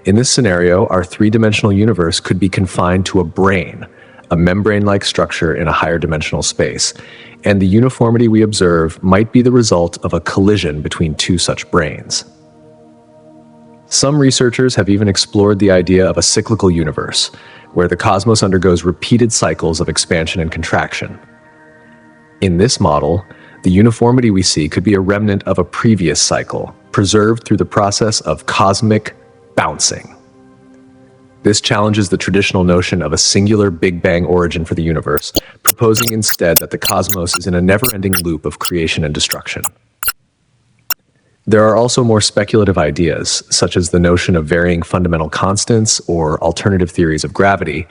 In this scenario, our three-dimensional universe could be confined to a brain, a membrane-like structure in a higher dimensional space, and the uniformity we observe might be the result of a collision between two such brains. Some researchers have even explored the idea of a cyclical universe, where the cosmos undergoes repeated cycles of expansion and contraction. In this model, the uniformity we see could be a remnant of a previous cycle, preserved through the process of cosmic bouncing. This challenges the traditional notion of a singular Big Bang origin for the universe, proposing instead that the cosmos is in a never-ending loop of creation and destruction. There are also more speculative ideas, such as the notion of varying fundamental constants or alternative theories of gravity,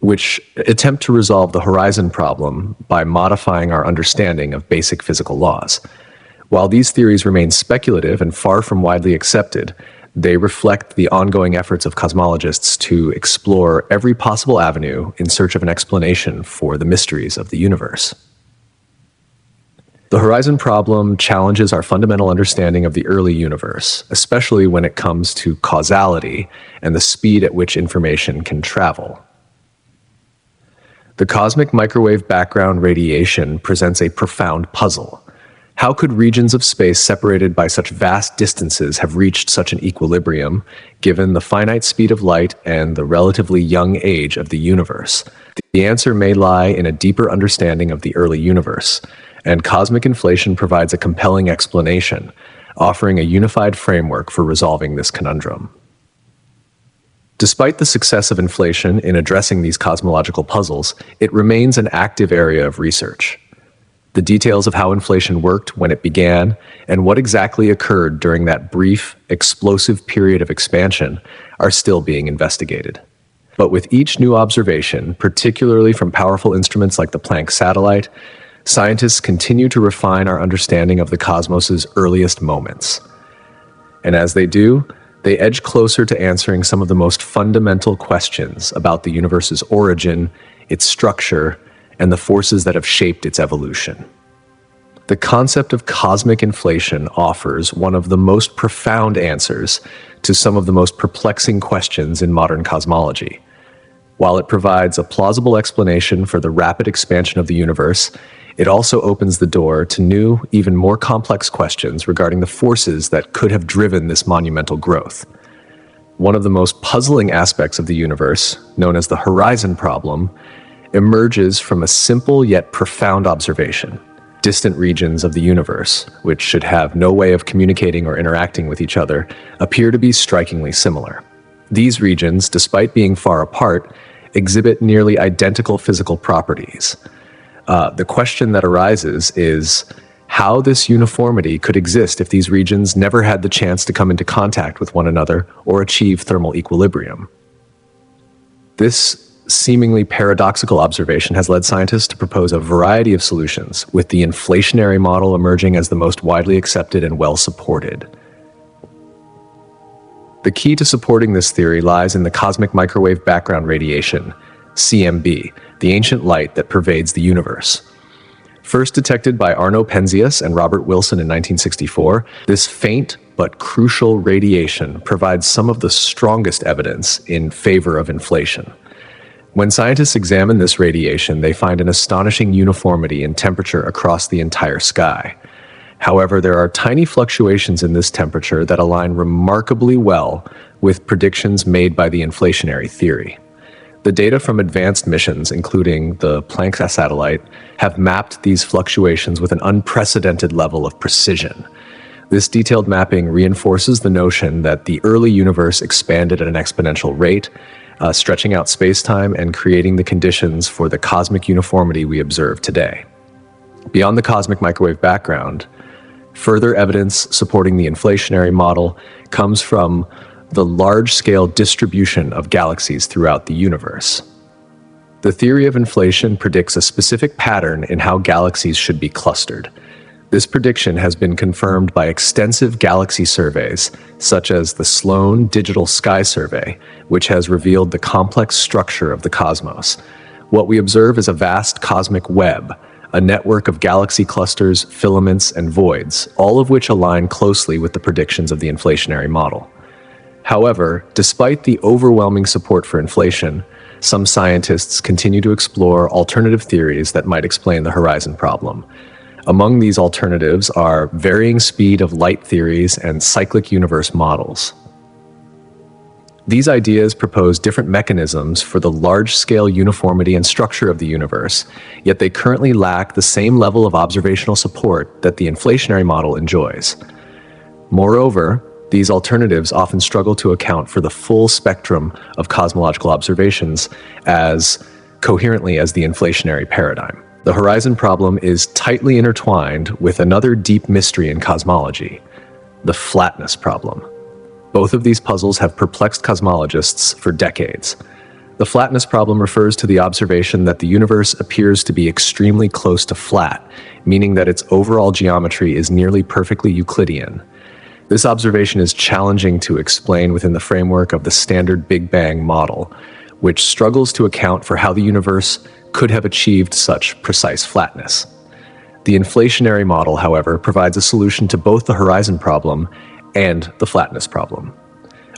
which attempt to resolve the horizon problem by modifying our understanding of basic physical laws. While these theories remain speculative and far from widely accepted, they reflect the ongoing efforts of cosmologists to explore every possible avenue in search of an explanation for the mysteries of the universe. The horizon problem challenges our fundamental understanding of the early universe, especially when it comes to causality and the speed at which information can travel. The cosmic microwave background radiation presents a profound puzzle. How could regions of space separated by such vast distances have reached such an equilibrium, given the finite speed of light and the relatively young age of the universe? The answer may lie in a deeper understanding of the early universe, and cosmic inflation provides a compelling explanation, offering a unified framework for resolving this conundrum. Despite the success of inflation in addressing these cosmological puzzles, it remains an active area of research. The details of how inflation worked when it began and what exactly occurred during that brief, explosive period of expansion are still being investigated. But with each new observation, particularly from powerful instruments like the Planck satellite, scientists continue to refine our understanding of the cosmos's earliest moments. And as they do, they edge closer to answering some of the most fundamental questions about the universe's origin, its structure, and the forces that have shaped its evolution. The concept of cosmic inflation offers one of the most profound answers to some of the most perplexing questions in modern cosmology. While it provides a plausible explanation for the rapid expansion of the universe, it also opens the door to new, even more complex questions regarding the forces that could have driven this monumental growth. One of the most puzzling aspects of the universe, known as the horizon problem, emerges from a simple yet profound observation. Distant regions of the universe, which should have no way of communicating or interacting with each other, appear to be strikingly similar. These regions, despite being far apart, exhibit nearly identical physical properties. The question that arises is how this uniformity could exist if these regions never had the chance to come into contact with one another or achieve thermal equilibrium. This seemingly paradoxical observation has led scientists to propose a variety of solutions, with the inflationary model emerging as the most widely accepted and well supported. The key to supporting this theory lies in the cosmic microwave background radiation, CMB, the ancient light that pervades the universe. First detected by Arno Penzias and Robert Wilson in 1964, this faint but crucial radiation provides some of the strongest evidence in favor of inflation. When scientists examine this radiation, they find an astonishing uniformity in temperature across the entire sky. However, there are tiny fluctuations in this temperature that align remarkably well with predictions made by the inflationary theory. The data from advanced missions, including the Planck satellite, have mapped these fluctuations with an unprecedented level of precision. This detailed mapping reinforces the notion that the early universe expanded at an exponential rate, stretching out space-time and creating the conditions for the cosmic uniformity we observe today. Beyond the cosmic microwave background, further evidence supporting the inflationary model comes from the large-scale distribution of galaxies throughout the universe. The theory of inflation predicts a specific pattern in how galaxies should be clustered. This prediction has been confirmed by extensive galaxy surveys, such as the Sloan Digital Sky Survey, which has revealed the complex structure of the cosmos. What we observe is a vast cosmic web, a network of galaxy clusters, filaments, and voids, all of which align closely with the predictions of the inflationary model. However, despite the overwhelming support for inflation, some scientists continue to explore alternative theories that might explain the horizon problem. Among these alternatives are varying speed of light theories and cyclic universe models. These ideas propose different mechanisms for the large-scale uniformity and structure of the universe, yet they currently lack the same level of observational support that the inflationary model enjoys. Moreover, these alternatives often struggle to account for the full spectrum of cosmological observations as coherently as the inflationary paradigm. The horizon problem is tightly intertwined with another deep mystery in cosmology, the flatness problem. Both of these puzzles have perplexed cosmologists for decades. The flatness problem refers to the observation that the universe appears to be extremely close to flat, meaning that its overall geometry is nearly perfectly Euclidean. This observation is challenging to explain within the framework of the standard Big Bang model, which struggles to account for how the universe could have achieved such precise flatness. The inflationary model, however, provides a solution to both the horizon problem and the flatness problem.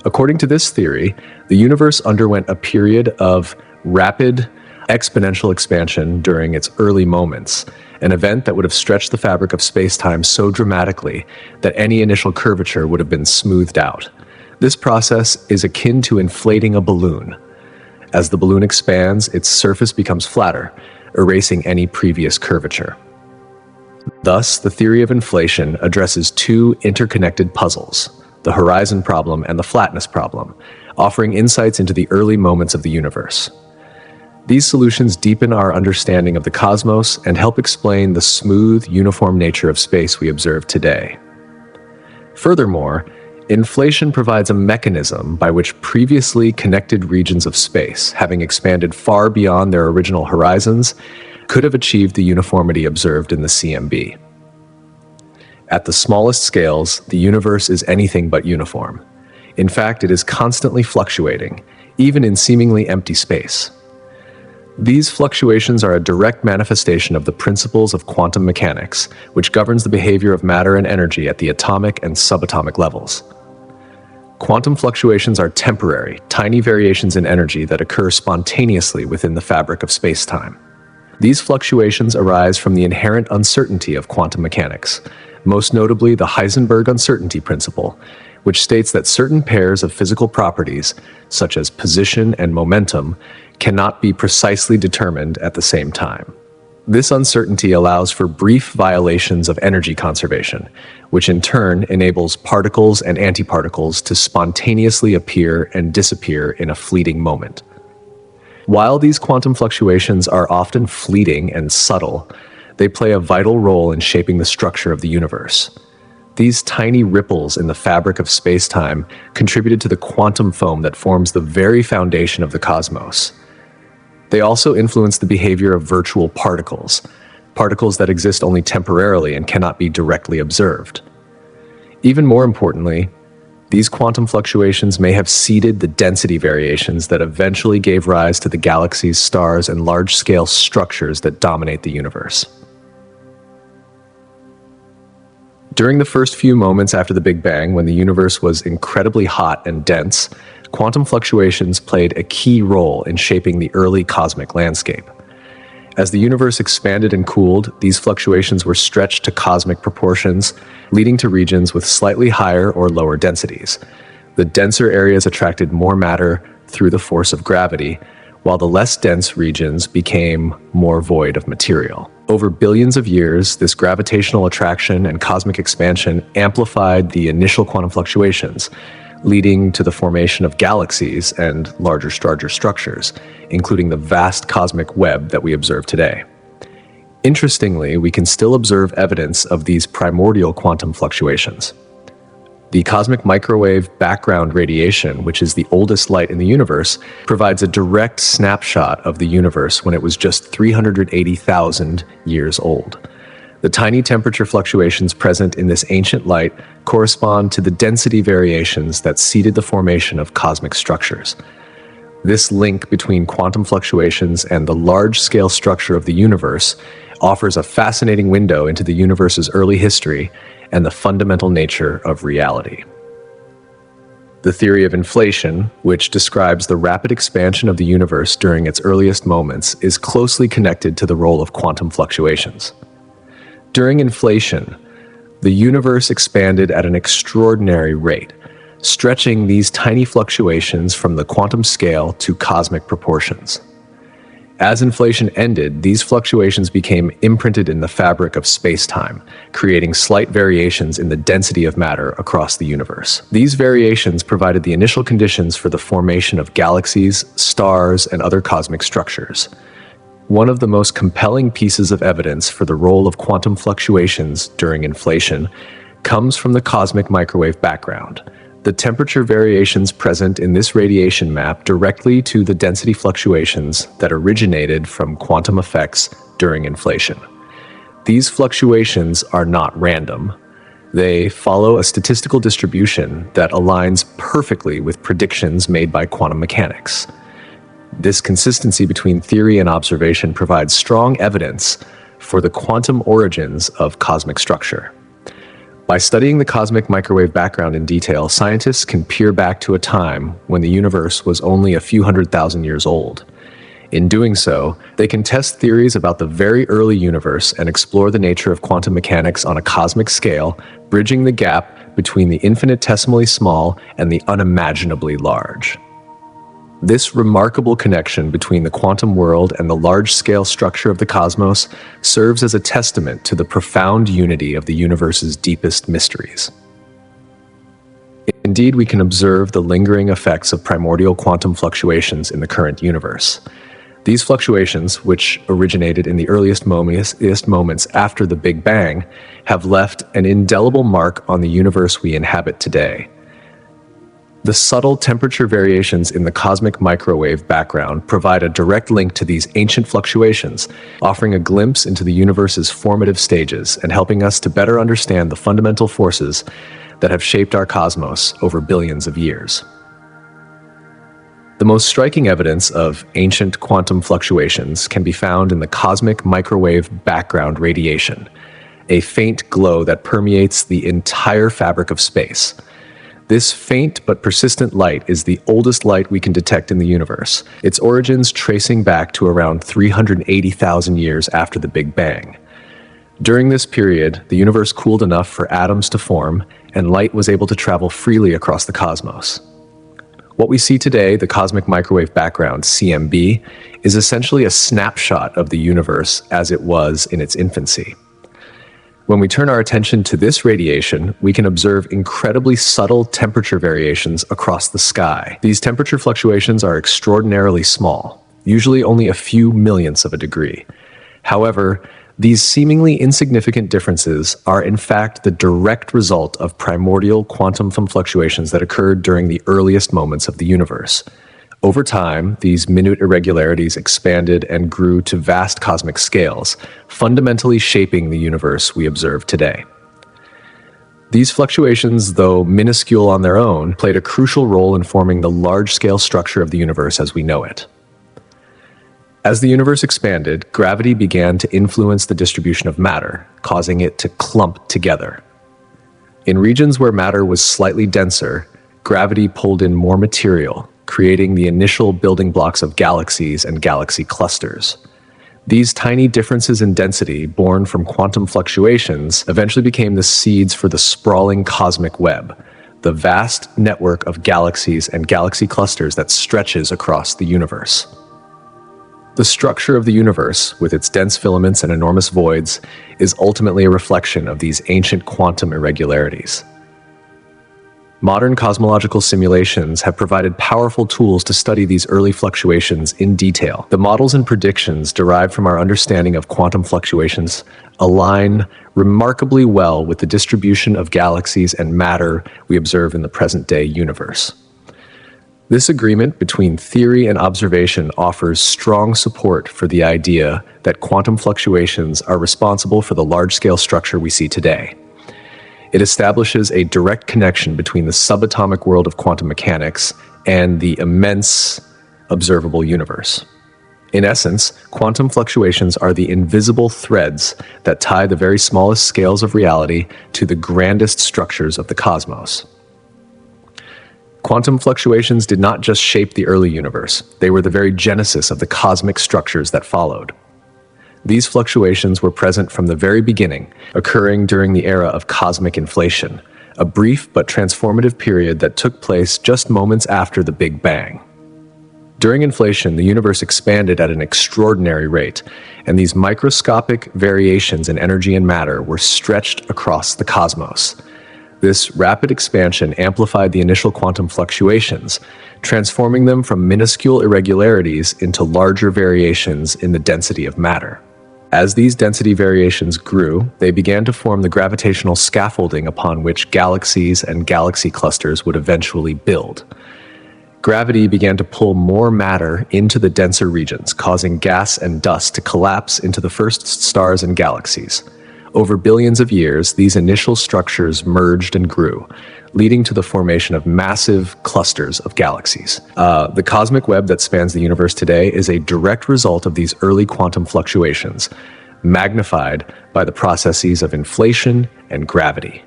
According to this theory, the universe underwent a period of rapid exponential expansion during its early moments, an event that would have stretched the fabric of space-time so dramatically that any initial curvature would have been smoothed out. This process is akin to inflating a balloon. As the balloon expands, its surface becomes flatter, erasing any previous curvature. Thus, the theory of inflation addresses two interconnected puzzles, the horizon problem and the flatness problem, offering insights into the early moments of the universe. These solutions deepen our understanding of the cosmos and help explain the smooth, uniform nature of space we observe today. Furthermore, inflation provides a mechanism by which previously connected regions of space, having expanded far beyond their original horizons, could have achieved the uniformity observed in the CMB. At the smallest scales, the universe is anything but uniform. In fact, it is constantly fluctuating, even in seemingly empty space. These fluctuations are a direct manifestation of the principles of quantum mechanics, which governs the behavior of matter and energy at the atomic and subatomic levels. Quantum fluctuations are temporary, tiny variations in energy that occur spontaneously within the fabric of space-time. These fluctuations arise from the inherent uncertainty of quantum mechanics, most notably the Heisenberg uncertainty principle, which states that certain pairs of physical properties, such as position and momentum, cannot be precisely determined at the same time. This uncertainty allows for brief violations of energy conservation, which in turn enables particles and antiparticles to spontaneously appear and disappear in a fleeting moment. While these quantum fluctuations are often fleeting and subtle, they play a vital role in shaping the structure of the universe. These tiny ripples in the fabric of space-time contributed to the quantum foam that forms the very foundation of the cosmos. They also influence the behavior of virtual particles, particles that exist only temporarily and cannot be directly observed. Even more importantly, these quantum fluctuations may have seeded the density variations that eventually gave rise to the galaxies, stars, and large-scale structures that dominate the universe. During the first few moments after the Big Bang, when the universe was incredibly hot and dense, quantum fluctuations played a key role in shaping the early cosmic landscape. As the universe expanded and cooled, these fluctuations were stretched to cosmic proportions, leading to regions with slightly higher or lower densities. The denser areas attracted more matter through the force of gravity, while the less dense regions became more void of material. Over billions of years, this gravitational attraction and cosmic expansion amplified the initial quantum fluctuations, leading to the formation of galaxies and larger structures, including the vast cosmic web that we observe today. Interestingly, we can still observe evidence of these primordial quantum fluctuations. The cosmic microwave background radiation, which is the oldest light in the universe, provides a direct snapshot of the universe when it was just 380,000 years old. The tiny temperature fluctuations present in this ancient light correspond to the density variations that seeded the formation of cosmic structures. This link between quantum fluctuations and the large-scale structure of the universe offers a fascinating window into the universe's early history and the fundamental nature of reality. The theory of inflation, which describes the rapid expansion of the universe during its earliest moments, is closely connected to the role of quantum fluctuations. During inflation, the universe expanded at an extraordinary rate, stretching these tiny fluctuations from the quantum scale to cosmic proportions. As inflation ended, these fluctuations became imprinted in the fabric of space-time, creating slight variations in the density of matter across the universe. These variations provided the initial conditions for the formation of galaxies, stars, and other cosmic structures. One of the most compelling pieces of evidence for the role of quantum fluctuations during inflation comes from the cosmic microwave background. The temperature variations present in this radiation map directly to the density fluctuations that originated from quantum effects during inflation. These fluctuations are not random. They follow a statistical distribution that aligns perfectly with predictions made by quantum mechanics. This consistency between theory and observation provides strong evidence for the quantum origins of cosmic structure. By studying the cosmic microwave background in detail, scientists can peer back to a time when the universe was only a few 100,000 years old. In doing so, they can test theories about the very early universe and explore the nature of quantum mechanics on a cosmic scale, bridging the gap between the infinitesimally small and the unimaginably large. This remarkable connection between the quantum world and the large-scale structure of the cosmos serves as a testament to the profound unity of the universe's deepest mysteries. Indeed, we can observe the lingering effects of primordial quantum fluctuations in the current universe. These fluctuations, which originated in the earliest moments after the Big Bang, have left an indelible mark on the universe we inhabit today. The subtle temperature variations in the cosmic microwave background provide a direct link to these ancient fluctuations, offering a glimpse into the universe's formative stages and helping us to better understand the fundamental forces that have shaped our cosmos over billions of years. The most striking evidence of ancient quantum fluctuations can be found in the cosmic microwave background radiation, a faint glow that permeates the entire fabric of space. This faint but persistent light is the oldest light we can detect in the universe, its origins tracing back to around 380,000 years after the Big Bang. During this period, the universe cooled enough for atoms to form, and light was able to travel freely across the cosmos. What we see today, the cosmic microwave background, CMB, is essentially a snapshot of the universe as it was in its infancy. When we turn our attention to this radiation, we can observe incredibly subtle temperature variations across the sky. These temperature fluctuations are extraordinarily small, usually only a few millionths of a degree. However, these seemingly insignificant differences are in fact the direct result of primordial quantum fluctuations that occurred during the earliest moments of the universe. Over time, these minute irregularities expanded and grew to vast cosmic scales, fundamentally shaping the universe we observe today. These fluctuations, though minuscule on their own, played a crucial role in forming the large-scale structure of the universe as we know it. As the universe expanded, gravity began to influence the distribution of matter, causing it to clump together. In regions where matter was slightly denser, gravity pulled in more material, creating the initial building blocks of galaxies and galaxy clusters. These tiny differences in density, born from quantum fluctuations, eventually became the seeds for the sprawling cosmic web, the vast network of galaxies and galaxy clusters that stretches across the universe. The structure of the universe, with its dense filaments and enormous voids, is ultimately a reflection of these ancient quantum irregularities. Modern cosmological simulations have provided powerful tools to study these early fluctuations in detail. The models and predictions derived from our understanding of quantum fluctuations align remarkably well with the distribution of galaxies and matter we observe in the present-day universe. This agreement between theory and observation offers strong support for the idea that quantum fluctuations are responsible for the large-scale structure we see today. It establishes a direct connection between the subatomic world of quantum mechanics and the immense observable universe. In essence, quantum fluctuations are the invisible threads that tie the very smallest scales of reality to the grandest structures of the cosmos. Quantum fluctuations did not just shape the early universe, they were the very genesis of the cosmic structures that followed. These fluctuations were present from the very beginning, occurring during the era of cosmic inflation, a brief but transformative period that took place just moments after the Big Bang. During inflation, the universe expanded at an extraordinary rate, and these microscopic variations in energy and matter were stretched across the cosmos. This rapid expansion amplified the initial quantum fluctuations, transforming them from minuscule irregularities into larger variations in the density of matter. As these density variations grew, they began to form the gravitational scaffolding upon which galaxies and galaxy clusters would eventually build. Gravity began to pull more matter into the denser regions, causing gas and dust to collapse into the first stars and galaxies. Over billions of years, these initial structures merged and grew, leading to the formation of massive clusters of galaxies. The cosmic web that spans the universe today is a direct result of these early quantum fluctuations, magnified by the processes of inflation and gravity.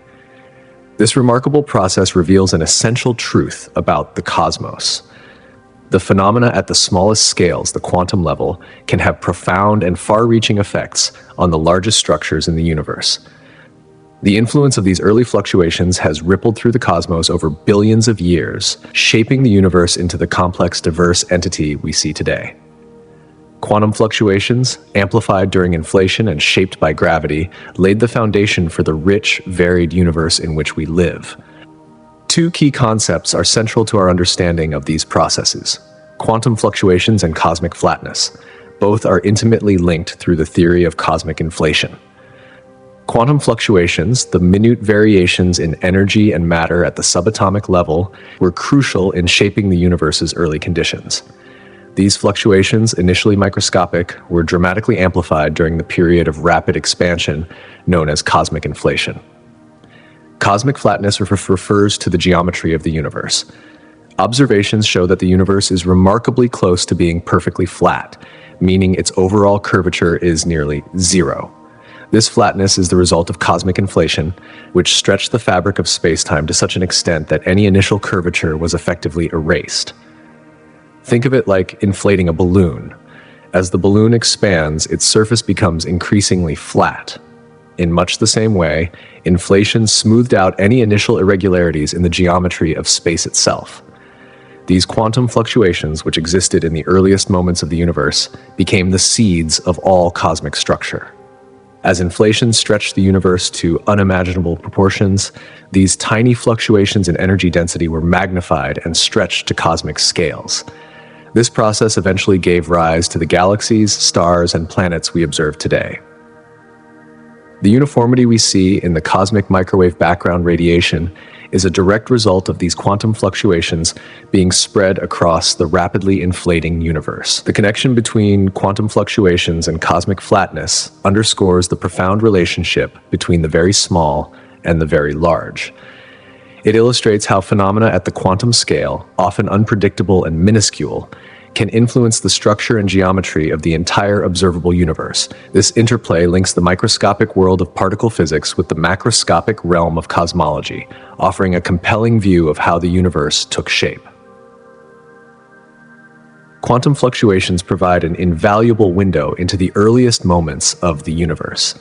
This remarkable process reveals an essential truth about the cosmos. The phenomena at the smallest scales, the quantum level, can have profound and far-reaching effects on the largest structures in the universe. The influence of these early fluctuations has rippled through the cosmos over billions of years, shaping the universe into the complex, diverse entity we see today. Quantum fluctuations, amplified during inflation and shaped by gravity, laid the foundation for the rich, varied universe in which we live. Two key concepts are central to our understanding of these processes: quantum fluctuations and cosmic flatness. Both are intimately linked through the theory of cosmic inflation. Quantum fluctuations, the minute variations in energy and matter at the subatomic level, were crucial in shaping the universe's early conditions. These fluctuations, initially microscopic, were dramatically amplified during the period of rapid expansion known as cosmic inflation. Cosmic flatness refers to the geometry of the universe. Observations show that the universe is remarkably close to being perfectly flat, meaning its overall curvature is nearly zero. This flatness is the result of cosmic inflation, which stretched the fabric of space-time to such an extent that any initial curvature was effectively erased. Think of it like inflating a balloon. As the balloon expands, its surface becomes increasingly flat. In much the same way, inflation smoothed out any initial irregularities in the geometry of space itself. These quantum fluctuations, which existed in the earliest moments of the universe, became the seeds of all cosmic structure. As inflation stretched the universe to unimaginable proportions, these tiny fluctuations in energy density were magnified and stretched to cosmic scales. This process eventually gave rise to the galaxies, stars, and planets we observe today. The uniformity we see in the cosmic microwave background radiation is a direct result of these quantum fluctuations being spread across the rapidly inflating universe. The connection between quantum fluctuations and cosmic flatness underscores the profound relationship between the very small and the very large. It illustrates how phenomena at the quantum scale, often unpredictable and minuscule, can influence the structure and geometry of the entire observable universe. This interplay links the microscopic world of particle physics with the macroscopic realm of cosmology, offering a compelling view of how the universe took shape. Quantum fluctuations provide an invaluable window into the earliest moments of the universe.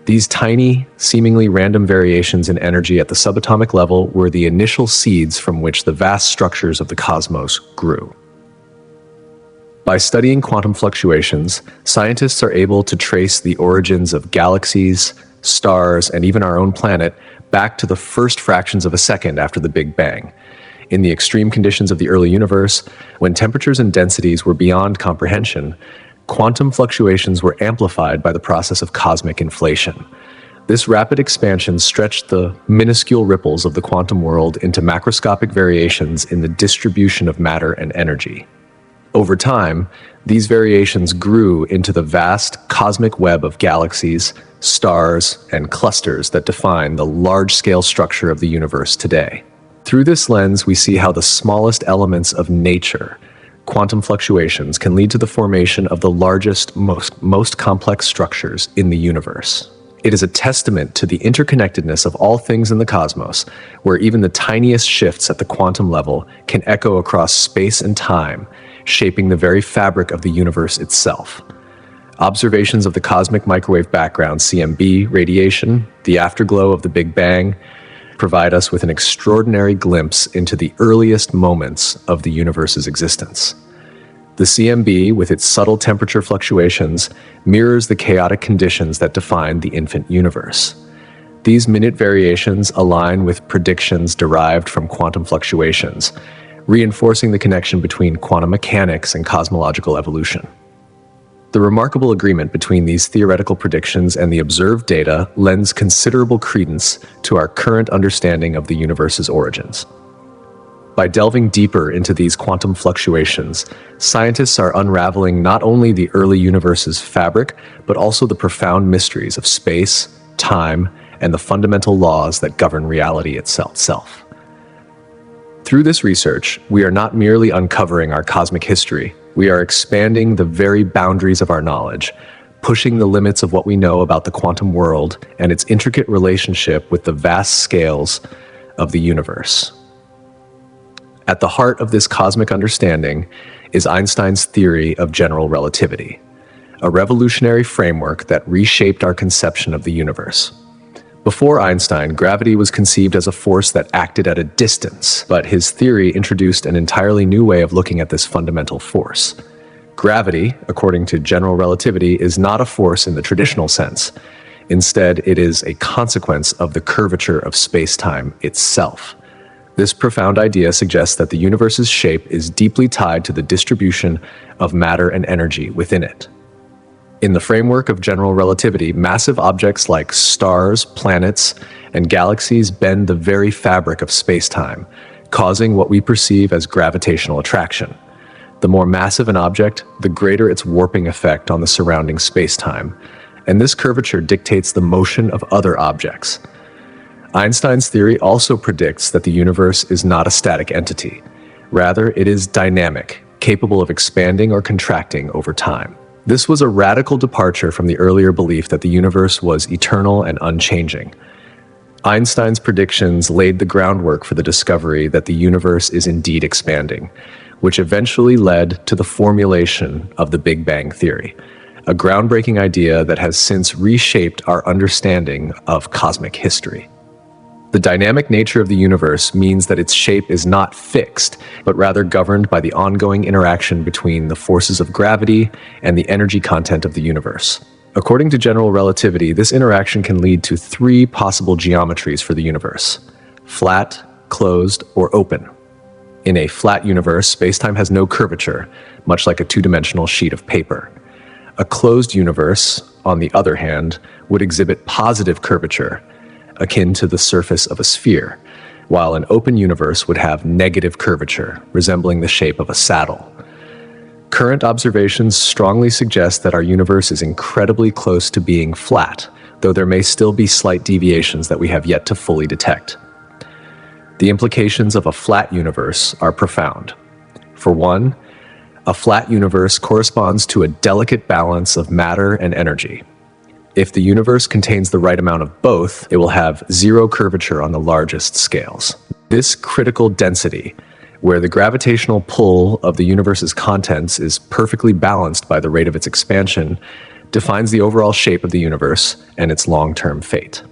These tiny, seemingly random variations in energy at the subatomic level were the initial seeds from which the vast structures of the cosmos grew. By studying quantum fluctuations, scientists are able to trace the origins of galaxies, stars, and even our own planet back to the first fractions of a second after the Big Bang. In the extreme conditions of the early universe, when temperatures and densities were beyond comprehension, quantum fluctuations were amplified by the process of cosmic inflation. This rapid expansion stretched the minuscule ripples of the quantum world into macroscopic variations in the distribution of matter and energy. Over time, these variations grew into the vast cosmic web of galaxies, stars, and clusters that define the large-scale structure of the universe today. Through this lens, we see how the smallest elements of nature, quantum fluctuations, can lead to the formation of the largest, most complex structures in the universe. It is a testament to the interconnectedness of all things in the cosmos, where even the tiniest shifts at the quantum level can echo across space and time, shaping the very fabric of the universe itself. Observations of the cosmic microwave background (CMB) radiation, the afterglow of the Big Bang, provide us with an extraordinary glimpse into the earliest moments of the universe's existence. The CMB, with its subtle temperature fluctuations, mirrors the chaotic conditions that define the infant universe. These minute variations align with predictions derived from quantum fluctuations, reinforcing the connection between quantum mechanics and cosmological evolution. The remarkable agreement between these theoretical predictions and the observed data lends considerable credence to our current understanding of the universe's origins. By delving deeper into these quantum fluctuations, scientists are unraveling not only the early universe's fabric, but also the profound mysteries of space, time, and the fundamental laws that govern reality itself. Through this research, we are not merely uncovering our cosmic history, we are expanding the very boundaries of our knowledge, pushing the limits of what we know about the quantum world and its intricate relationship with the vast scales of the universe. At the heart of this cosmic understanding is Einstein's theory of general relativity, a revolutionary framework that reshaped our conception of the universe. Before Einstein, gravity was conceived as a force that acted at a distance, but his theory introduced an entirely new way of looking at this fundamental force. Gravity, according to general relativity, is not a force in the traditional sense. Instead, it is a consequence of the curvature of space-time itself. This profound idea suggests that the universe's shape is deeply tied to the distribution of matter and energy within it. In the framework of general relativity, massive objects like stars, planets, and galaxies bend the very fabric of space-time, causing what we perceive as gravitational attraction. The more massive an object, the greater its warping effect on the surrounding space-time, and this curvature dictates the motion of other objects. Einstein's theory also predicts that the universe is not a static entity. Rather, it is dynamic, capable of expanding or contracting over time. This was a radical departure from the earlier belief that the universe was eternal and unchanging. Einstein's predictions laid the groundwork for the discovery that the universe is indeed expanding, which eventually led to the formulation of the Big Bang Theory, a groundbreaking idea that has since reshaped our understanding of cosmic history. The dynamic nature of the universe means that its shape is not fixed, but rather governed by the ongoing interaction between the forces of gravity and the energy content of the universe. According to general relativity, this interaction can lead to three possible geometries for the universe: flat, closed, or open. In a flat universe, spacetime has no curvature, much like a two-dimensional sheet of paper. A closed universe, on the other hand, would exhibit positive curvature, akin to the surface of a sphere, while an open universe would have negative curvature, resembling the shape of a saddle. Current observations strongly suggest that our universe is incredibly close to being flat, though there may still be slight deviations that we have yet to fully detect. The implications of a flat universe are profound. For one, a flat universe corresponds to a delicate balance of matter and energy. If the universe contains the right amount of both, it will have zero curvature on the largest scales. This critical density, where the gravitational pull of the universe's contents is perfectly balanced by the rate of its expansion, defines the overall shape of the universe and its long-term fate.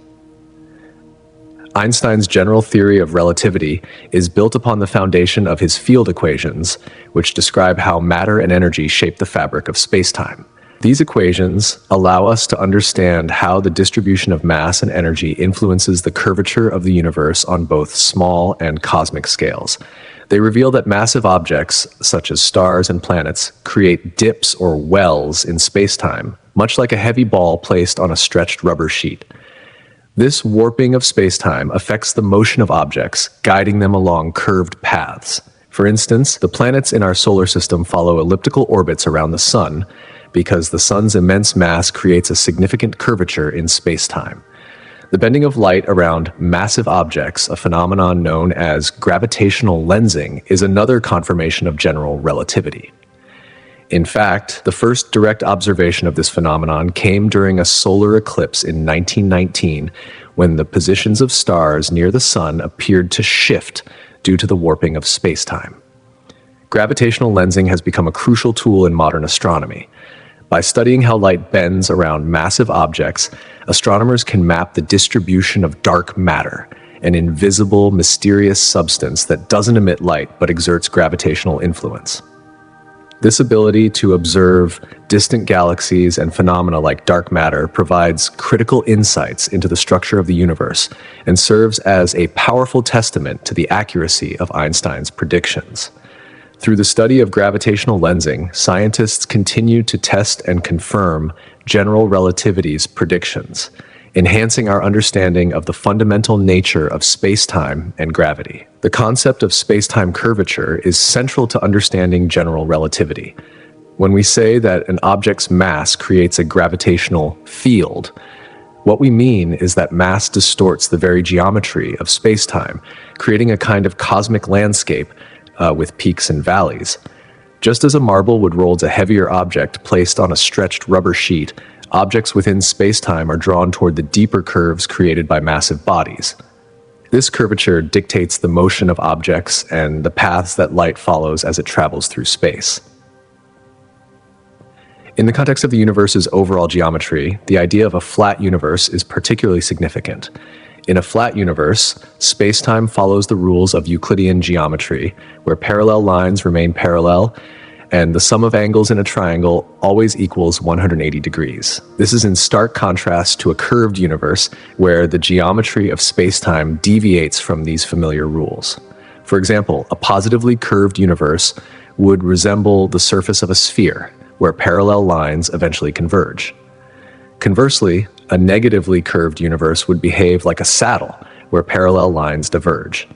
Einstein's general theory of relativity is built upon the foundation of his field equations, which describe how matter and energy shape the fabric of spacetime. These equations allow us to understand how the distribution of mass and energy influences the curvature of the universe on both small and cosmic scales. They reveal that massive objects, such as stars and planets, create dips or wells in spacetime, much like a heavy ball placed on a stretched rubber sheet. This warping of spacetime affects the motion of objects, guiding them along curved paths. For instance, the planets in our solar system follow elliptical orbits around the Sun, because the Sun's immense mass creates a significant curvature in spacetime. The bending of light around massive objects, a phenomenon known as gravitational lensing, is another confirmation of general relativity. In fact, the first direct observation of this phenomenon came during a solar eclipse in 1919, when the positions of stars near the Sun appeared to shift due to the warping of spacetime. Gravitational lensing has become a crucial tool in modern astronomy. By studying how light bends around massive objects, astronomers can map the distribution of dark matter, an invisible, mysterious substance that doesn't emit light but exerts gravitational influence. This ability to observe distant galaxies and phenomena like dark matter provides critical insights into the structure of the universe and serves as a powerful testament to the accuracy of Einstein's predictions. Through the study of gravitational lensing, scientists continue to test and confirm general relativity's predictions, enhancing our understanding of the fundamental nature of spacetime and gravity. The concept of spacetime curvature is central to understanding general relativity. When we say that an object's mass creates a gravitational field, what we mean is that mass distorts the very geometry of spacetime, creating a kind of cosmic landscape with peaks and valleys. Just as a marble would roll a heavier object placed on a stretched rubber sheet, objects within spacetime are drawn toward the deeper curves created by massive bodies. This curvature dictates the motion of objects and the paths that light follows as it travels through space. In the context of the universe's overall geometry, the idea of a flat universe is particularly significant. In a flat universe, space-time follows the rules of Euclidean geometry, where parallel lines remain parallel, and the sum of angles in a triangle always equals 180 degrees. This is in stark contrast to a curved universe, where the geometry of space-time deviates from these familiar rules. For example, a positively curved universe would resemble the surface of a sphere, where parallel lines eventually converge. Conversely, a negatively curved universe would behave like a saddle, where parallel lines diverge.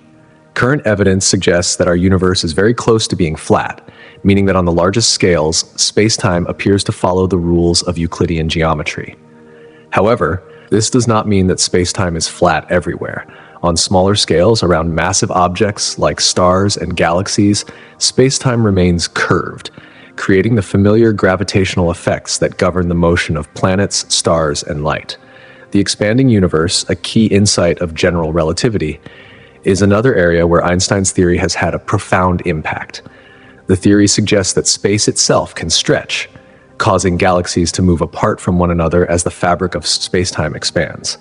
Current evidence suggests that our universe is very close to being flat, meaning that on the largest scales, space-time appears to follow the rules of Euclidean geometry. However, this does not mean that space-time is flat everywhere. On smaller scales, around massive objects like stars and galaxies, space-time remains curved, creating the familiar gravitational effects that govern the motion of planets, stars, and light. The expanding universe, a key insight of general relativity, is another area where Einstein's theory has had a profound impact. The theory suggests that space itself can stretch, causing galaxies to move apart from one another as the fabric of space-time expands.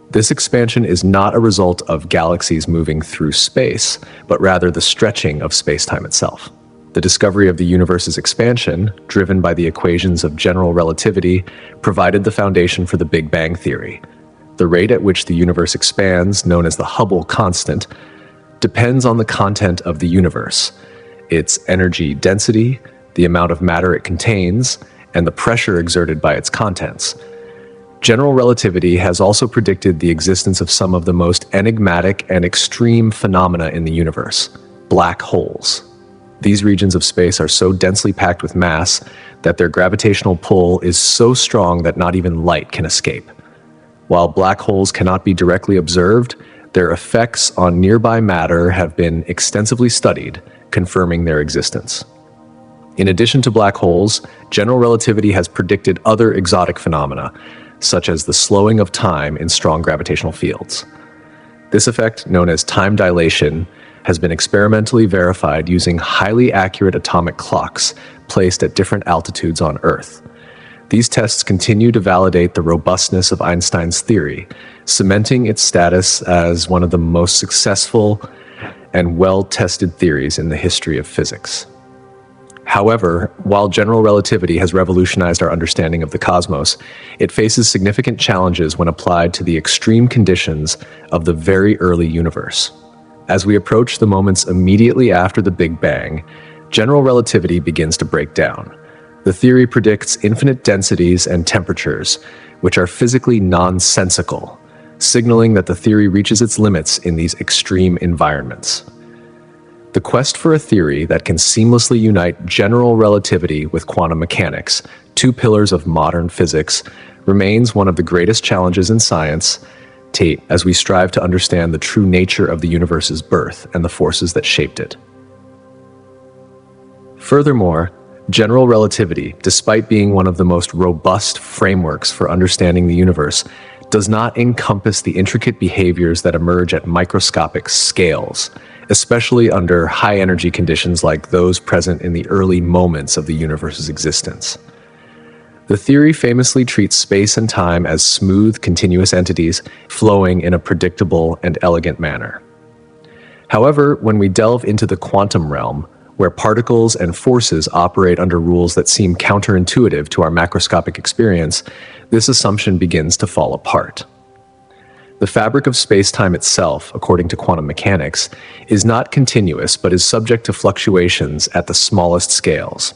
This expansion is not a result of galaxies moving through space, but rather the stretching of space-time itself. The discovery of the universe's expansion, driven by the equations of general relativity, provided the foundation for the Big Bang theory. The rate at which the universe expands, known as the Hubble constant, depends on the content of the universe, its energy density, the amount of matter it contains, and the pressure exerted by its contents. General relativity has also predicted the existence of some of the most enigmatic and extreme phenomena in the universe: black holes. These regions of space are so densely packed with mass that their gravitational pull is so strong that not even light can escape. While black holes cannot be directly observed, their effects on nearby matter have been extensively studied, confirming their existence. In addition to black holes, general relativity has predicted other exotic phenomena, such as the slowing of time in strong gravitational fields. This effect, known as time dilation, has been experimentally verified using highly accurate atomic clocks placed at different altitudes on Earth. These tests continue to validate the robustness of Einstein's theory, cementing its status as one of the most successful and well-tested theories in the history of physics. However, while general relativity has revolutionized our understanding of the cosmos, it faces significant challenges when applied to the extreme conditions of the very early universe. As we approach the moments immediately after the Big Bang, general relativity begins to break down. The theory predicts infinite densities and temperatures, which are physically nonsensical, signaling that the theory reaches its limits in these extreme environments. The quest for a theory that can seamlessly unite general relativity with quantum mechanics, two pillars of modern physics, remains one of the greatest challenges in science, as we strive to understand the true nature of the universe's birth and the forces that shaped it. Furthermore, general relativity, despite being one of the most robust frameworks for understanding the universe, does not encompass the intricate behaviors that emerge at microscopic scales, especially under high-energy conditions like those present in the early moments of the universe's existence. The theory famously treats space and time as smooth, continuous entities flowing in a predictable and elegant manner. However, when we delve into the quantum realm, where particles and forces operate under rules that seem counterintuitive to our macroscopic experience, this assumption begins to fall apart. The fabric of space-time itself, according to quantum mechanics, is not continuous but is subject to fluctuations at the smallest scales.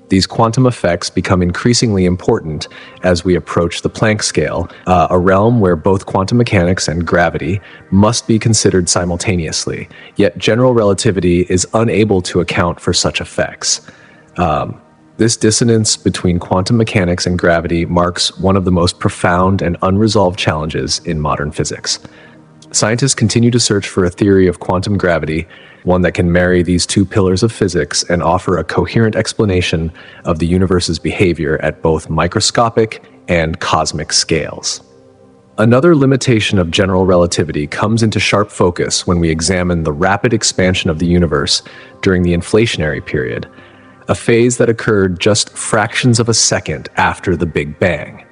These quantum effects become increasingly important as we approach the Planck scale, a realm where both quantum mechanics and gravity must be considered simultaneously, yet general relativity is unable to account for such effects. This dissonance between quantum mechanics and gravity marks one of the most profound and unresolved challenges in modern physics. Scientists continue to search for a theory of quantum gravity, one that can marry these two pillars of physics and offer a coherent explanation of the universe's behavior at both microscopic and cosmic scales. Another limitation of general relativity comes into sharp focus when we examine the rapid expansion of the universe during the inflationary period, a phase that occurred just fractions of a second after the Big Bang.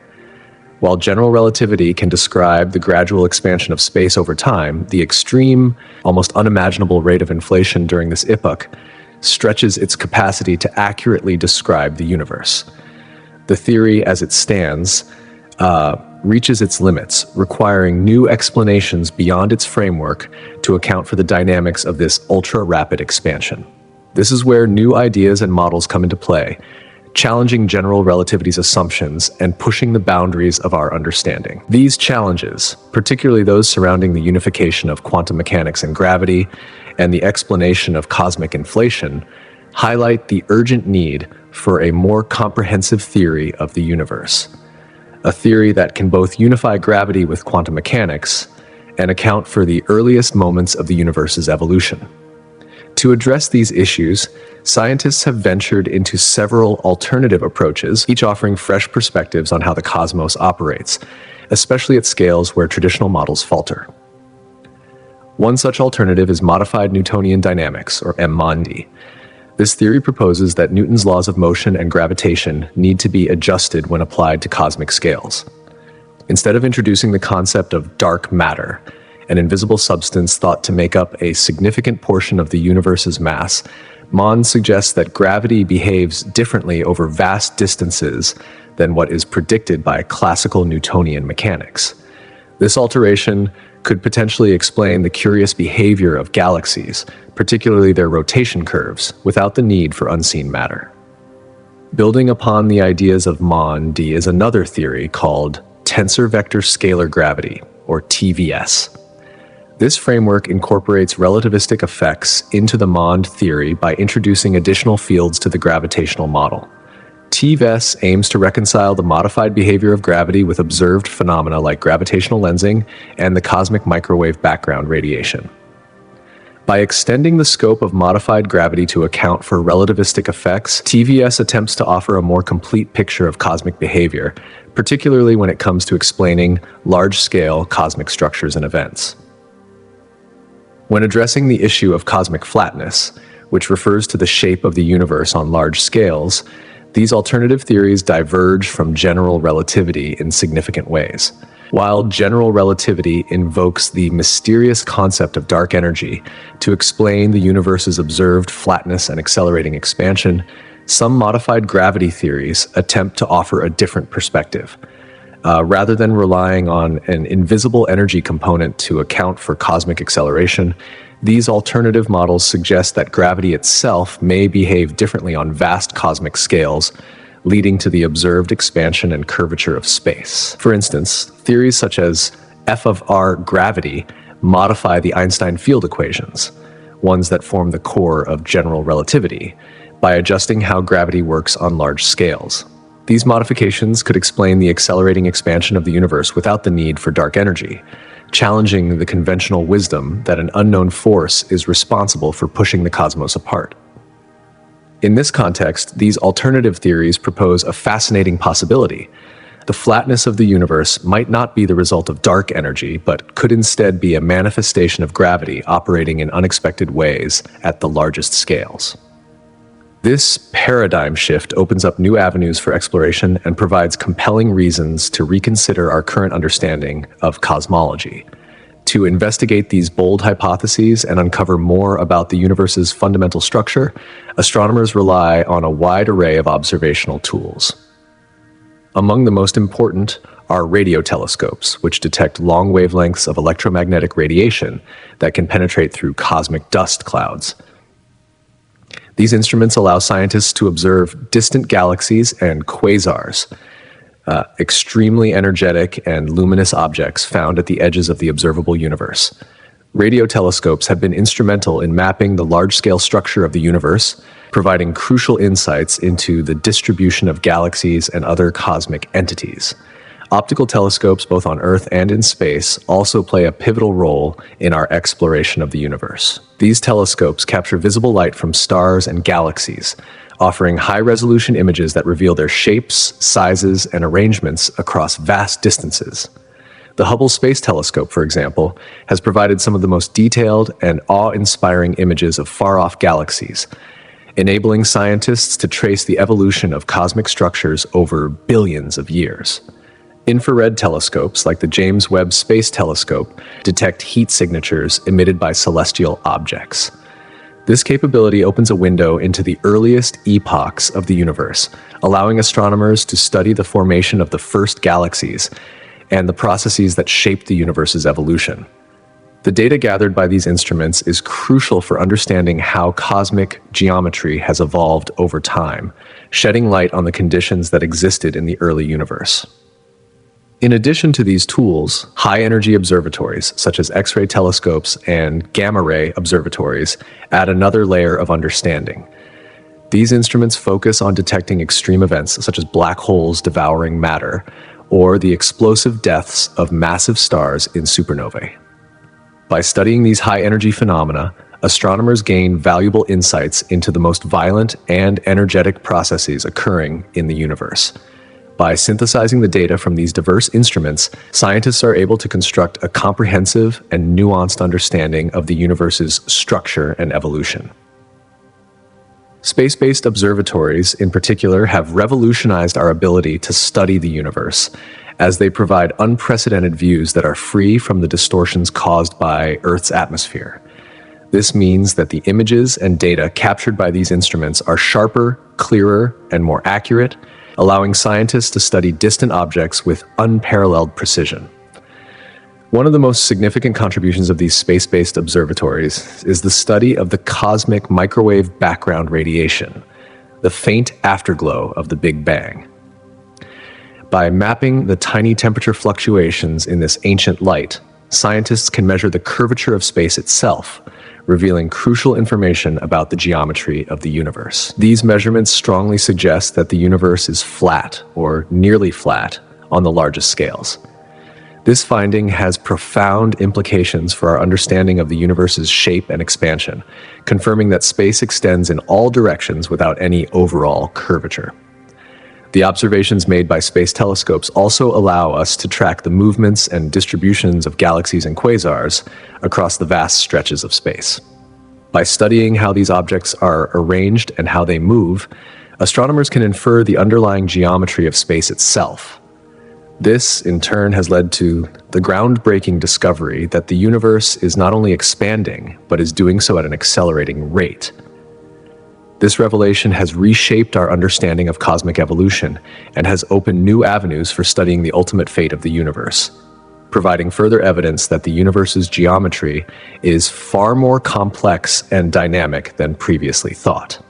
While general relativity can describe the gradual expansion of space over time, the extreme, almost unimaginable rate of inflation during this epoch stretches its capacity to accurately describe the universe. The theory, as it stands, reaches its limits, requiring new explanations beyond its framework to account for the dynamics of this ultra-rapid expansion. This is where new ideas and models come into play, challenging general relativity's assumptions and pushing the boundaries of our understanding. These challenges, particularly those surrounding the unification of quantum mechanics and gravity and the explanation of cosmic inflation, highlight the urgent need for a more comprehensive theory of the universe. A theory that can both unify gravity with quantum mechanics and account for the earliest moments of the universe's evolution. To address these issues, scientists have ventured into several alternative approaches, each offering fresh perspectives on how the cosmos operates, especially at scales where traditional models falter. One such alternative is modified Newtonian dynamics, or MMOND. This theory proposes that Newton's laws of motion and gravitation need to be adjusted when applied to cosmic scales. Instead of introducing the concept of dark matter, an invisible substance thought to make up a significant portion of the universe's mass, Mond suggests that gravity behaves differently over vast distances than what is predicted by classical Newtonian mechanics. This alteration could potentially explain the curious behavior of galaxies, particularly their rotation curves, without the need for unseen matter. Building upon the ideas of Mond is another theory called tensor vector scalar gravity, or TVS. This framework incorporates relativistic effects into the Mond theory by introducing additional fields to the gravitational model. TVS aims to reconcile the modified behavior of gravity with observed phenomena like gravitational lensing and the cosmic microwave background radiation. By extending the scope of modified gravity to account for relativistic effects, TVS attempts to offer a more complete picture of cosmic behavior, particularly when it comes to explaining large-scale cosmic structures and events. When addressing the issue of cosmic flatness, which refers to the shape of the universe on large scales, these alternative theories diverge from general relativity in significant ways. While general relativity invokes the mysterious concept of dark energy to explain the universe's observed flatness and accelerating expansion, some modified gravity theories attempt to offer a different perspective. Rather than relying on an invisible energy component to account for cosmic acceleration, these alternative models suggest that gravity itself may behave differently on vast cosmic scales, leading to the observed expansion and curvature of space. For instance, theories such as F of R gravity modify the Einstein field equations, ones that form the core of general relativity, by adjusting how gravity works on large scales. These modifications could explain the accelerating expansion of the universe without the need for dark energy, challenging the conventional wisdom that an unknown force is responsible for pushing the cosmos apart. In this context, these alternative theories propose a fascinating possibility. The flatness of the universe might not be the result of dark energy, but could instead be a manifestation of gravity operating in unexpected ways at the largest scales. This paradigm shift opens up new avenues for exploration and provides compelling reasons to reconsider our current understanding of cosmology. To investigate these bold hypotheses and uncover more about the universe's fundamental structure, astronomers rely on a wide array of observational tools. Among the most important are radio telescopes, which detect long wavelengths of electromagnetic radiation that can penetrate through cosmic dust clouds. These instruments allow scientists to observe distant galaxies and quasars, extremely energetic and luminous objects found at the edges of the observable universe. Radio telescopes have been instrumental in mapping the large-scale structure of the universe, providing crucial insights into the distribution of galaxies and other cosmic entities. Optical telescopes, both on Earth and in space, also play a pivotal role in our exploration of the universe. These telescopes capture visible light from stars and galaxies, offering high-resolution images that reveal their shapes, sizes, and arrangements across vast distances. The Hubble Space Telescope, for example, has provided some of the most detailed and awe-inspiring images of far-off galaxies, enabling scientists to trace the evolution of cosmic structures over billions of years. Infrared telescopes, like the James Webb Space Telescope, detect heat signatures emitted by celestial objects. This capability opens a window into the earliest epochs of the universe, allowing astronomers to study the formation of the first galaxies and the processes that shaped the universe's evolution. The data gathered by these instruments is crucial for understanding how cosmic geometry has evolved over time, shedding light on the conditions that existed in the early universe. In addition to these tools, high-energy observatories, such as X-ray telescopes and gamma-ray observatories, add another layer of understanding. These instruments focus on detecting extreme events, such as black holes devouring matter, or the explosive deaths of massive stars in supernovae. By studying these high-energy phenomena, astronomers gain valuable insights into the most violent and energetic processes occurring in the universe. By synthesizing the data from these diverse instruments, scientists are able to construct a comprehensive and nuanced understanding of the universe's structure and evolution. Space-based observatories, in particular, have revolutionized our ability to study the universe, as they provide unprecedented views that are free from the distortions caused by Earth's atmosphere. This means that the images and data captured by these instruments are sharper, clearer, and more accurate, allowing scientists to study distant objects with unparalleled precision. One of the most significant contributions of these space-based observatories is the study of the cosmic microwave background radiation, the faint afterglow of the Big Bang. By mapping the tiny temperature fluctuations in this ancient light, scientists can measure the curvature of space itself, revealing crucial information about the geometry of the universe. These measurements strongly suggest that the universe is flat, or nearly flat, on the largest scales. This finding has profound implications for our understanding of the universe's shape and expansion, confirming that space extends in all directions without any overall curvature. The observations made by space telescopes also allow us to track the movements and distributions of galaxies and quasars across the vast stretches of space. By studying how these objects are arranged and how they move, astronomers can infer the underlying geometry of space itself. This, in turn, has led to the groundbreaking discovery that the universe is not only expanding, but is doing so at an accelerating rate. This revelation has reshaped our understanding of cosmic evolution and has opened new avenues for studying the ultimate fate of the universe, providing further evidence that the universe's geometry is far more complex and dynamic than previously thought.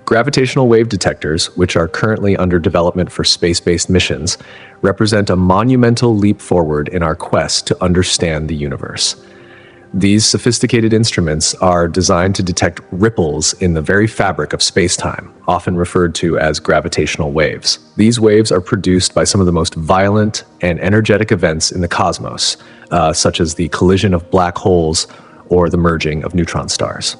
Gravitational wave detectors, which are currently under development for space-based missions, represent a monumental leap forward in our quest to understand the universe. These sophisticated instruments are designed to detect ripples in the very fabric of space-time, often referred to as gravitational waves. These waves are produced by some of the most violent and energetic events in the cosmos, such as the collision of black holes or the merging of neutron stars.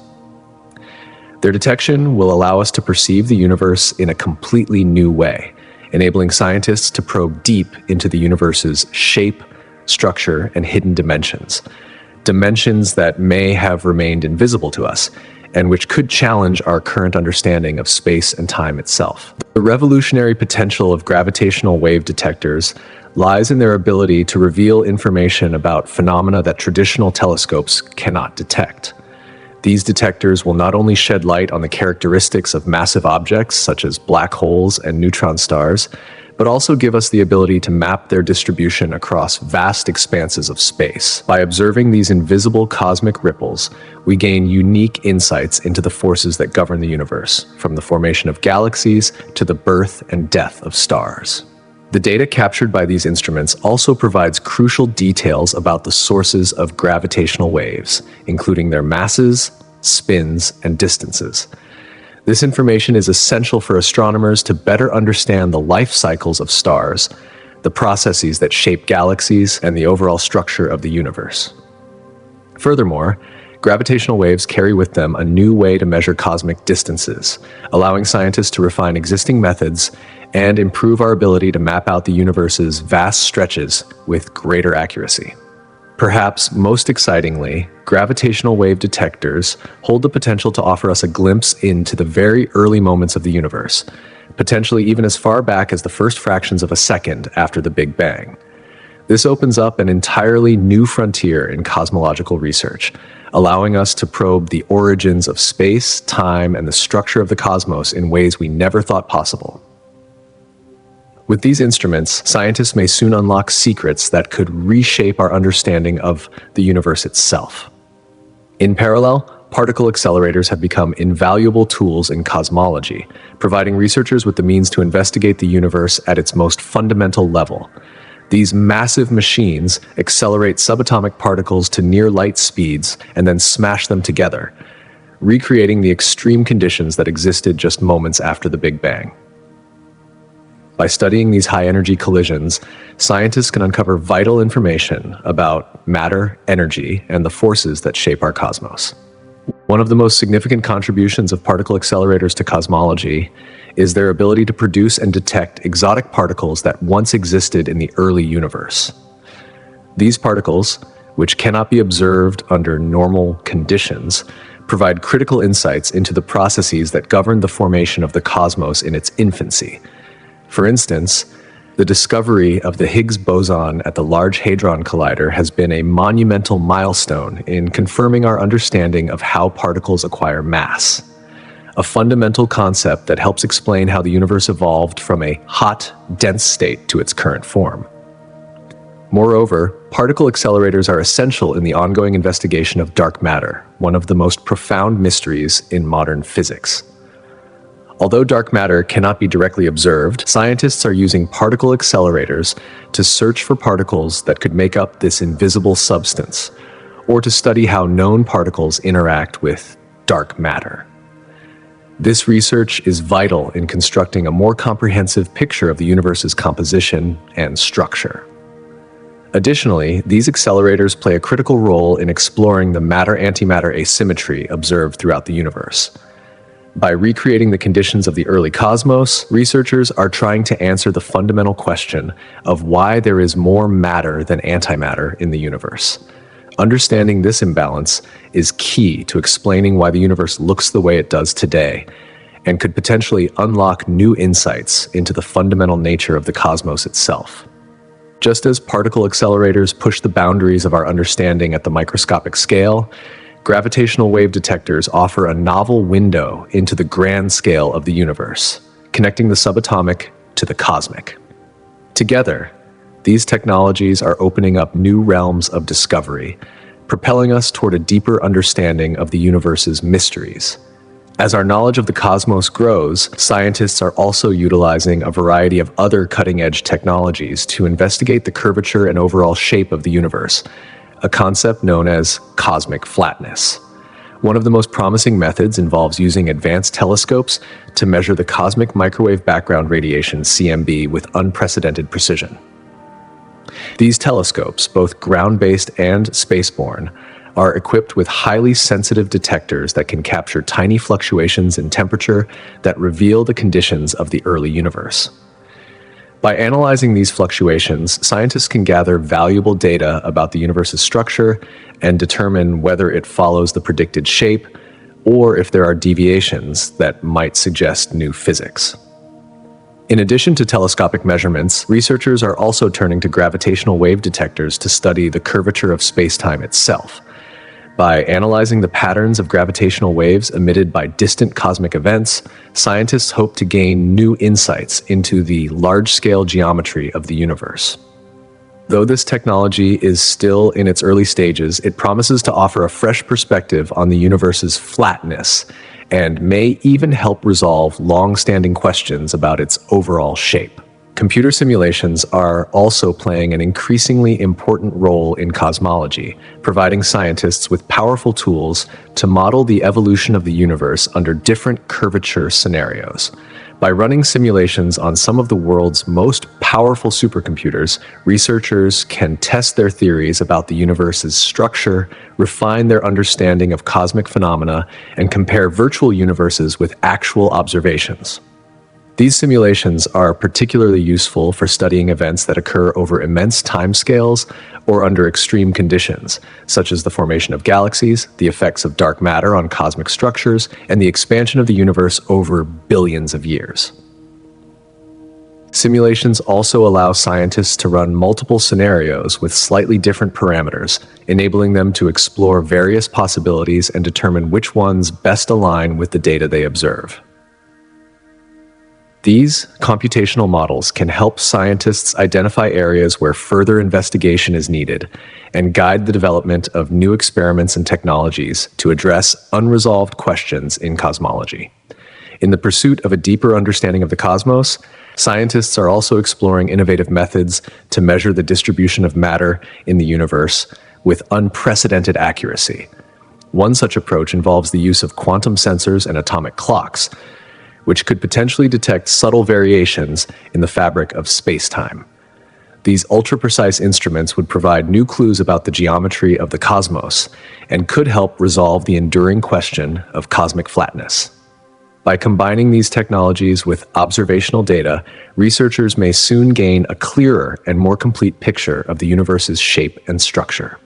Their detection will allow us to perceive the universe in a completely new way, enabling scientists to probe deep into the universe's shape, structure, and hidden dimensions that may have remained invisible to us, and which could challenge our current understanding of space and time itself. The revolutionary potential of gravitational wave detectors lies in their ability to reveal information about phenomena that traditional telescopes cannot detect. These detectors will not only shed light on the characteristics of massive objects such as black holes and neutron stars, but also give us the ability to map their distribution across vast expanses of space. By observing these invisible cosmic ripples, we gain unique insights into the forces that govern the universe, from the formation of galaxies to the birth and death of stars. The data captured by these instruments also provides crucial details about the sources of gravitational waves, including their masses, spins, and distances. This information is essential for astronomers to better understand the life cycles of stars, the processes that shape galaxies, and the overall structure of the universe. Furthermore, gravitational waves carry with them a new way to measure cosmic distances, allowing scientists to refine existing methods and improve our ability to map out the universe's vast stretches with greater accuracy. Perhaps most excitingly, gravitational wave detectors hold the potential to offer us a glimpse into the very early moments of the universe, potentially even as far back as the first fractions of a second after the Big Bang. This opens up an entirely new frontier in cosmological research, allowing us to probe the origins of space, time, and the structure of the cosmos in ways we never thought possible. With these instruments, scientists may soon unlock secrets that could reshape our understanding of the universe itself. In parallel, particle accelerators have become invaluable tools in cosmology, providing researchers with the means to investigate the universe at its most fundamental level. These massive machines accelerate subatomic particles to near light speeds and then smash them together, recreating the extreme conditions that existed just moments after the Big Bang. By studying these high-energy collisions, scientists can uncover vital information about matter, energy, and the forces that shape our cosmos. One of the most significant contributions of particle accelerators to cosmology is their ability to produce and detect exotic particles that once existed in the early universe. These particles, which cannot be observed under normal conditions, provide critical insights into the processes that governed the formation of the cosmos in its infancy. For instance, the discovery of the Higgs boson at the Large Hadron Collider has been a monumental milestone in confirming our understanding of how particles acquire mass, a fundamental concept that helps explain how the universe evolved from a hot, dense state to its current form. Moreover, particle accelerators are essential in the ongoing investigation of dark matter, one of the most profound mysteries in modern physics. Although dark matter cannot be directly observed, scientists are using particle accelerators to search for particles that could make up this invisible substance, or to study how known particles interact with dark matter. This research is vital in constructing a more comprehensive picture of the universe's composition and structure. Additionally, these accelerators play a critical role in exploring the matter-antimatter asymmetry observed throughout the universe. By recreating the conditions of the early cosmos, researchers are trying to answer the fundamental question of why there is more matter than antimatter in the universe. Understanding this imbalance is key to explaining why the universe looks the way it does today, and could potentially unlock new insights into the fundamental nature of the cosmos itself. Just as particle accelerators push the boundaries of our understanding at the microscopic scale, gravitational wave detectors offer a novel window into the grand scale of the universe, connecting the subatomic to the cosmic. Together, these technologies are opening up new realms of discovery, propelling us toward a deeper understanding of the universe's mysteries. As our knowledge of the cosmos grows, scientists are also utilizing a variety of other cutting-edge technologies to investigate the curvature and overall shape of the universe, a concept known as cosmic flatness. One of the most promising methods involves using advanced telescopes to measure the cosmic microwave background radiation (CMB) with unprecedented precision. These telescopes, both ground-based and spaceborne, are equipped with highly sensitive detectors that can capture tiny fluctuations in temperature that reveal the conditions of the early universe. By analyzing these fluctuations, scientists can gather valuable data about the universe's structure and determine whether it follows the predicted shape or if there are deviations that might suggest new physics. In addition to telescopic measurements, researchers are also turning to gravitational wave detectors to study the curvature of spacetime itself. By analyzing the patterns of gravitational waves emitted by distant cosmic events, scientists hope to gain new insights into the large-scale geometry of the universe. Though this technology is still in its early stages, it promises to offer a fresh perspective on the universe's flatness and may even help resolve long-standing questions about its overall shape. Computer simulations are also playing an increasingly important role in cosmology, providing scientists with powerful tools to model the evolution of the universe under different curvature scenarios. By running simulations on some of the world's most powerful supercomputers, researchers can test their theories about the universe's structure, refine their understanding of cosmic phenomena, and compare virtual universes with actual observations. These simulations are particularly useful for studying events that occur over immense timescales or under extreme conditions, such as the formation of galaxies, the effects of dark matter on cosmic structures, and the expansion of the universe over billions of years. Simulations also allow scientists to run multiple scenarios with slightly different parameters, enabling them to explore various possibilities and determine which ones best align with the data they observe. These computational models can help scientists identify areas where further investigation is needed and guide the development of new experiments and technologies to address unresolved questions in cosmology. In the pursuit of a deeper understanding of the cosmos, scientists are also exploring innovative methods to measure the distribution of matter in the universe with unprecedented accuracy. One such approach involves the use of quantum sensors and atomic clocks, which could potentially detect subtle variations in the fabric of space-time. These ultra-precise instruments would provide new clues about the geometry of the cosmos and could help resolve the enduring question of cosmic flatness. By combining these technologies with observational data, researchers may soon gain a clearer and more complete picture of the universe's shape and structure.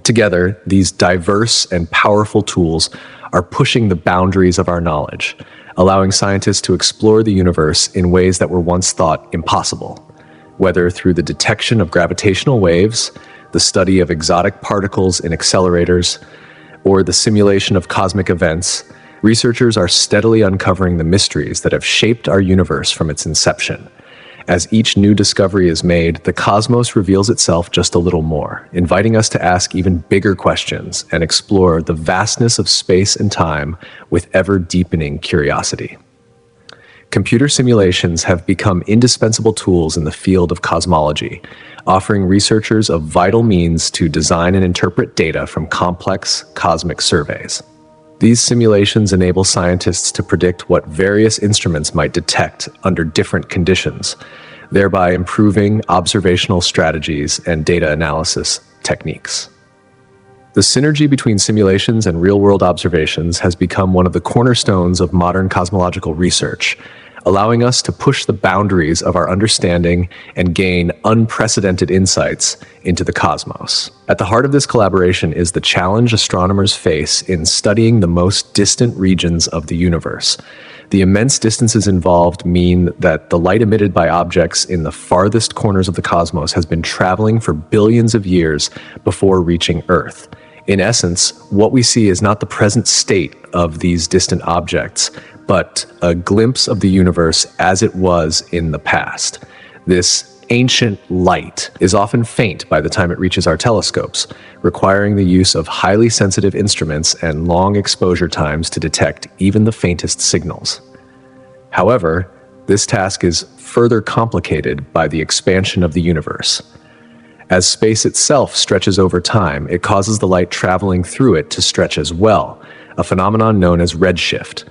Together, these diverse and powerful tools are pushing the boundaries of our knowledge, allowing scientists to explore the universe in ways that were once thought impossible. Whether through the detection of gravitational waves, the study of exotic particles in accelerators, or the simulation of cosmic events, researchers are steadily uncovering the mysteries that have shaped our universe from its inception. As each new discovery is made, the cosmos reveals itself just a little more, inviting us to ask even bigger questions and explore the vastness of space and time with ever-deepening curiosity. Computer simulations have become indispensable tools in the field of cosmology, offering researchers a vital means to design and interpret data from complex cosmic surveys. These simulations enable scientists to predict what various instruments might detect under different conditions, thereby improving observational strategies and data analysis techniques. The synergy between simulations and real-world observations has become one of the cornerstones of modern cosmological research, allowing us to push the boundaries of our understanding and gain unprecedented insights into the cosmos. At the heart of this collaboration is the challenge astronomers face in studying the most distant regions of the universe. The immense distances involved mean that the light emitted by objects in the farthest corners of the cosmos has been traveling for billions of years before reaching Earth. In essence, what we see is not the present state of these distant objects, but a glimpse of the universe as it was in the past. This ancient light is often faint by the time it reaches our telescopes, requiring the use of highly sensitive instruments and long exposure times to detect even the faintest signals. However, this task is further complicated by the expansion of the universe. As space itself stretches over time, it causes the light traveling through it to stretch as well, a phenomenon known as redshift.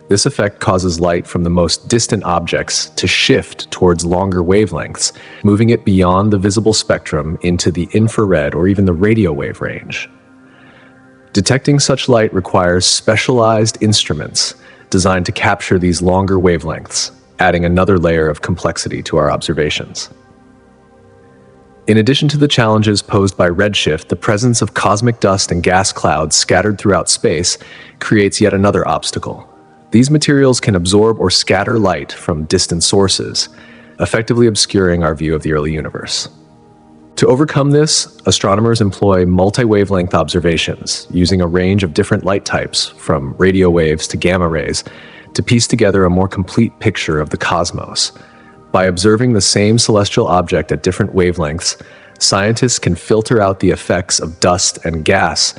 This effect causes light from the most distant objects to shift towards longer wavelengths, moving it beyond the visible spectrum into the infrared or even the radio wave range. Detecting such light requires specialized instruments designed to capture these longer wavelengths, adding another layer of complexity to our observations. In addition to the challenges posed by redshift, the presence of cosmic dust and gas clouds scattered throughout space creates yet another obstacle. These materials can absorb or scatter light from distant sources, effectively obscuring our view of the early universe. To overcome this, astronomers employ multi-wavelength observations, using a range of different light types, from radio waves to gamma rays, to piece together a more complete picture of the cosmos. By observing the same celestial object at different wavelengths, scientists can filter out the effects of dust and gas,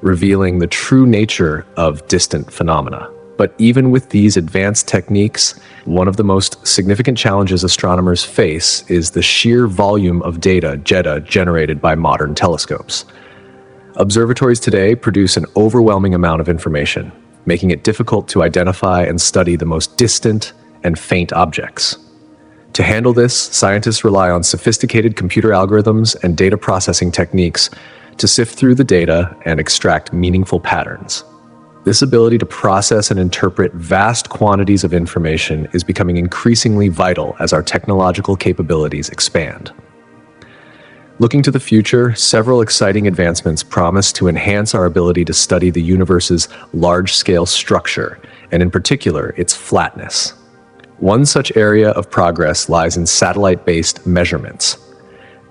revealing the true nature of distant phenomena. But even with these advanced techniques, one of the most significant challenges astronomers face is the sheer volume of data generated by modern telescopes. Observatories today produce an overwhelming amount of information, making it difficult to identify and study the most distant and faint objects. To handle this, scientists rely on sophisticated computer algorithms and data processing techniques to sift through the data and extract meaningful patterns. This ability to process and interpret vast quantities of information is becoming increasingly vital as our technological capabilities expand. Looking to the future, several exciting advancements promise to enhance our ability to study the universe's large-scale structure, and in particular, its flatness. One such area of progress lies in satellite-based measurements.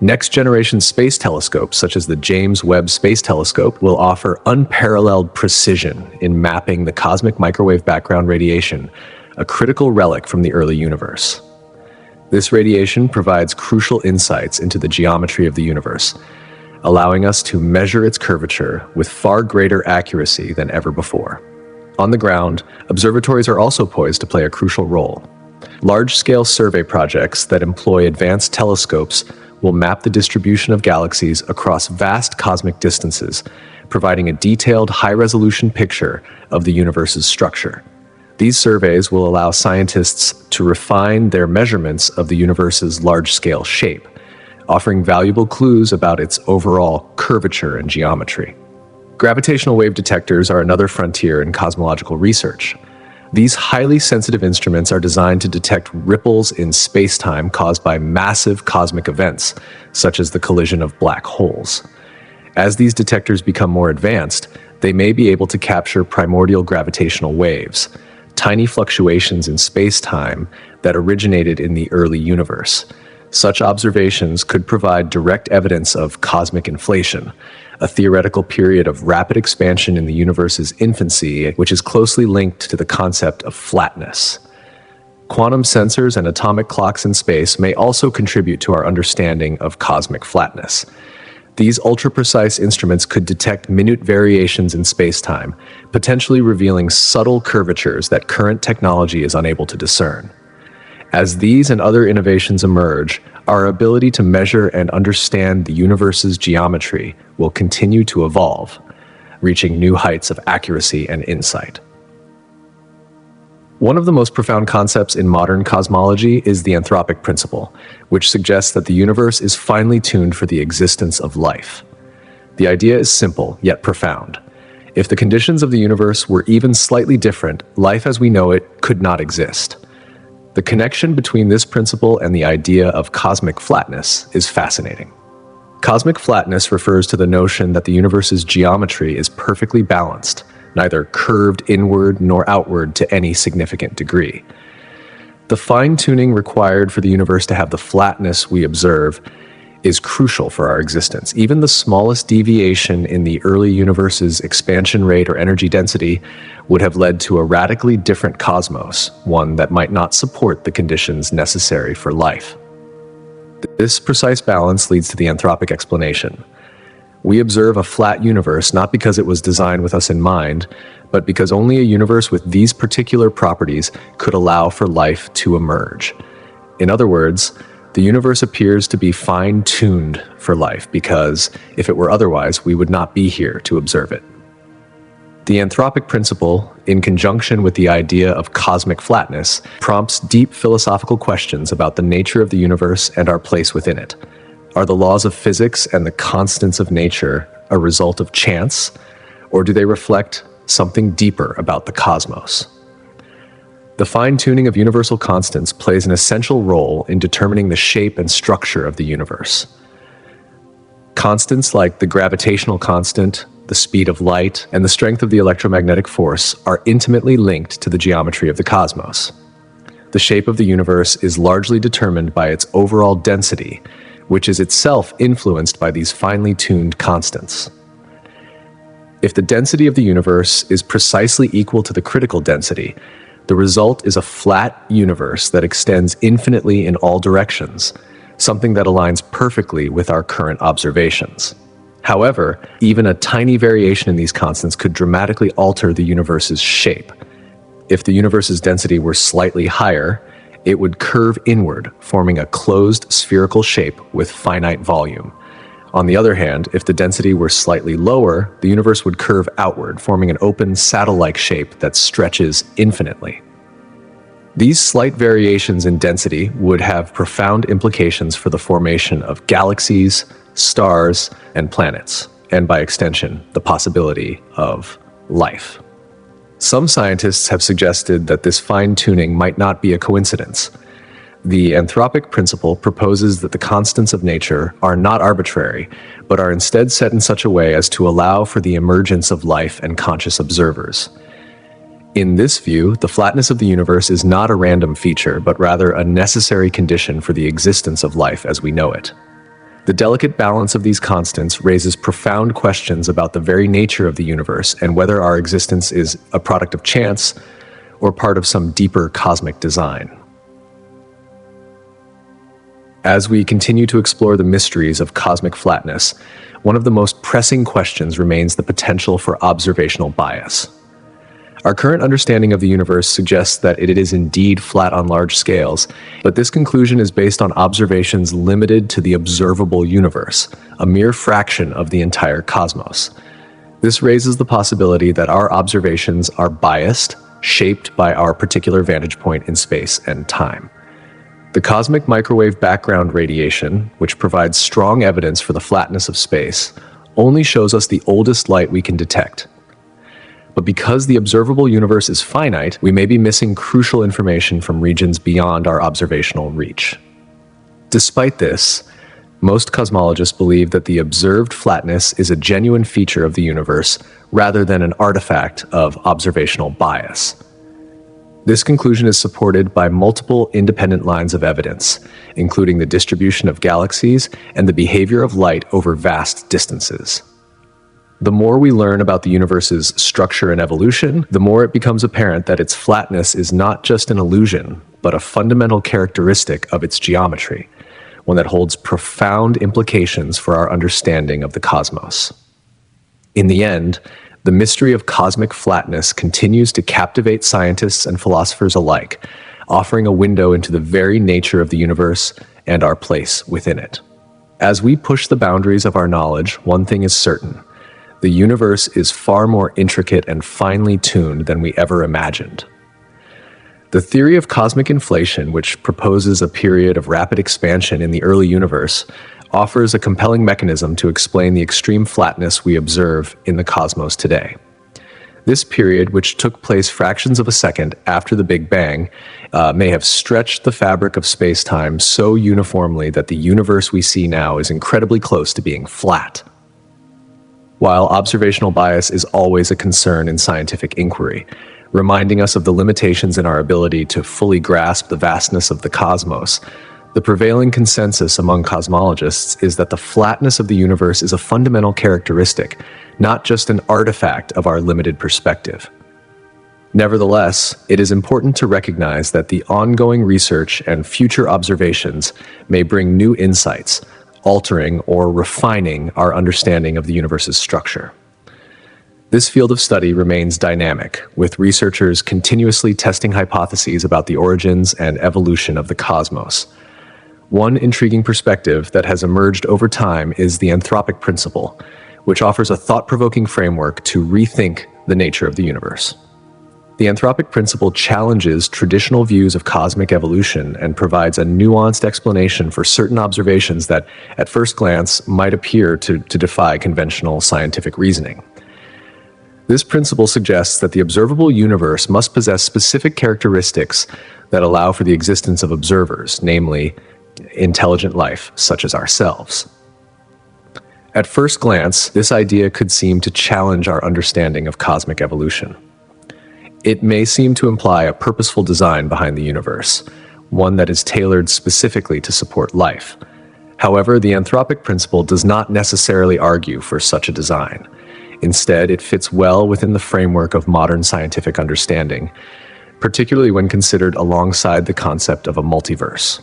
Next-generation space telescopes, such as the James Webb Space Telescope, will offer unparalleled precision in mapping the cosmic microwave background radiation, a critical relic from the early universe. This radiation provides crucial insights into the geometry of the universe, allowing us to measure its curvature with far greater accuracy than ever before. On the ground, observatories are also poised to play a crucial role. Large-scale survey projects that employ advanced telescopes will map the distribution of galaxies across vast cosmic distances, providing a detailed, high-resolution picture of the universe's structure. These surveys will allow scientists to refine their measurements of the universe's large-scale shape, offering valuable clues about its overall curvature and geometry. Gravitational wave detectors are another frontier in cosmological research. These highly sensitive instruments are designed to detect ripples in space-time caused by massive cosmic events, such as the collision of black holes. As these detectors become more advanced, they may be able to capture primordial gravitational waves, tiny fluctuations in space-time that originated in the early universe. Such observations could provide direct evidence of cosmic inflation, a theoretical period of rapid expansion in the universe's infancy, which is closely linked to the concept of flatness. Quantum sensors and atomic clocks in space may also contribute to our understanding of cosmic flatness. These ultra-precise instruments could detect minute variations in space-time, potentially revealing subtle curvatures that current technology is unable to discern. As these and other innovations emerge, our ability to measure and understand the universe's geometry will continue to evolve, reaching new heights of accuracy and insight. One of the most profound concepts in modern cosmology is the anthropic principle, which suggests that the universe is finely tuned for the existence of life. The idea is simple, yet profound. If the conditions of the universe were even slightly different, life as we know it could not exist. The connection between this principle and the idea of cosmic flatness is fascinating. Cosmic flatness refers to the notion that the universe's geometry is perfectly balanced, neither curved inward nor outward to any significant degree. The fine-tuning required for the universe to have the flatness we observe is crucial for our existence. Even the smallest deviation in the early universe's expansion rate or energy density would have led to a radically different cosmos, one that might not support the conditions necessary for life. This precise balance leads to the anthropic explanation. We observe a flat universe not because it was designed with us in mind, but because only a universe with these particular properties could allow for life to emerge. In other words, the universe appears to be fine-tuned for life because, if it were otherwise, we would not be here to observe it. The anthropic principle, in conjunction with the idea of cosmic flatness, prompts deep philosophical questions about the nature of the universe and our place within it. Are the laws of physics and the constants of nature a result of chance, or do they reflect something deeper about the cosmos? The fine-tuning of universal constants plays an essential role in determining the shape and structure of the universe. Constants like the gravitational constant, the speed of light, and the strength of the electromagnetic force are intimately linked to the geometry of the cosmos. The shape of the universe is largely determined by its overall density, which is itself influenced by these finely tuned constants. If the density of the universe is precisely equal to the critical density, the result is a flat universe that extends infinitely in all directions, something that aligns perfectly with our current observations. However, even a tiny variation in these constants could dramatically alter the universe's shape. If the universe's density were slightly higher, it would curve inward, forming a closed spherical shape with finite volume. On the other hand, if the density were slightly lower, the universe would curve outward, forming an open saddle-like shape that stretches infinitely. These slight variations in density would have profound implications for the formation of galaxies, stars, and planets, and by extension, the possibility of life. Some scientists have suggested that this fine-tuning might not be a coincidence. The anthropic principle proposes that the constants of nature are not arbitrary, but are instead set in such a way as to allow for the emergence of life and conscious observers. In this view, the flatness of the universe is not a random feature, but rather a necessary condition for the existence of life as we know it. The delicate balance of these constants raises profound questions about the very nature of the universe and whether our existence is a product of chance or part of some deeper cosmic design. As we continue to explore the mysteries of cosmic flatness, one of the most pressing questions remains the potential for observational bias. Our current understanding of the universe suggests that it is indeed flat on large scales, but this conclusion is based on observations limited to the observable universe, a mere fraction of the entire cosmos. This raises the possibility that our observations are biased, shaped by our particular vantage point in space and time. The cosmic microwave background radiation, which provides strong evidence for the flatness of space, only shows us the oldest light we can detect. But because the observable universe is finite, we may be missing crucial information from regions beyond our observational reach. Despite this, most cosmologists believe that the observed flatness is a genuine feature of the universe rather than an artifact of observational bias. This conclusion is supported by multiple independent lines of evidence, including the distribution of galaxies and the behavior of light over vast distances. The more we learn about the universe's structure and evolution, the more it becomes apparent that its flatness is not just an illusion, but a fundamental characteristic of its geometry, one that holds profound implications for our understanding of the cosmos. In the end, the mystery of cosmic flatness continues to captivate scientists and philosophers alike, offering a window into the very nature of the universe and our place within it. As we push the boundaries of our knowledge, one thing is certain: the universe is far more intricate and finely tuned than we ever imagined. The theory of cosmic inflation, which proposes a period of rapid expansion in the early universe, offers a compelling mechanism to explain the extreme flatness we observe in the cosmos today. This period, which took place fractions of a second after the Big Bang, may have stretched the fabric of space-time so uniformly that the universe we see now is incredibly close to being flat. While observational bias is always a concern in scientific inquiry, reminding us of the limitations in our ability to fully grasp the vastness of the cosmos, the prevailing consensus among cosmologists is that the flatness of the universe is a fundamental characteristic, not just an artifact of our limited perspective. Nevertheless, it is important to recognize that the ongoing research and future observations may bring new insights, altering or refining our understanding of the universe's structure. This field of study remains dynamic, with researchers continuously testing hypotheses about the origins and evolution of the cosmos. One intriguing perspective that has emerged over time is the anthropic principle, which offers a thought-provoking framework to rethink the nature of the universe. The anthropic principle challenges traditional views of cosmic evolution and provides a nuanced explanation for certain observations that, at first glance, might appear to defy conventional scientific reasoning. This principle suggests that the observable universe must possess specific characteristics that allow for the existence of observers, namely, intelligent life, such as ourselves. At first glance, this idea could seem to challenge our understanding of cosmic evolution. It may seem to imply a purposeful design behind the universe, one that is tailored specifically to support life. However, the anthropic principle does not necessarily argue for such a design. Instead, it fits well within the framework of modern scientific understanding, particularly when considered alongside the concept of a multiverse.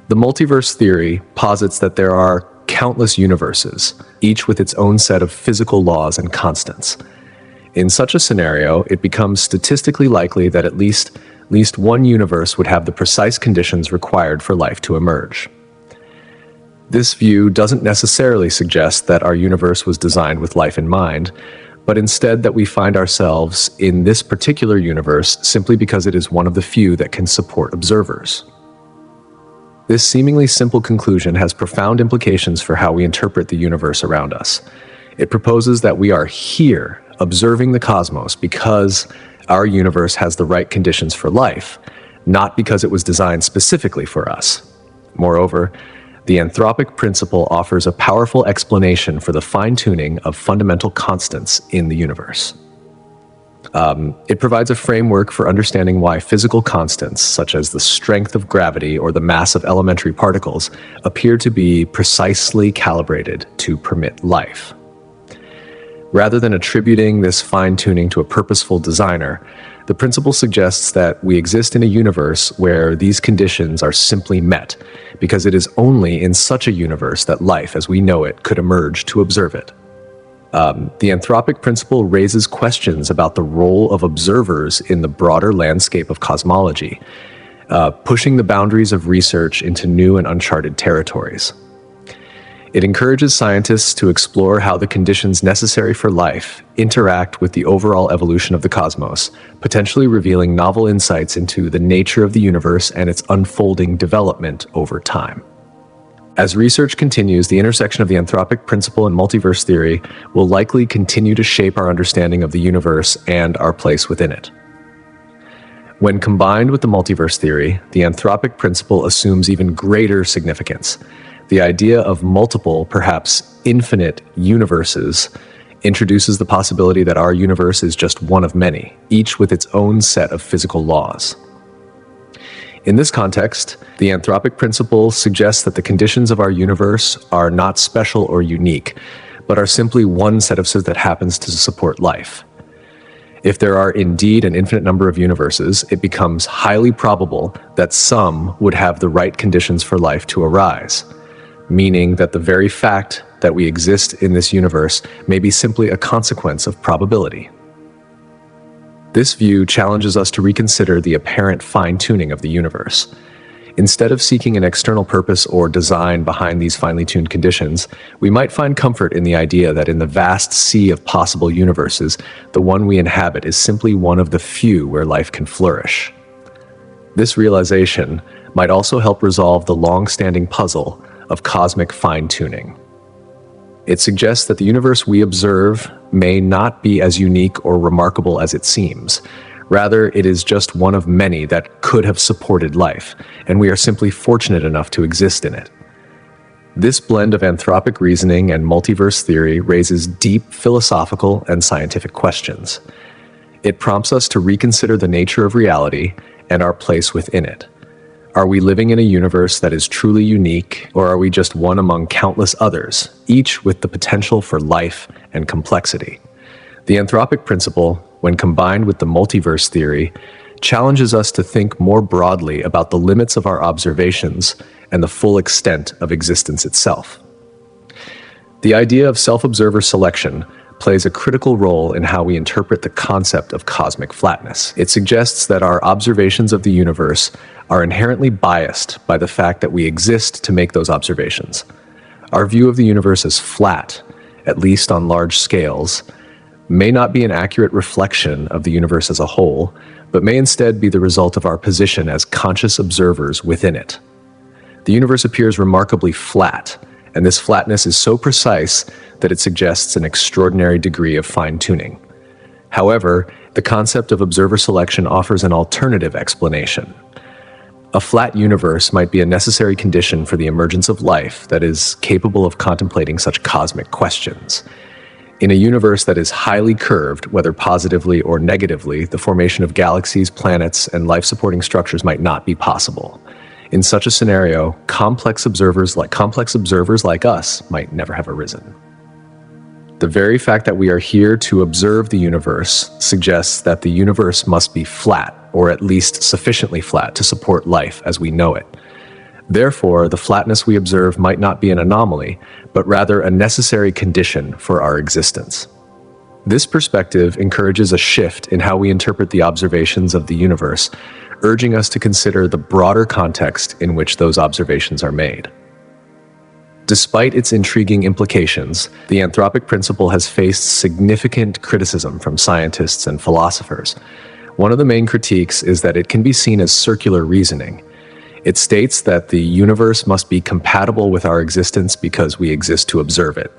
The multiverse theory posits that there are countless universes, each with its own set of physical laws and constants. In such a scenario, it becomes statistically likely that at least one universe would have the precise conditions required for life to emerge. This view doesn't necessarily suggest that our universe was designed with life in mind, but instead that we find ourselves in this particular universe simply because it is one of the few that can support observers. This seemingly simple conclusion has profound implications for how we interpret the universe around us. It proposes that we are here, observing the cosmos because our universe has the right conditions for life, not because it was designed specifically for us. Moreover, the anthropic principle offers a powerful explanation for the fine-tuning of fundamental constants in the universe. It provides a framework for understanding why physical constants, such as the strength of gravity or the mass of elementary particles, appear to be precisely calibrated to permit life. Rather than attributing this fine-tuning to a purposeful designer, the principle suggests that we exist in a universe where these conditions are simply met, because it is only in such a universe that life as we know it could emerge to observe it. The anthropic principle raises questions about the role of observers in the broader landscape of cosmology, pushing the boundaries of research into new and uncharted territories. It encourages scientists to explore how the conditions necessary for life interact with the overall evolution of the cosmos, potentially revealing novel insights into the nature of the universe and its unfolding development over time. As research continues, the intersection of the anthropic principle and multiverse theory will likely continue to shape our understanding of the universe and our place within it. When combined with the multiverse theory, the anthropic principle assumes even greater significance. The idea of multiple, perhaps infinite, universes introduces the possibility that our universe is just one of many, each with its own set of physical laws. In this context, the anthropic principle suggests that the conditions of our universe are not special or unique, but are simply one set of that happens to support life. If there are indeed an infinite number of universes, it becomes highly probable that some would have the right conditions for life to arise, meaning that the very fact that we exist in this universe may be simply a consequence of probability. This view challenges us to reconsider the apparent fine-tuning of the universe. Instead of seeking an external purpose or design behind these finely tuned conditions, we might find comfort in the idea that in the vast sea of possible universes, the one we inhabit is simply one of the few where life can flourish. This realization might also help resolve the long-standing puzzle of cosmic fine-tuning. It suggests that the universe we observe may not be as unique or remarkable as it seems. Rather, it is just one of many that could have supported life, and we are simply fortunate enough to exist in it. This blend of anthropic reasoning and multiverse theory raises deep philosophical and scientific questions. It prompts us to reconsider the nature of reality and our place within it. Are we living in a universe that is truly unique, or are we just one among countless others, each with the potential for life and complexity? The anthropic principle, when combined with the multiverse theory, challenges us to think more broadly about the limits of our observations and the full extent of existence itself. The idea of self-observer selection plays a critical role in how we interpret the concept of cosmic flatness. It suggests that our observations of the universe are inherently biased by the fact that we exist to make those observations. Our view of the universe as flat, at least on large scales, may not be an accurate reflection of the universe as a whole, but may instead be the result of our position as conscious observers within it. The universe appears remarkably flat, and this flatness is so precise that it suggests an extraordinary degree of fine-tuning. However, the concept of observer selection offers an alternative explanation. A flat universe might be a necessary condition for the emergence of life that is capable of contemplating such cosmic questions. In a universe that is highly curved, whether positively or negatively, the formation of galaxies, planets, and life-supporting structures might not be possible. In such a scenario, complex observers like us might never have arisen. The very fact that we are here to observe the universe suggests that the universe must be flat, or at least sufficiently flat to support life as we know it. Therefore, the flatness we observe might not be an anomaly, but rather a necessary condition for our existence. This perspective encourages a shift in how we interpret the observations of the universe, urging us to consider the broader context in which those observations are made. Despite its intriguing implications, the anthropic principle has faced significant criticism from scientists and philosophers. One of the main critiques is that it can be seen as circular reasoning. It states that the universe must be compatible with our existence because we exist to observe it.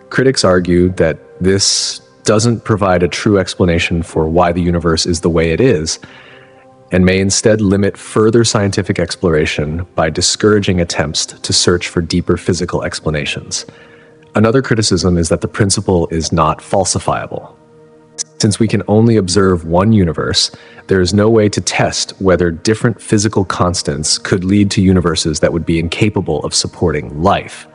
Critics argue that this doesn't provide a true explanation for why the universe is the way it is, and may instead limit further scientific exploration by discouraging attempts to search for deeper physical explanations. Another criticism is that the principle is not falsifiable. Since we can only observe one universe, there is no way to test whether different physical constants could lead to universes that would be incapable of supporting life.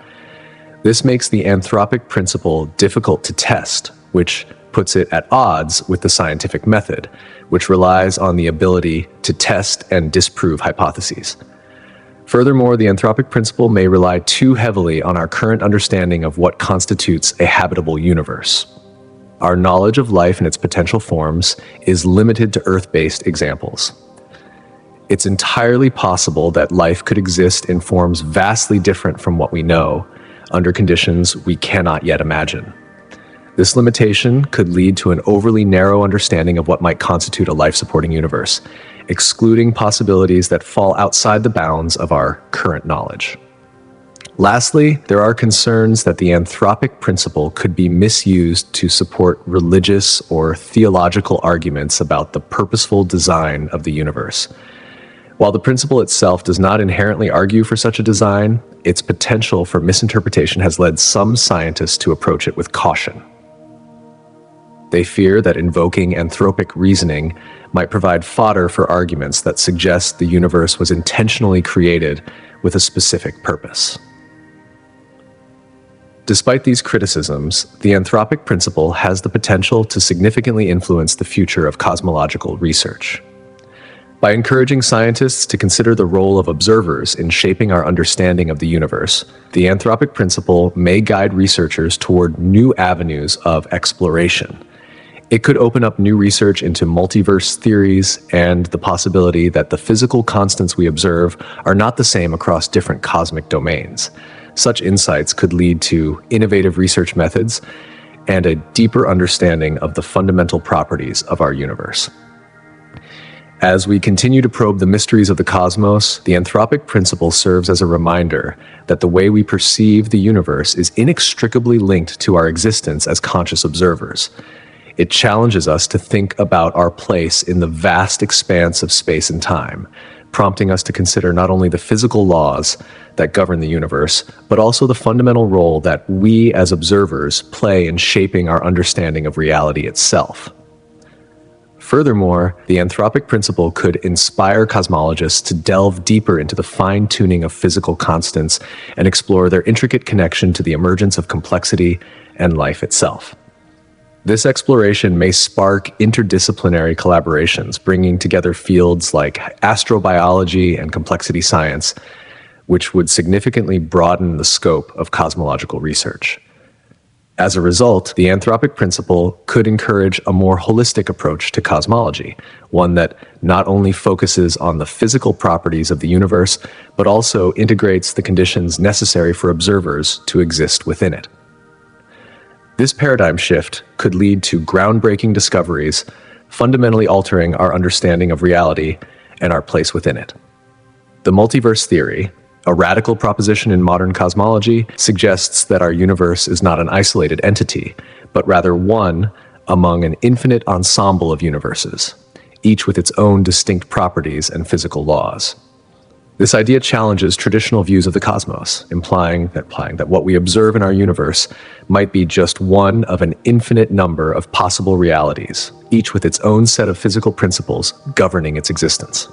This makes the anthropic principle difficult to test, which puts it at odds with the scientific method, which relies on the ability to test and disprove hypotheses. Furthermore, the anthropic principle may rely too heavily on our current understanding of what constitutes a habitable universe. Our knowledge of life and its potential forms is limited to Earth-based examples. It's entirely possible that life could exist in forms vastly different from what we know, under conditions we cannot yet imagine. This limitation could lead to an overly narrow understanding of what might constitute a life-supporting universe, excluding possibilities that fall outside the bounds of our current knowledge. Lastly, there are concerns that the anthropic principle could be misused to support religious or theological arguments about the purposeful design of the universe. While the principle itself does not inherently argue for such a design, its potential for misinterpretation has led some scientists to approach it with caution. They fear that invoking anthropic reasoning might provide fodder for arguments that suggest the universe was intentionally created with a specific purpose. Despite these criticisms, the anthropic principle has the potential to significantly influence the future of cosmological research. By encouraging scientists to consider the role of observers in shaping our understanding of the universe, the anthropic principle may guide researchers toward new avenues of exploration. It could open up new research into multiverse theories and the possibility that the physical constants we observe are not the same across different cosmic domains. Such insights could lead to innovative research methods and a deeper understanding of the fundamental properties of our universe. As we continue to probe the mysteries of the cosmos, the anthropic principle serves as a reminder that the way we perceive the universe is inextricably linked to our existence as conscious observers. It challenges us to think about our place in the vast expanse of space and time, prompting us to consider not only the physical laws that govern the universe, but also the fundamental role that we as observers play in shaping our understanding of reality itself. Furthermore, the anthropic principle could inspire cosmologists to delve deeper into the fine-tuning of physical constants and explore their intricate connection to the emergence of complexity and life itself. This exploration may spark interdisciplinary collaborations, bringing together fields like astrobiology and complexity science, which would significantly broaden the scope of cosmological research. As a result, the anthropic principle could encourage a more holistic approach to cosmology, one that not only focuses on the physical properties of the universe, but also integrates the conditions necessary for observers to exist within it. This paradigm shift could lead to groundbreaking discoveries, fundamentally altering our understanding of reality and our place within it. The multiverse theory, a radical proposition in modern cosmology, suggests that our universe is not an isolated entity, but rather one among an infinite ensemble of universes, each with its own distinct properties and physical laws. This idea challenges traditional views of the cosmos, implying that what we observe in our universe might be just one of an infinite number of possible realities, each with its own set of physical principles governing its existence.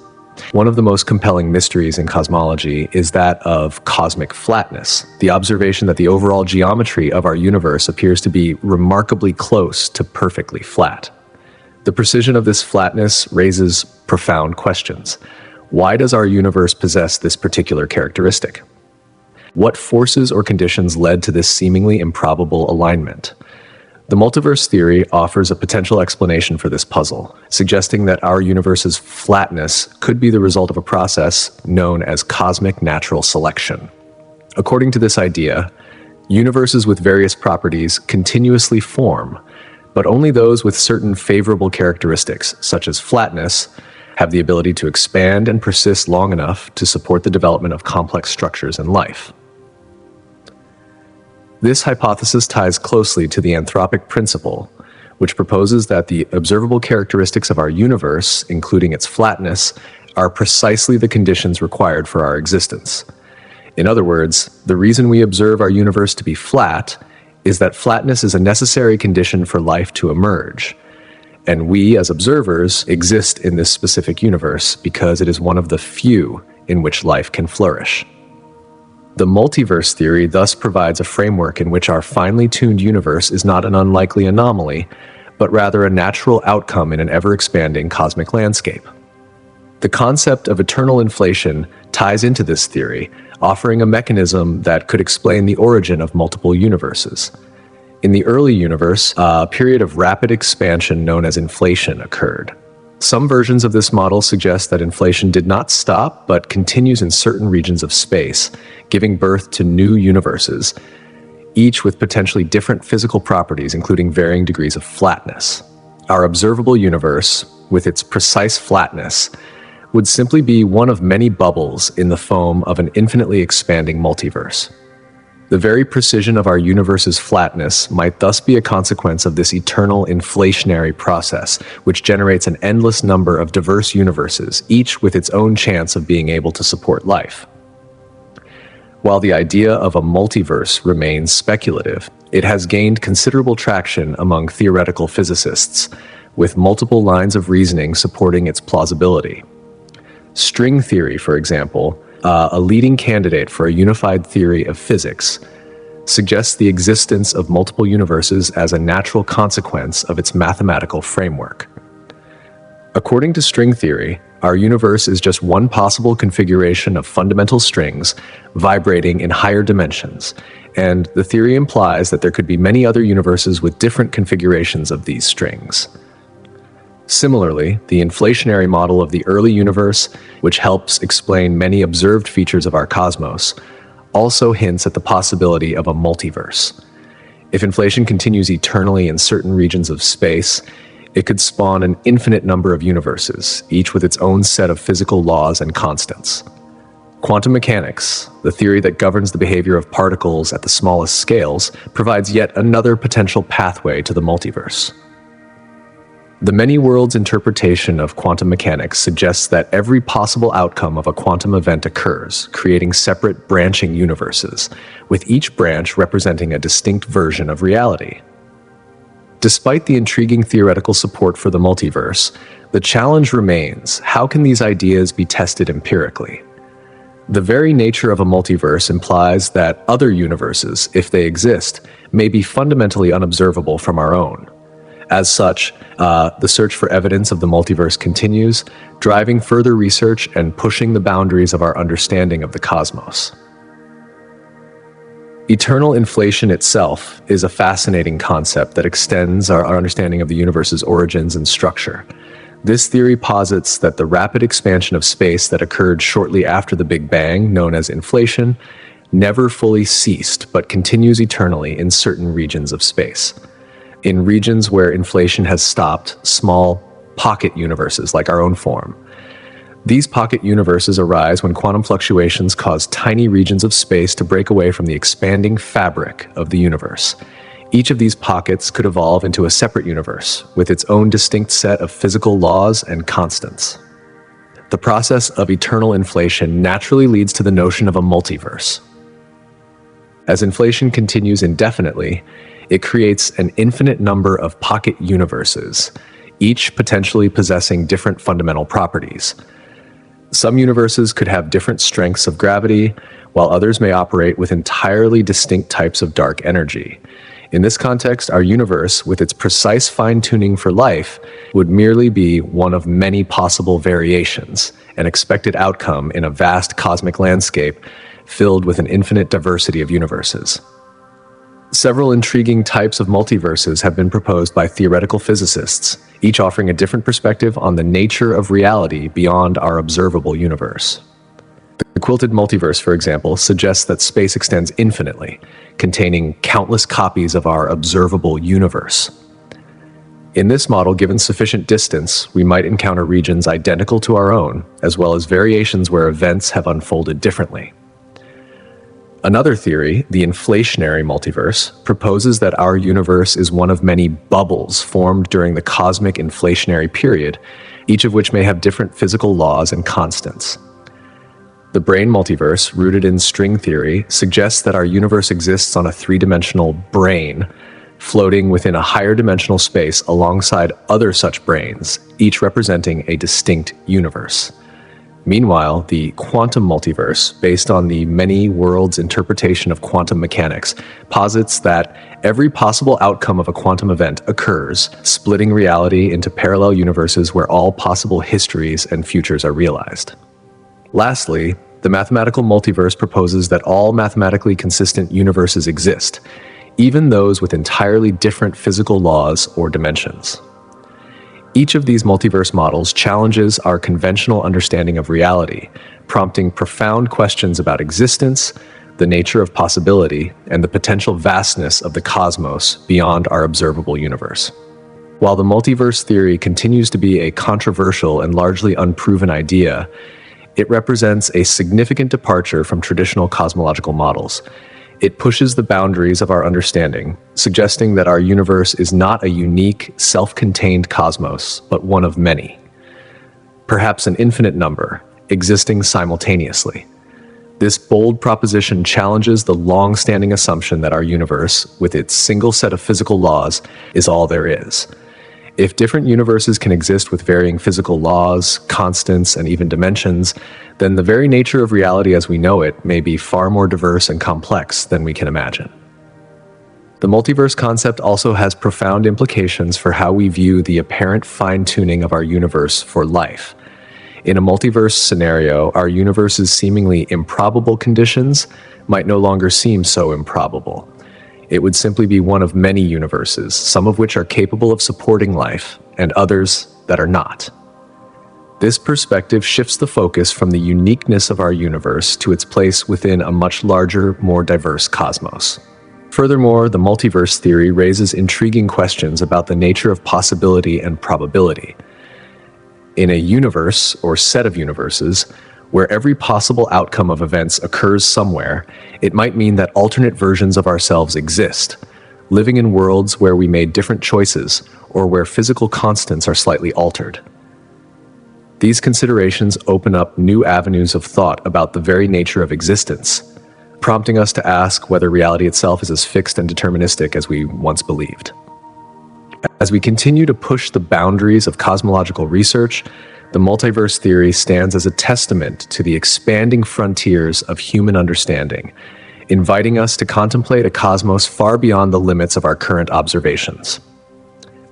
One of the most compelling mysteries in cosmology is that of cosmic flatness, the observation that the overall geometry of our universe appears to be remarkably close to perfectly flat. The precision of this flatness raises profound questions. Why does our universe possess this particular characteristic? What forces or conditions led to this seemingly improbable alignment? The multiverse theory offers a potential explanation for this puzzle, suggesting that our universe's flatness could be the result of a process known as cosmic natural selection. According to this idea, universes with various properties continuously form, but only those with certain favorable characteristics, such as flatness, have the ability to expand and persist long enough to support the development of complex structures in life. This hypothesis ties closely to the anthropic principle, which proposes that the observable characteristics of our universe, including its flatness, are precisely the conditions required for our existence. In other words, the reason we observe our universe to be flat is that flatness is a necessary condition for life to emerge. And we, as observers, exist in this specific universe because it is one of the few in which life can flourish. The multiverse theory thus provides a framework in which our finely tuned universe is not an unlikely anomaly, but rather a natural outcome in an ever-expanding cosmic landscape. The concept of eternal inflation ties into this theory, offering a mechanism that could explain the origin of multiple universes. In the early universe, a period of rapid expansion known as inflation occurred. Some versions of this model suggest that inflation did not stop, but continues in certain regions of space, giving birth to new universes, each with potentially different physical properties, including varying degrees of flatness. Our observable universe, with its precise flatness, would simply be one of many bubbles in the foam of an infinitely expanding multiverse. The very precision of our universe's flatness might thus be a consequence of this eternal inflationary process, which generates an endless number of diverse universes, each with its own chance of being able to support life. While the idea of a multiverse remains speculative, it has gained considerable traction among theoretical physicists, with multiple lines of reasoning supporting its plausibility. String theory, for example, a leading candidate for a unified theory of physics, suggests the existence of multiple universes as a natural consequence of its mathematical framework. According to string theory, our universe is just one possible configuration of fundamental strings vibrating in higher dimensions, and the theory implies that there could be many other universes with different configurations of these strings. Similarly, the inflationary model of the early universe, which helps explain many observed features of our cosmos, also hints at the possibility of a multiverse. If inflation continues eternally in certain regions of space, it could spawn an infinite number of universes, each with its own set of physical laws and constants. Quantum mechanics, the theory that governs the behavior of particles at the smallest scales, provides yet another potential pathway to the multiverse. The many worlds interpretation of quantum mechanics suggests that every possible outcome of a quantum event occurs, creating separate branching universes, with each branch representing a distinct version of reality. Despite the intriguing theoretical support for the multiverse, the challenge remains: how can these ideas be tested empirically? The very nature of a multiverse implies that other universes, if they exist, may be fundamentally unobservable from our own. As such, the search for evidence of the multiverse continues, driving further research and pushing the boundaries of our understanding of the cosmos. Eternal inflation itself is a fascinating concept that extends our understanding of the universe's origins and structure. This theory posits that the rapid expansion of space that occurred shortly after the Big Bang, known as inflation, never fully ceased but continues eternally in certain regions of space. In regions where inflation has stopped, small pocket universes like our own form. These pocket universes arise when quantum fluctuations cause tiny regions of space to break away from the expanding fabric of the universe. Each of these pockets could evolve into a separate universe with its own distinct set of physical laws and constants. The process of eternal inflation naturally leads to the notion of a multiverse. As inflation continues indefinitely, it creates an infinite number of pocket universes, each potentially possessing different fundamental properties. Some universes could have different strengths of gravity, while others may operate with entirely distinct types of dark energy. In this context, our universe, with its precise fine-tuning for life, would merely be one of many possible variations, an expected outcome in a vast cosmic landscape filled with an infinite diversity of universes. Several intriguing types of multiverses have been proposed by theoretical physicists, each offering a different perspective on the nature of reality beyond our observable universe. The quilted multiverse, for example, suggests that space extends infinitely, containing countless copies of our observable universe. In this model, given sufficient distance, we might encounter regions identical to our own, as well as variations where events have unfolded differently. Another theory, the inflationary multiverse, proposes that our universe is one of many bubbles formed during the cosmic inflationary period, each of which may have different physical laws and constants. The brain multiverse, rooted in string theory, suggests that our universe exists on a three-dimensional brain, floating within a higher dimensional space alongside other such brains, each representing a distinct universe. Meanwhile, the quantum multiverse, based on the many worlds interpretation of quantum mechanics, posits that every possible outcome of a quantum event occurs, splitting reality into parallel universes where all possible histories and futures are realized. Lastly, the mathematical multiverse proposes that all mathematically consistent universes exist, even those with entirely different physical laws or dimensions. Each of these multiverse models challenges our conventional understanding of reality, prompting profound questions about existence, the nature of possibility, and the potential vastness of the cosmos beyond our observable universe. While the multiverse theory continues to be a controversial and largely unproven idea, it represents a significant departure from traditional cosmological models. It pushes the boundaries of our understanding, suggesting that our universe is not a unique, self-contained cosmos, but one of many. Perhaps an infinite number, existing simultaneously. This bold proposition challenges the long-standing assumption that our universe, with its single set of physical laws, is all there is. If different universes can exist with varying physical laws, constants, and even dimensions, then the very nature of reality as we know it may be far more diverse and complex than we can imagine. The multiverse concept also has profound implications for how we view the apparent fine-tuning of our universe for life. In a multiverse scenario, our universe's seemingly improbable conditions might no longer seem so improbable. It would simply be one of many universes, some of which are capable of supporting life, and others that are not. This perspective shifts the focus from the uniqueness of our universe to its place within a much larger, more diverse cosmos. Furthermore, the multiverse theory raises intriguing questions about the nature of possibility and probability. In a universe, or set of universes, where every possible outcome of events occurs somewhere, it might mean that alternate versions of ourselves exist, living in worlds where we made different choices or where physical constants are slightly altered. These considerations open up new avenues of thought about the very nature of existence, prompting us to ask whether reality itself is as fixed and deterministic as we once believed. As we continue to push the boundaries of cosmological research, the multiverse theory stands as a testament to the expanding frontiers of human understanding, inviting us to contemplate a cosmos far beyond the limits of our current observations.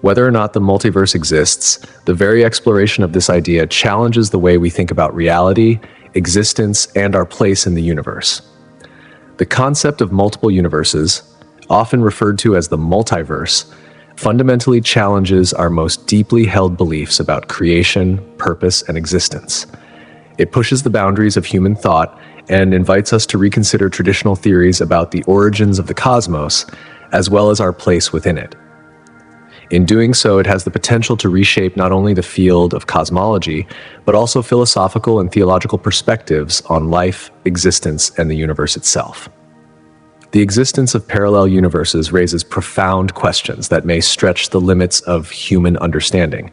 Whether or not the multiverse exists, the very exploration of this idea challenges the way we think about reality, existence, and our place in the universe. The concept of multiple universes, often referred to as the multiverse, fundamentally challenges our most deeply held beliefs about creation, purpose, and existence. It pushes the boundaries of human thought and invites us to reconsider traditional theories about the origins of the cosmos, as well as our place within it. In doing so, it has the potential to reshape not only the field of cosmology, but also philosophical and theological perspectives on life, existence, and the universe itself. The existence of parallel universes raises profound questions that may stretch the limits of human understanding,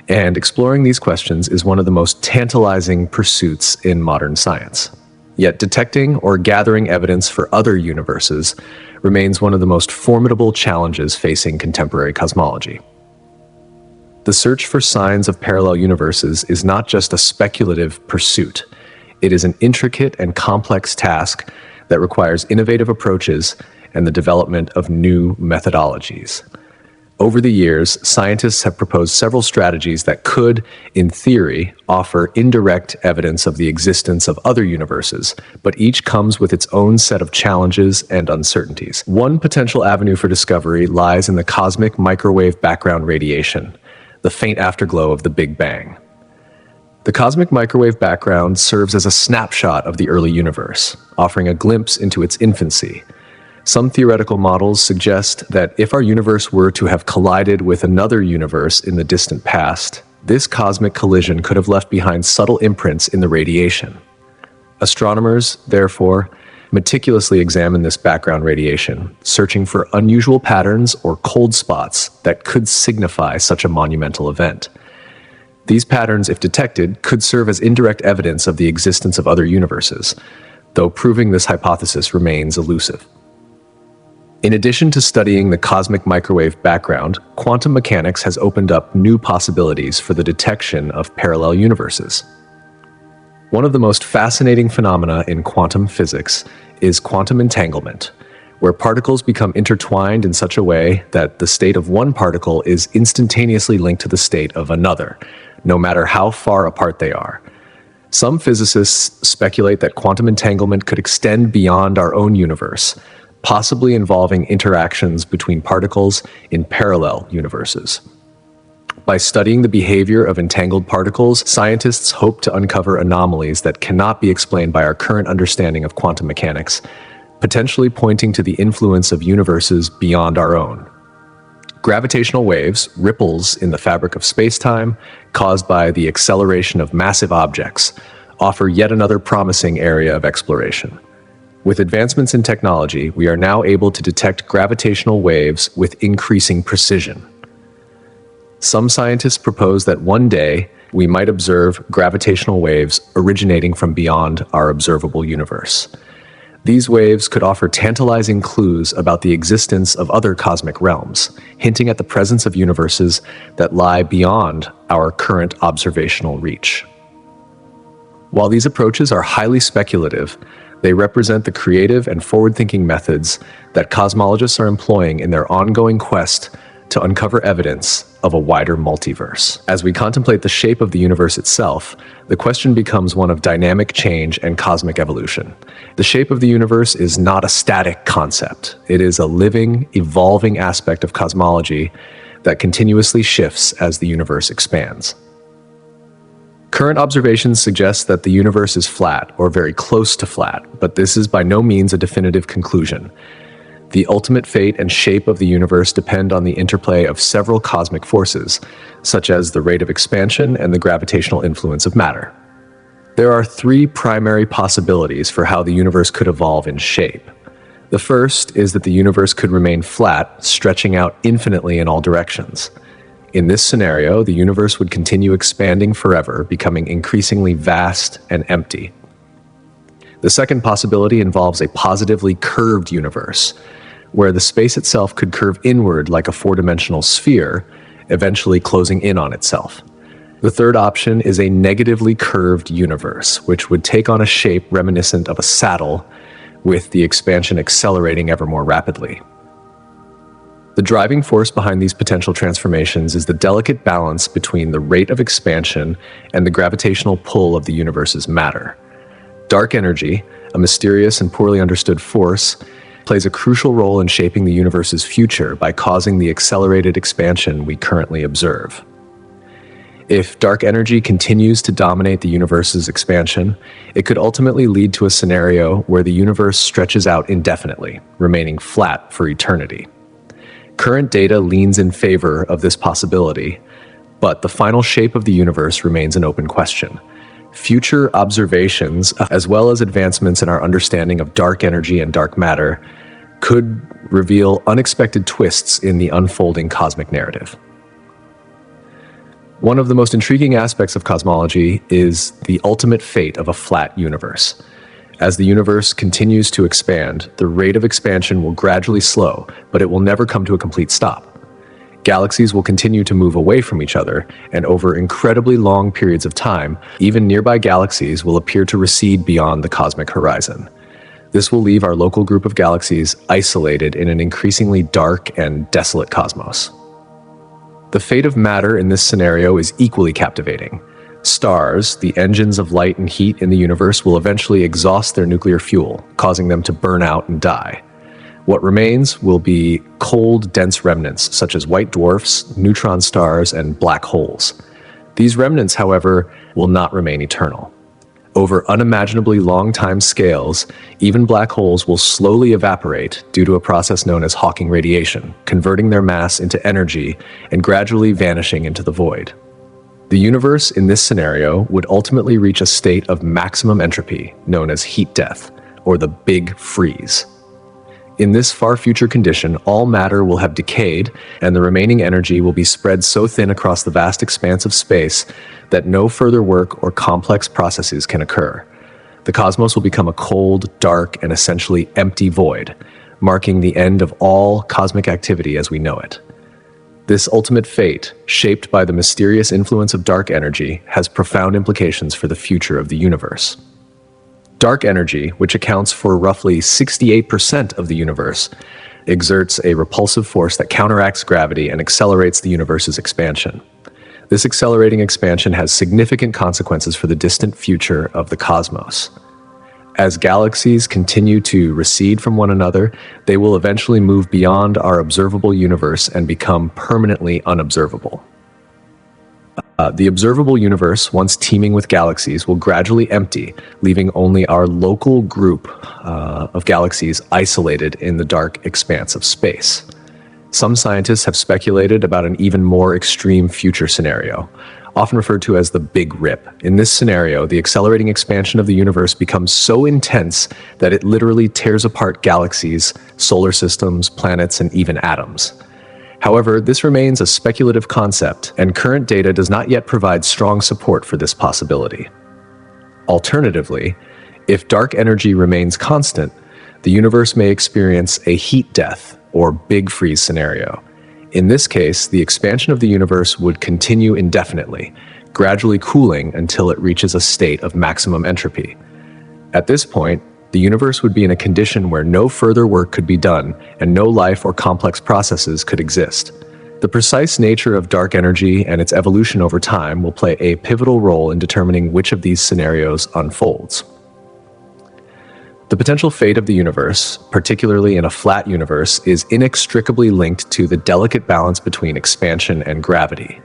and exploring these questions is one of the most tantalizing pursuits in modern science. Yet detecting or gathering evidence for other universes remains one of the most formidable challenges facing contemporary cosmology. The search for signs of parallel universes is not just a speculative pursuit. It is an intricate and complex task that requires innovative approaches and the development of new methodologies. Over the years, scientists have proposed several strategies that could, in theory, offer indirect evidence of the existence of other universes, but each comes with its own set of challenges and uncertainties. One potential avenue for discovery lies in the cosmic microwave background radiation, the faint afterglow of the Big Bang. The cosmic microwave background serves as a snapshot of the early universe, offering a glimpse into its infancy. Some theoretical models suggest that if our universe were to have collided with another universe in the distant past, this cosmic collision could have left behind subtle imprints in the radiation. Astronomers, therefore, meticulously examine this background radiation, searching for unusual patterns or cold spots that could signify such a monumental event. These patterns, if detected, could serve as indirect evidence of the existence of other universes, though proving this hypothesis remains elusive. In addition to studying the cosmic microwave background, quantum mechanics has opened up new possibilities for the detection of parallel universes. One of the most fascinating phenomena in quantum physics is quantum entanglement, where particles become intertwined in such a way that the state of one particle is instantaneously linked to the state of another, no matter how far apart they are. Some physicists speculate that quantum entanglement could extend beyond our own universe, possibly involving interactions between particles in parallel universes. By studying the behavior of entangled particles, scientists hope to uncover anomalies that cannot be explained by our current understanding of quantum mechanics, potentially pointing to the influence of universes beyond our own. Gravitational waves, ripples in the fabric of space-time, caused by the acceleration of massive objects, offer yet another promising area of exploration. With advancements in technology, we are now able to detect gravitational waves with increasing precision. Some scientists propose that one day we might observe gravitational waves originating from beyond our observable universe. These waves could offer tantalizing clues about the existence of other cosmic realms, hinting at the presence of universes that lie beyond our current observational reach. While these approaches are highly speculative, they represent the creative and forward-thinking methods that cosmologists are employing in their ongoing quest to uncover evidence of a wider multiverse. As we contemplate the shape of the universe itself, the question becomes one of dynamic change and cosmic evolution. The shape of the universe is not a static concept. It is a living, evolving aspect of cosmology that continuously shifts as the universe expands. Current observations suggest that the universe is flat or very close to flat, but this is by no means a definitive conclusion. The ultimate fate and shape of the universe depend on the interplay of several cosmic forces, such as the rate of expansion and the gravitational influence of matter. There are three primary possibilities for how the universe could evolve in shape. The first is that the universe could remain flat, stretching out infinitely in all directions. In this scenario, the universe would continue expanding forever, becoming increasingly vast and empty. The second possibility involves a positively curved universe, where the space itself could curve inward like a four-dimensional sphere, eventually closing in on itself. The third option is a negatively curved universe, which would take on a shape reminiscent of a saddle, with the expansion accelerating ever more rapidly. The driving force behind these potential transformations is the delicate balance between the rate of expansion and the gravitational pull of the universe's matter. Dark energy, a mysterious and poorly understood force, plays a crucial role in shaping the universe's future by causing the accelerated expansion we currently observe. If dark energy continues to dominate the universe's expansion, it could ultimately lead to a scenario where the universe stretches out indefinitely, remaining flat for eternity. Current data leans in favor of this possibility, but the final shape of the universe remains an open question. Future observations, as well as advancements in our understanding of dark energy and dark matter, could reveal unexpected twists in the unfolding cosmic narrative. One of the most intriguing aspects of cosmology is the ultimate fate of a flat universe. As the universe continues to expand, the rate of expansion will gradually slow, but it will never come to a complete stop. Galaxies will continue to move away from each other, and over incredibly long periods of time, even nearby galaxies will appear to recede beyond the cosmic horizon. This will leave our local group of galaxies isolated in an increasingly dark and desolate cosmos. The fate of matter in this scenario is equally captivating. Stars, the engines of light and heat in the universe, will eventually exhaust their nuclear fuel, causing them to burn out and die. What remains will be cold, dense remnants, such as white dwarfs, neutron stars, and black holes. These remnants, however, will not remain eternal. Over unimaginably long time scales, even black holes will slowly evaporate due to a process known as Hawking radiation, converting their mass into energy and gradually vanishing into the void. The universe in this scenario would ultimately reach a state of maximum entropy, known as heat death, or the Big Freeze. In this far future condition, all matter will have decayed, and the remaining energy will be spread so thin across the vast expanse of space that no further work or complex processes can occur. The cosmos will become a cold, dark, and essentially empty void, marking the end of all cosmic activity as we know it. This ultimate fate, shaped by the mysterious influence of dark energy, has profound implications for the future of the universe. Dark energy, which accounts for roughly 68% of the universe, exerts a repulsive force that counteracts gravity and accelerates the universe's expansion. This accelerating expansion has significant consequences for the distant future of the cosmos. As galaxies continue to recede from one another, they will eventually move beyond our observable universe and become permanently unobservable. The observable universe, once teeming with galaxies, will gradually empty, leaving only our local group of galaxies isolated in the dark expanse of space. Some scientists have speculated about an even more extreme future scenario, often referred to as the Big Rip. In this scenario, the accelerating expansion of the universe becomes so intense that it literally tears apart galaxies, solar systems, planets, and even atoms. However, this remains a speculative concept, and current data does not yet provide strong support for this possibility. Alternatively, if dark energy remains constant, the universe may experience a heat death, or Big Freeze scenario. In this case, the expansion of the universe would continue indefinitely, gradually cooling until it reaches a state of maximum entropy. At this point, the universe would be in a condition where no further work could be done and no life or complex processes could exist. The precise nature of dark energy and its evolution over time will play a pivotal role in determining which of these scenarios unfolds. The potential fate of the universe, particularly in a flat universe, is inextricably linked to the delicate balance between expansion and gravity.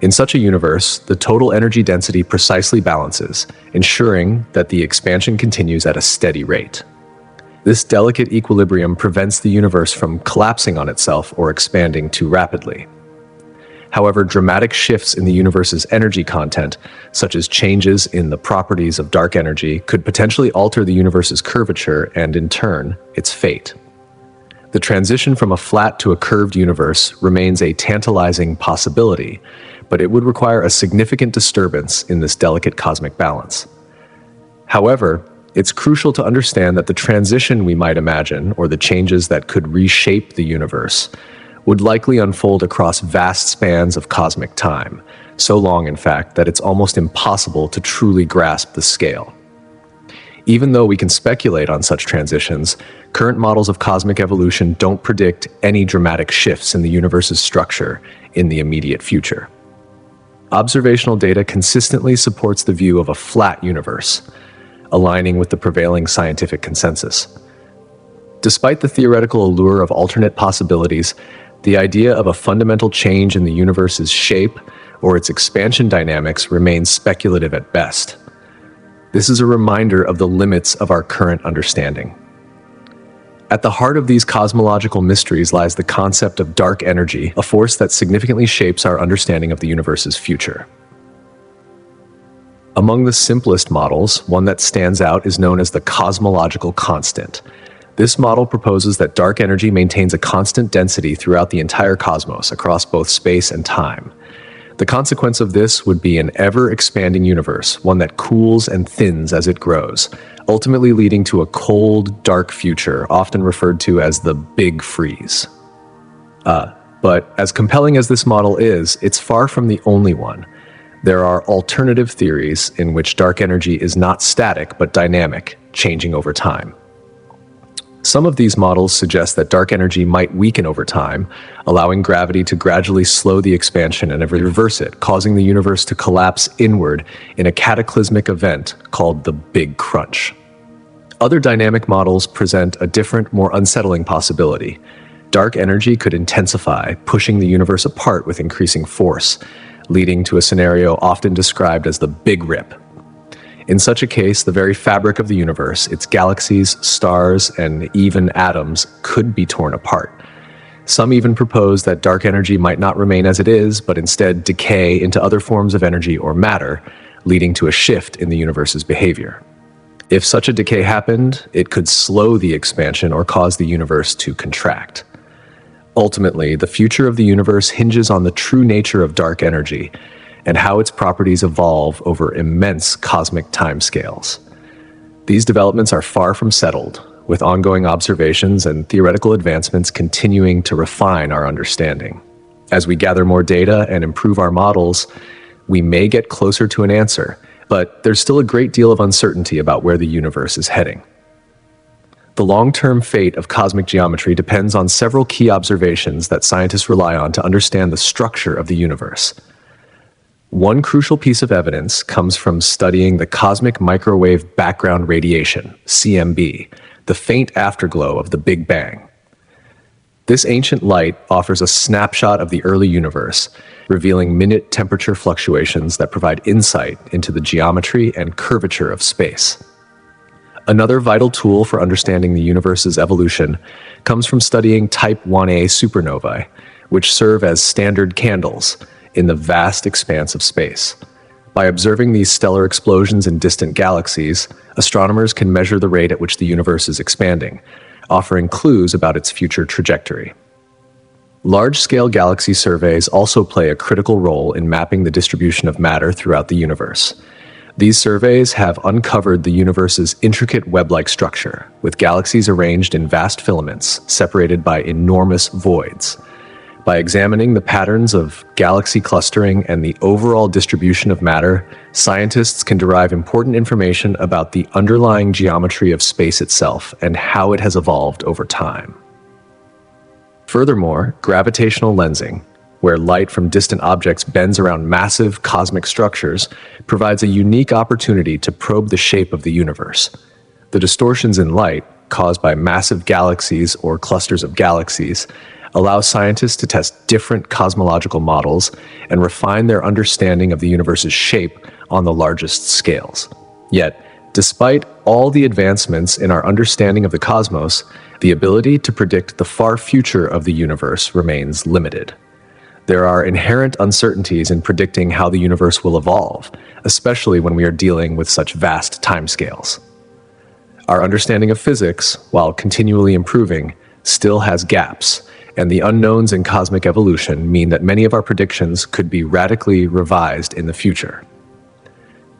In such a universe, the total energy density precisely balances, ensuring that the expansion continues at a steady rate. This delicate equilibrium prevents the universe from collapsing on itself or expanding too rapidly. However, dramatic shifts in the universe's energy content, such as changes in the properties of dark energy, could potentially alter the universe's curvature and, in turn, its fate. The transition from a flat to a curved universe remains a tantalizing possibility, but it would require a significant disturbance in this delicate cosmic balance. However, it's crucial to understand that the transition we might imagine, or the changes that could reshape the universe, would likely unfold across vast spans of cosmic time, so long, in fact, that it's almost impossible to truly grasp the scale. Even though we can speculate on such transitions, current models of cosmic evolution don't predict any dramatic shifts in the universe's structure in the immediate future. Observational data consistently supports the view of a flat universe, aligning with the prevailing scientific consensus. Despite the theoretical allure of alternate possibilities, the idea of a fundamental change in the universe's shape or its expansion dynamics remains speculative at best. This is a reminder of the limits of our current understanding. At the heart of these cosmological mysteries lies the concept of dark energy, a force that significantly shapes our understanding of the universe's future. Among the simplest models, one that stands out is known as the cosmological constant. This model proposes that dark energy maintains a constant density throughout the entire cosmos, across both space and time. The consequence of this would be an ever-expanding universe, one that cools and thins as it grows, ultimately leading to a cold, dark future, often referred to as the Big Freeze. But as compelling as this model is, it's far from the only one. There are alternative theories in which dark energy is not static but dynamic, changing over time. Some of these models suggest that dark energy might weaken over time, allowing gravity to gradually slow the expansion and reverse it, causing the universe to collapse inward in a cataclysmic event called the Big Crunch. Other dynamic models present a different, more unsettling possibility. Dark energy could intensify, pushing the universe apart with increasing force, leading to a scenario often described as the Big Rip. In such a case, the very fabric of the universe, its galaxies, stars, and even atoms could be torn apart. Some even propose that dark energy might not remain as it is, but instead decay into other forms of energy or matter, leading to a shift in the universe's behavior. If such a decay happened, it could slow the expansion or cause the universe to contract. Ultimately, the future of the universe hinges on the true nature of dark energy and how its properties evolve over immense cosmic timescales. These developments are far from settled, with ongoing observations and theoretical advancements continuing to refine our understanding. As we gather more data and improve our models, we may get closer to an answer, but there's still a great deal of uncertainty about where the universe is heading. The long-term fate of cosmic geometry depends on several key observations that scientists rely on to understand the structure of the universe. One crucial piece of evidence comes from studying the cosmic microwave background radiation, CMB, the faint afterglow of the Big Bang. This ancient light offers a snapshot of the early universe, revealing minute temperature fluctuations that provide insight into the geometry and curvature of space. Another vital tool for understanding the universe's evolution comes from studying Type 1a supernovae, which serve as standard candles in the vast expanse of space. By observing these stellar explosions in distant galaxies, astronomers can measure the rate at which the universe is expanding, offering clues about its future trajectory. Large-scale galaxy surveys also play a critical role in mapping the distribution of matter throughout the universe. These surveys have uncovered the universe's intricate web-like structure, with galaxies arranged in vast filaments separated by enormous voids. By examining the patterns of galaxy clustering and the overall distribution of matter, scientists can derive important information about the underlying geometry of space itself and how it has evolved over time. Furthermore, gravitational lensing, where light from distant objects bends around massive cosmic structures, provides a unique opportunity to probe the shape of the universe. The distortions in light, caused by massive galaxies or clusters of galaxies, allow scientists to test different cosmological models and refine their understanding of the universe's shape on the largest scales. Yet, despite all the advancements in our understanding of the cosmos, the ability to predict the far future of the universe remains limited. There are inherent uncertainties in predicting how the universe will evolve, especially when we are dealing with such vast timescales. Our understanding of physics, while continually improving, still has gaps, and the unknowns in cosmic evolution mean that many of our predictions could be radically revised in the future.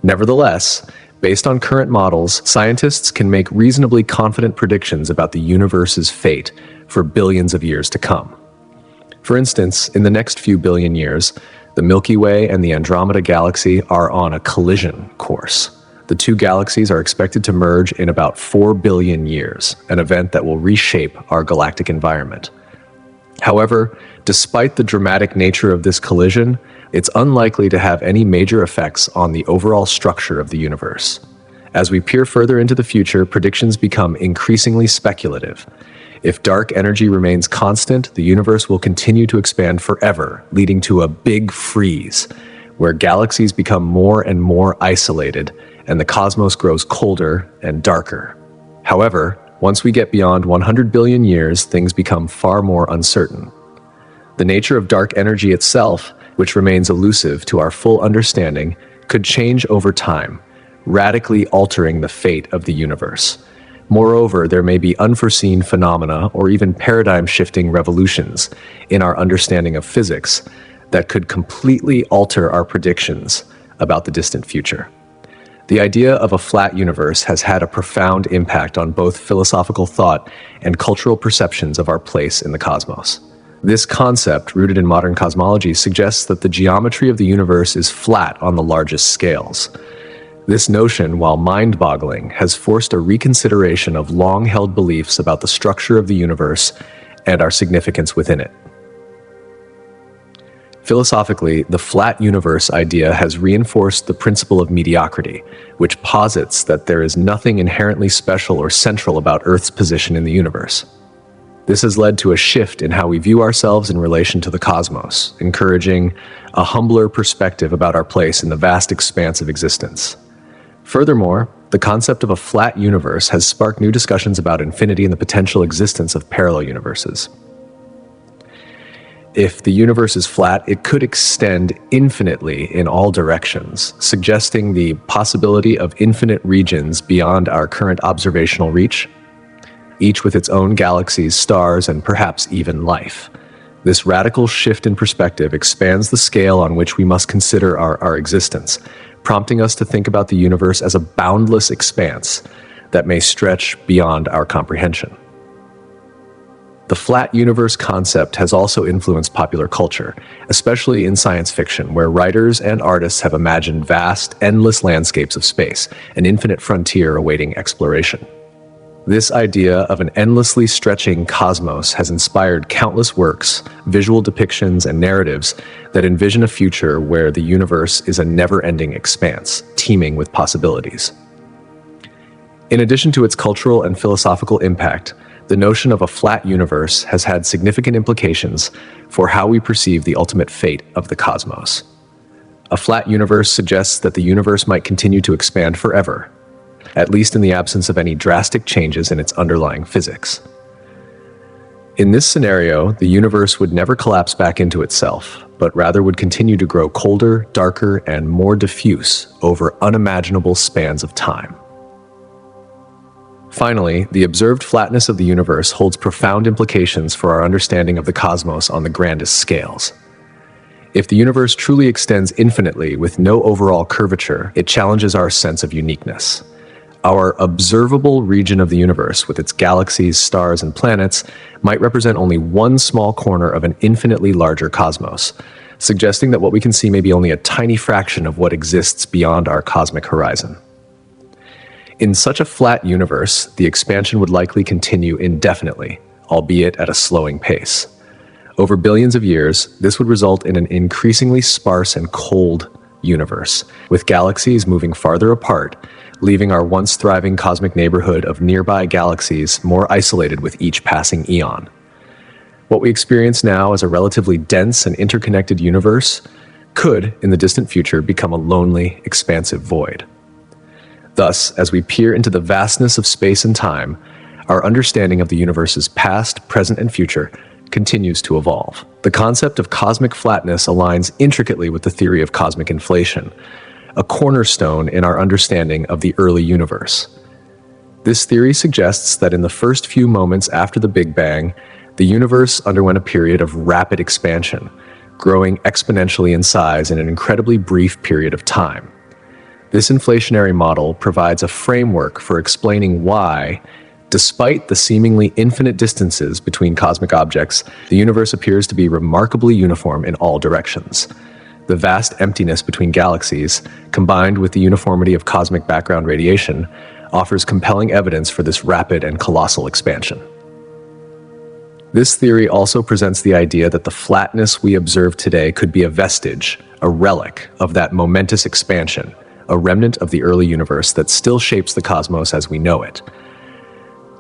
Nevertheless, based on current models, scientists can make reasonably confident predictions about the universe's fate for billions of years to come. For instance, in the next few billion years, the Milky Way and the Andromeda Galaxy are on a collision course. The two galaxies are expected to merge in about 4 billion years, an event that will reshape our galactic environment. However, despite the dramatic nature of this collision, it's unlikely to have any major effects on the overall structure of the universe. As we peer further into the future, predictions become increasingly speculative. If dark energy remains constant, the universe will continue to expand forever, leading to a big freeze, where galaxies become more and more isolated and the cosmos grows colder and darker. However, once we get beyond 100 billion years, things become far more uncertain. The nature of dark energy itself, which remains elusive to our full understanding, could change over time, radically altering the fate of the universe. Moreover, there may be unforeseen phenomena or even paradigm-shifting revolutions in our understanding of physics that could completely alter our predictions about the distant future. The idea of a flat universe has had a profound impact on both philosophical thought and cultural perceptions of our place in the cosmos. This concept, rooted in modern cosmology, suggests that the geometry of the universe is flat on the largest scales. This notion, while mind-boggling, has forced a reconsideration of long-held beliefs about the structure of the universe and our significance within it. Philosophically, the flat universe idea has reinforced the principle of mediocrity, which posits that there is nothing inherently special or central about Earth's position in the universe. This has led to a shift in how we view ourselves in relation to the cosmos, encouraging a humbler perspective about our place in the vast expanse of existence. Furthermore, the concept of a flat universe has sparked new discussions about infinity and the potential existence of parallel universes. If the universe is flat, it could extend infinitely in all directions, suggesting the possibility of infinite regions beyond our current observational reach, each with its own galaxies, stars, and perhaps even life. This radical shift in perspective expands the scale on which we must consider our existence, prompting us to think about the universe as a boundless expanse that may stretch beyond our comprehension. The flat universe concept has also influenced popular culture, especially in science fiction, where writers and artists have imagined vast, endless landscapes of space, an infinite frontier awaiting exploration. This idea of an endlessly stretching cosmos has inspired countless works, visual depictions, and narratives that envision a future where the universe is a never-ending expanse, teeming with possibilities. In addition to its cultural and philosophical impact, the notion of a flat universe has had significant implications for how we perceive the ultimate fate of the cosmos. A flat universe suggests that the universe might continue to expand forever, at least in the absence of any drastic changes in its underlying physics. In this scenario, the universe would never collapse back into itself, but rather would continue to grow colder, darker, and more diffuse over unimaginable spans of time. Finally, the observed flatness of the universe holds profound implications for our understanding of the cosmos on the grandest scales. If the universe truly extends infinitely with no overall curvature, it challenges our sense of uniqueness. Our observable region of the universe, with its galaxies, stars, and planets, might represent only one small corner of an infinitely larger cosmos, suggesting that what we can see may be only a tiny fraction of what exists beyond our cosmic horizon. In such a flat universe, the expansion would likely continue indefinitely, albeit at a slowing pace. Over billions of years, this would result in an increasingly sparse and cold universe, with galaxies moving farther apart, leaving our once thriving cosmic neighborhood of nearby galaxies more isolated with each passing eon. What we experience now as a relatively dense and interconnected universe could, in the distant future, become a lonely, expansive void. Thus, as we peer into the vastness of space and time, our understanding of the universe's past, present, and future continues to evolve. The concept of cosmic flatness aligns intricately with the theory of cosmic inflation, a cornerstone in our understanding of the early universe. This theory suggests that in the first few moments after the Big Bang, the universe underwent a period of rapid expansion, growing exponentially in size in an incredibly brief period of time. This inflationary model provides a framework for explaining why, despite the seemingly infinite distances between cosmic objects, the universe appears to be remarkably uniform in all directions. The vast emptiness between galaxies, combined with the uniformity of cosmic background radiation, offers compelling evidence for this rapid and colossal expansion. This theory also presents the idea that the flatness we observe today could be a vestige, a relic of that momentous expansion, a remnant of the early universe that still shapes the cosmos as we know it.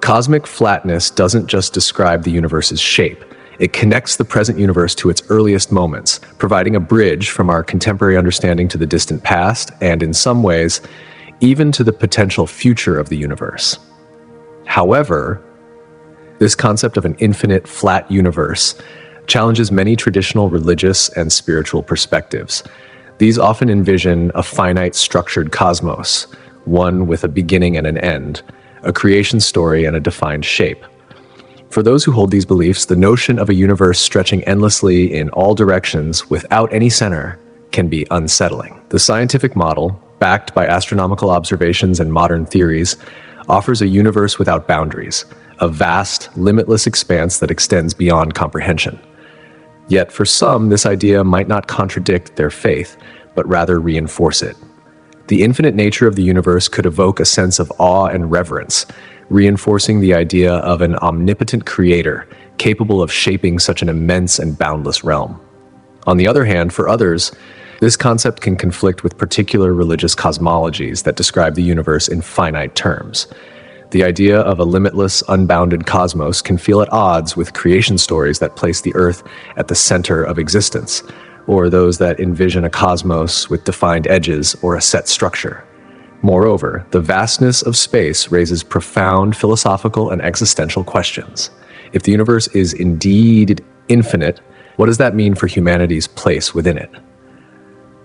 Cosmic flatness doesn't just describe the universe's shape. It connects the present universe to its earliest moments, providing a bridge from our contemporary understanding to the distant past, and in some ways, even to the potential future of the universe. However, this concept of an infinite, flat universe challenges many traditional religious and spiritual perspectives. These often envision a finite, structured cosmos, one with a beginning and an end, a creation story and a defined shape. For those who hold these beliefs, the notion of a universe stretching endlessly in all directions without any center can be unsettling. The scientific model, backed by astronomical observations and modern theories, offers a universe without boundaries, a vast, limitless expanse that extends beyond comprehension. Yet for some, this idea might not contradict their faith, but rather reinforce it. The infinite nature of the universe could evoke a sense of awe and reverence, reinforcing the idea of an omnipotent creator capable of shaping such an immense and boundless realm. On the other hand, for others, this concept can conflict with particular religious cosmologies that describe the universe in finite terms. The idea of a limitless, unbounded cosmos can feel at odds with creation stories that place the Earth at the center of existence, or those that envision a cosmos with defined edges or a set structure. Moreover, the vastness of space raises profound philosophical and existential questions. If the universe is indeed infinite, What does that mean for humanity's place within it?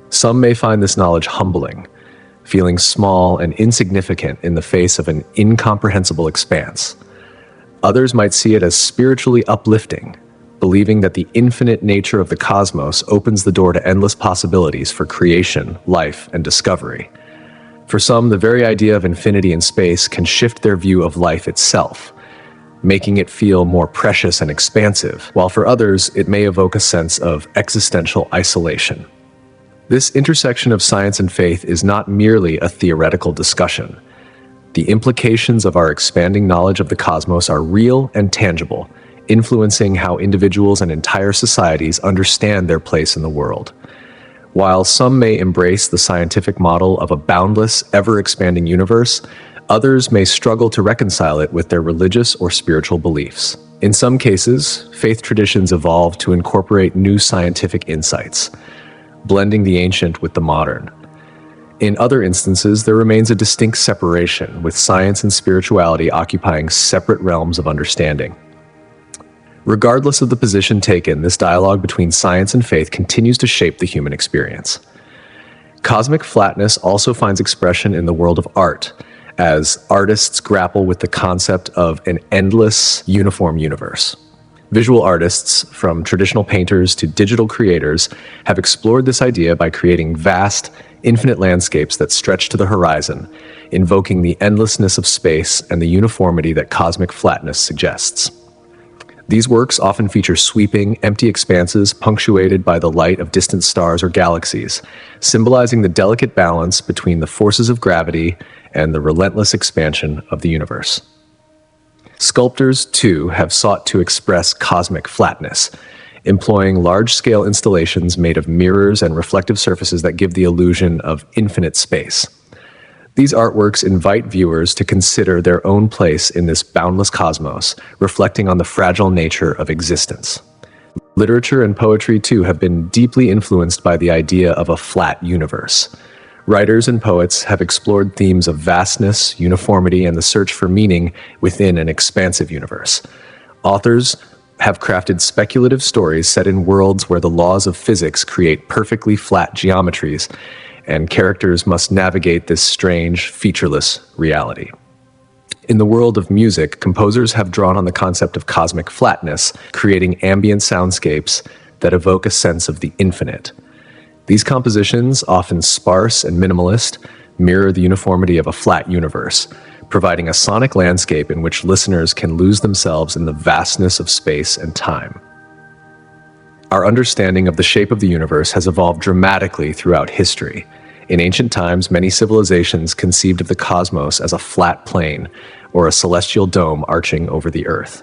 Some may find this knowledge humbling, feeling small and insignificant in the face of an incomprehensible expanse. Others might see it as spiritually uplifting, believing that the infinite nature of the cosmos opens the door to endless possibilities for creation, life, and discovery. For some, the very idea of infinity in space can shift their view of life itself, making it feel more precious and expansive, while for others, it may evoke a sense of existential isolation. This intersection of science and faith is not merely a theoretical discussion. The implications of our expanding knowledge of the cosmos are real and tangible, influencing how individuals and entire societies understand their place in the world. While some may embrace the scientific model of a boundless, ever-expanding universe, others may struggle to reconcile it with their religious or spiritual beliefs. In some cases, faith traditions evolve to incorporate new scientific insights, blending the ancient with the modern. In other instances, there remains a distinct separation, with science and spirituality occupying separate realms of understanding. Regardless of the position taken, this dialogue between science and faith continues to shape the human experience. Cosmic flatness also finds expression in the world of art, as artists grapple with the concept of an endless, uniform universe. Visual artists, from traditional painters to digital creators, have explored this idea by creating vast, infinite landscapes that stretch to the horizon, invoking the endlessness of space and the uniformity that cosmic flatness suggests. These works often feature sweeping, empty expanses punctuated by the light of distant stars or galaxies, symbolizing the delicate balance between the forces of gravity and the relentless expansion of the universe. Sculptors, too, have sought to express cosmic flatness, employing large-scale installations made of mirrors and reflective surfaces that give the illusion of infinite space. These artworks invite viewers to consider their own place in this boundless cosmos, reflecting on the fragile nature of existence. Literature and poetry, too, have been deeply influenced by the idea of a flat universe. Writers and poets have explored themes of vastness, uniformity, and the search for meaning within an expansive universe. Authors have crafted speculative stories set in worlds where the laws of physics create perfectly flat geometries, and characters must navigate this strange, featureless reality. In the world of music, composers have drawn on the concept of cosmic flatness, creating ambient soundscapes that evoke a sense of the infinite. These compositions, often sparse and minimalist, mirror the uniformity of a flat universe, providing a sonic landscape in which listeners can lose themselves in the vastness of space and time. Our understanding of the shape of the universe has evolved dramatically throughout history. In ancient times, many civilizations conceived of the cosmos as a flat plane or a celestial dome arching over the earth.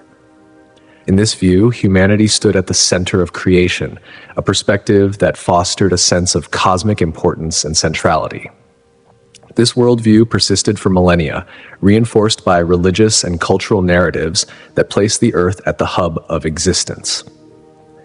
In this view, humanity stood at the center of creation, a perspective that fostered a sense of cosmic importance and centrality. This worldview persisted for millennia, reinforced by religious and cultural narratives that placed the Earth at the hub of existence.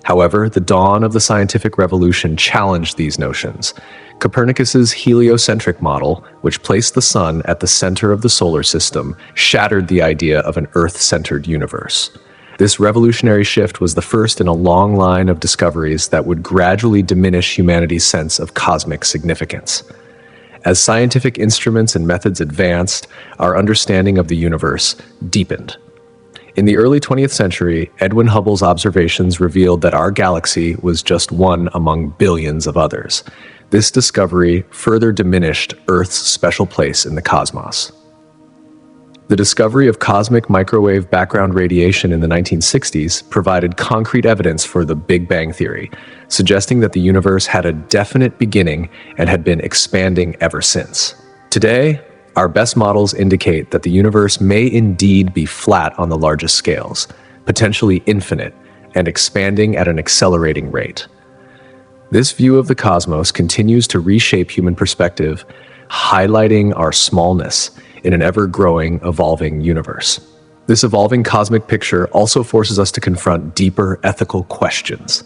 However, the dawn of the scientific revolution challenged these notions. Copernicus's heliocentric model, which placed the sun at the center of the solar system, shattered the idea of an Earth-centered universe. This revolutionary shift was the first in a long line of discoveries that would gradually diminish humanity's sense of cosmic significance. As scientific instruments and methods advanced, our understanding of the universe deepened. In the early 20th century, Edwin Hubble's observations revealed that our galaxy was just one among billions of others. This discovery further diminished Earth's special place in the cosmos. The discovery of cosmic microwave background radiation in the 1960s provided concrete evidence for the Big Bang theory, suggesting that the universe had a definite beginning and had been expanding ever since. Today, our best models indicate that the universe may indeed be flat on the largest scales, potentially infinite, and expanding at an accelerating rate. This view of the cosmos continues to reshape human perspective, highlighting our smallness in an ever-growing, evolving universe. This evolving cosmic picture also forces us to confront deeper ethical questions.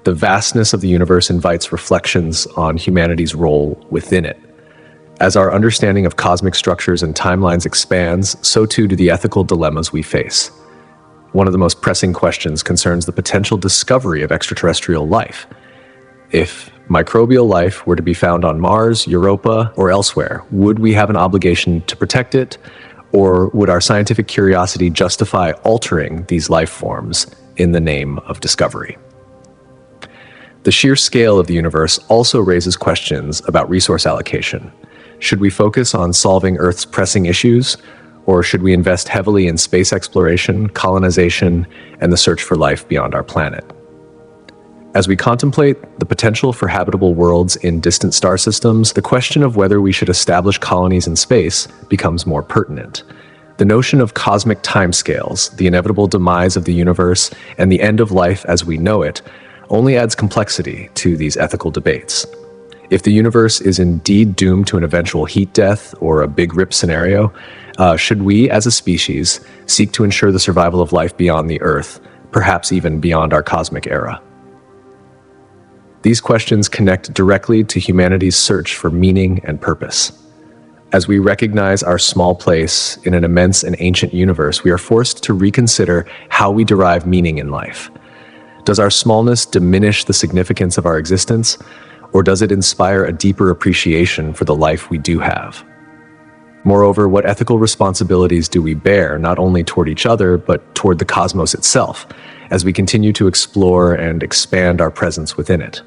The vastness of the universe invites reflections on humanity's role within it. As our understanding of cosmic structures and timelines expands, so too do the ethical dilemmas we face. One of the most pressing questions concerns the potential discovery of extraterrestrial life. If microbial life were to be found on Mars, Europa, or elsewhere, would we have an obligation to protect it, or would our scientific curiosity justify altering these life forms in the name of discovery? The sheer scale of the universe also raises questions about resource allocation. Should we focus on solving Earth's pressing issues, or should we invest heavily in space exploration, colonization, and the search for life beyond our planet? As we contemplate the potential for habitable worlds in distant star systems, the question of whether we should establish colonies in space becomes more pertinent. The notion of cosmic timescales, the inevitable demise of the universe, and the end of life as we know it only adds complexity to these ethical debates. If the universe is indeed doomed to an eventual heat death or a big rip scenario, should we, as a species, seek to ensure the survival of life beyond the Earth, perhaps even beyond our cosmic era? These questions connect directly to humanity's search for meaning and purpose. As we recognize our small place in an immense and ancient universe, we are forced to reconsider how we derive meaning in life. Does our smallness diminish the significance of our existence, or does it inspire a deeper appreciation for the life we do have? Moreover, what ethical responsibilities do we bear, not only toward each other, but toward the cosmos itself, as we continue to explore and expand our presence within it?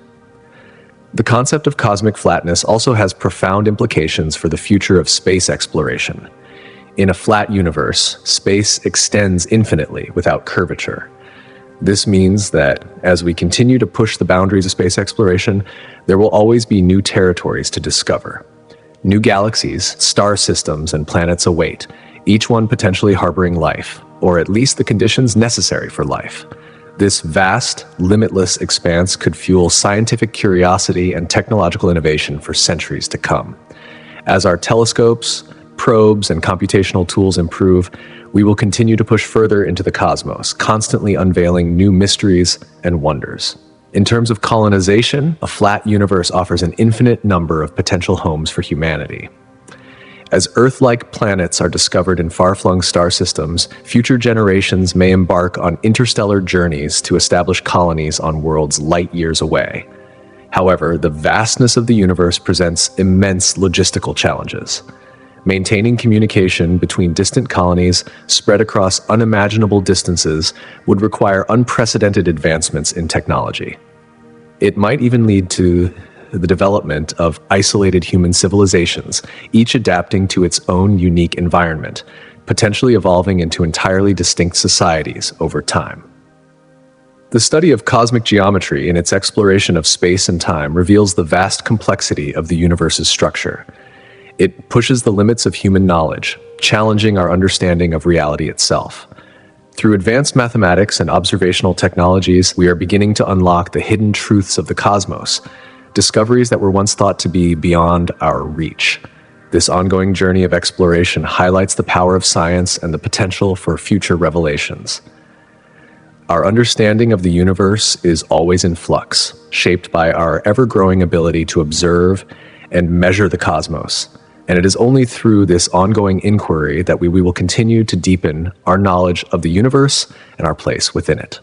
The concept of cosmic flatness also has profound implications for the future of space exploration. In a flat universe, space extends infinitely without curvature. This means that as we continue to push the boundaries of space exploration, there will always be new territories to discover. New galaxies, star systems, and planets await, each one potentially harboring life, or at least the conditions necessary for life. This vast, limitless expanse could fuel scientific curiosity and technological innovation for centuries to come. As our telescopes, probes, and computational tools improve, we will continue to push further into the cosmos, constantly unveiling new mysteries and wonders. In terms of colonization, a flat universe offers an infinite number of potential homes for humanity. As Earth-like planets are discovered in far-flung star systems, future generations may embark on interstellar journeys to establish colonies on worlds light years away. However, the vastness of the universe presents immense logistical challenges. Maintaining communication between distant colonies spread across unimaginable distances would require unprecedented advancements in technology. It might even lead to the development of isolated human civilizations, each adapting to its own unique environment, potentially evolving into entirely distinct societies over time. The study of cosmic geometry in its exploration of space and time reveals the vast complexity of the universe's structure. It pushes the limits of human knowledge, challenging our understanding of reality itself. Through advanced mathematics and observational technologies, we are beginning to unlock the hidden truths of the cosmos, discoveries that were once thought to be beyond our reach. This ongoing journey of exploration highlights the power of science and the potential for future revelations. Our understanding of the universe is always in flux, shaped by our ever-growing ability to observe and measure the cosmos. And it is only through this ongoing inquiry that we will continue to deepen our knowledge of the universe and our place within it.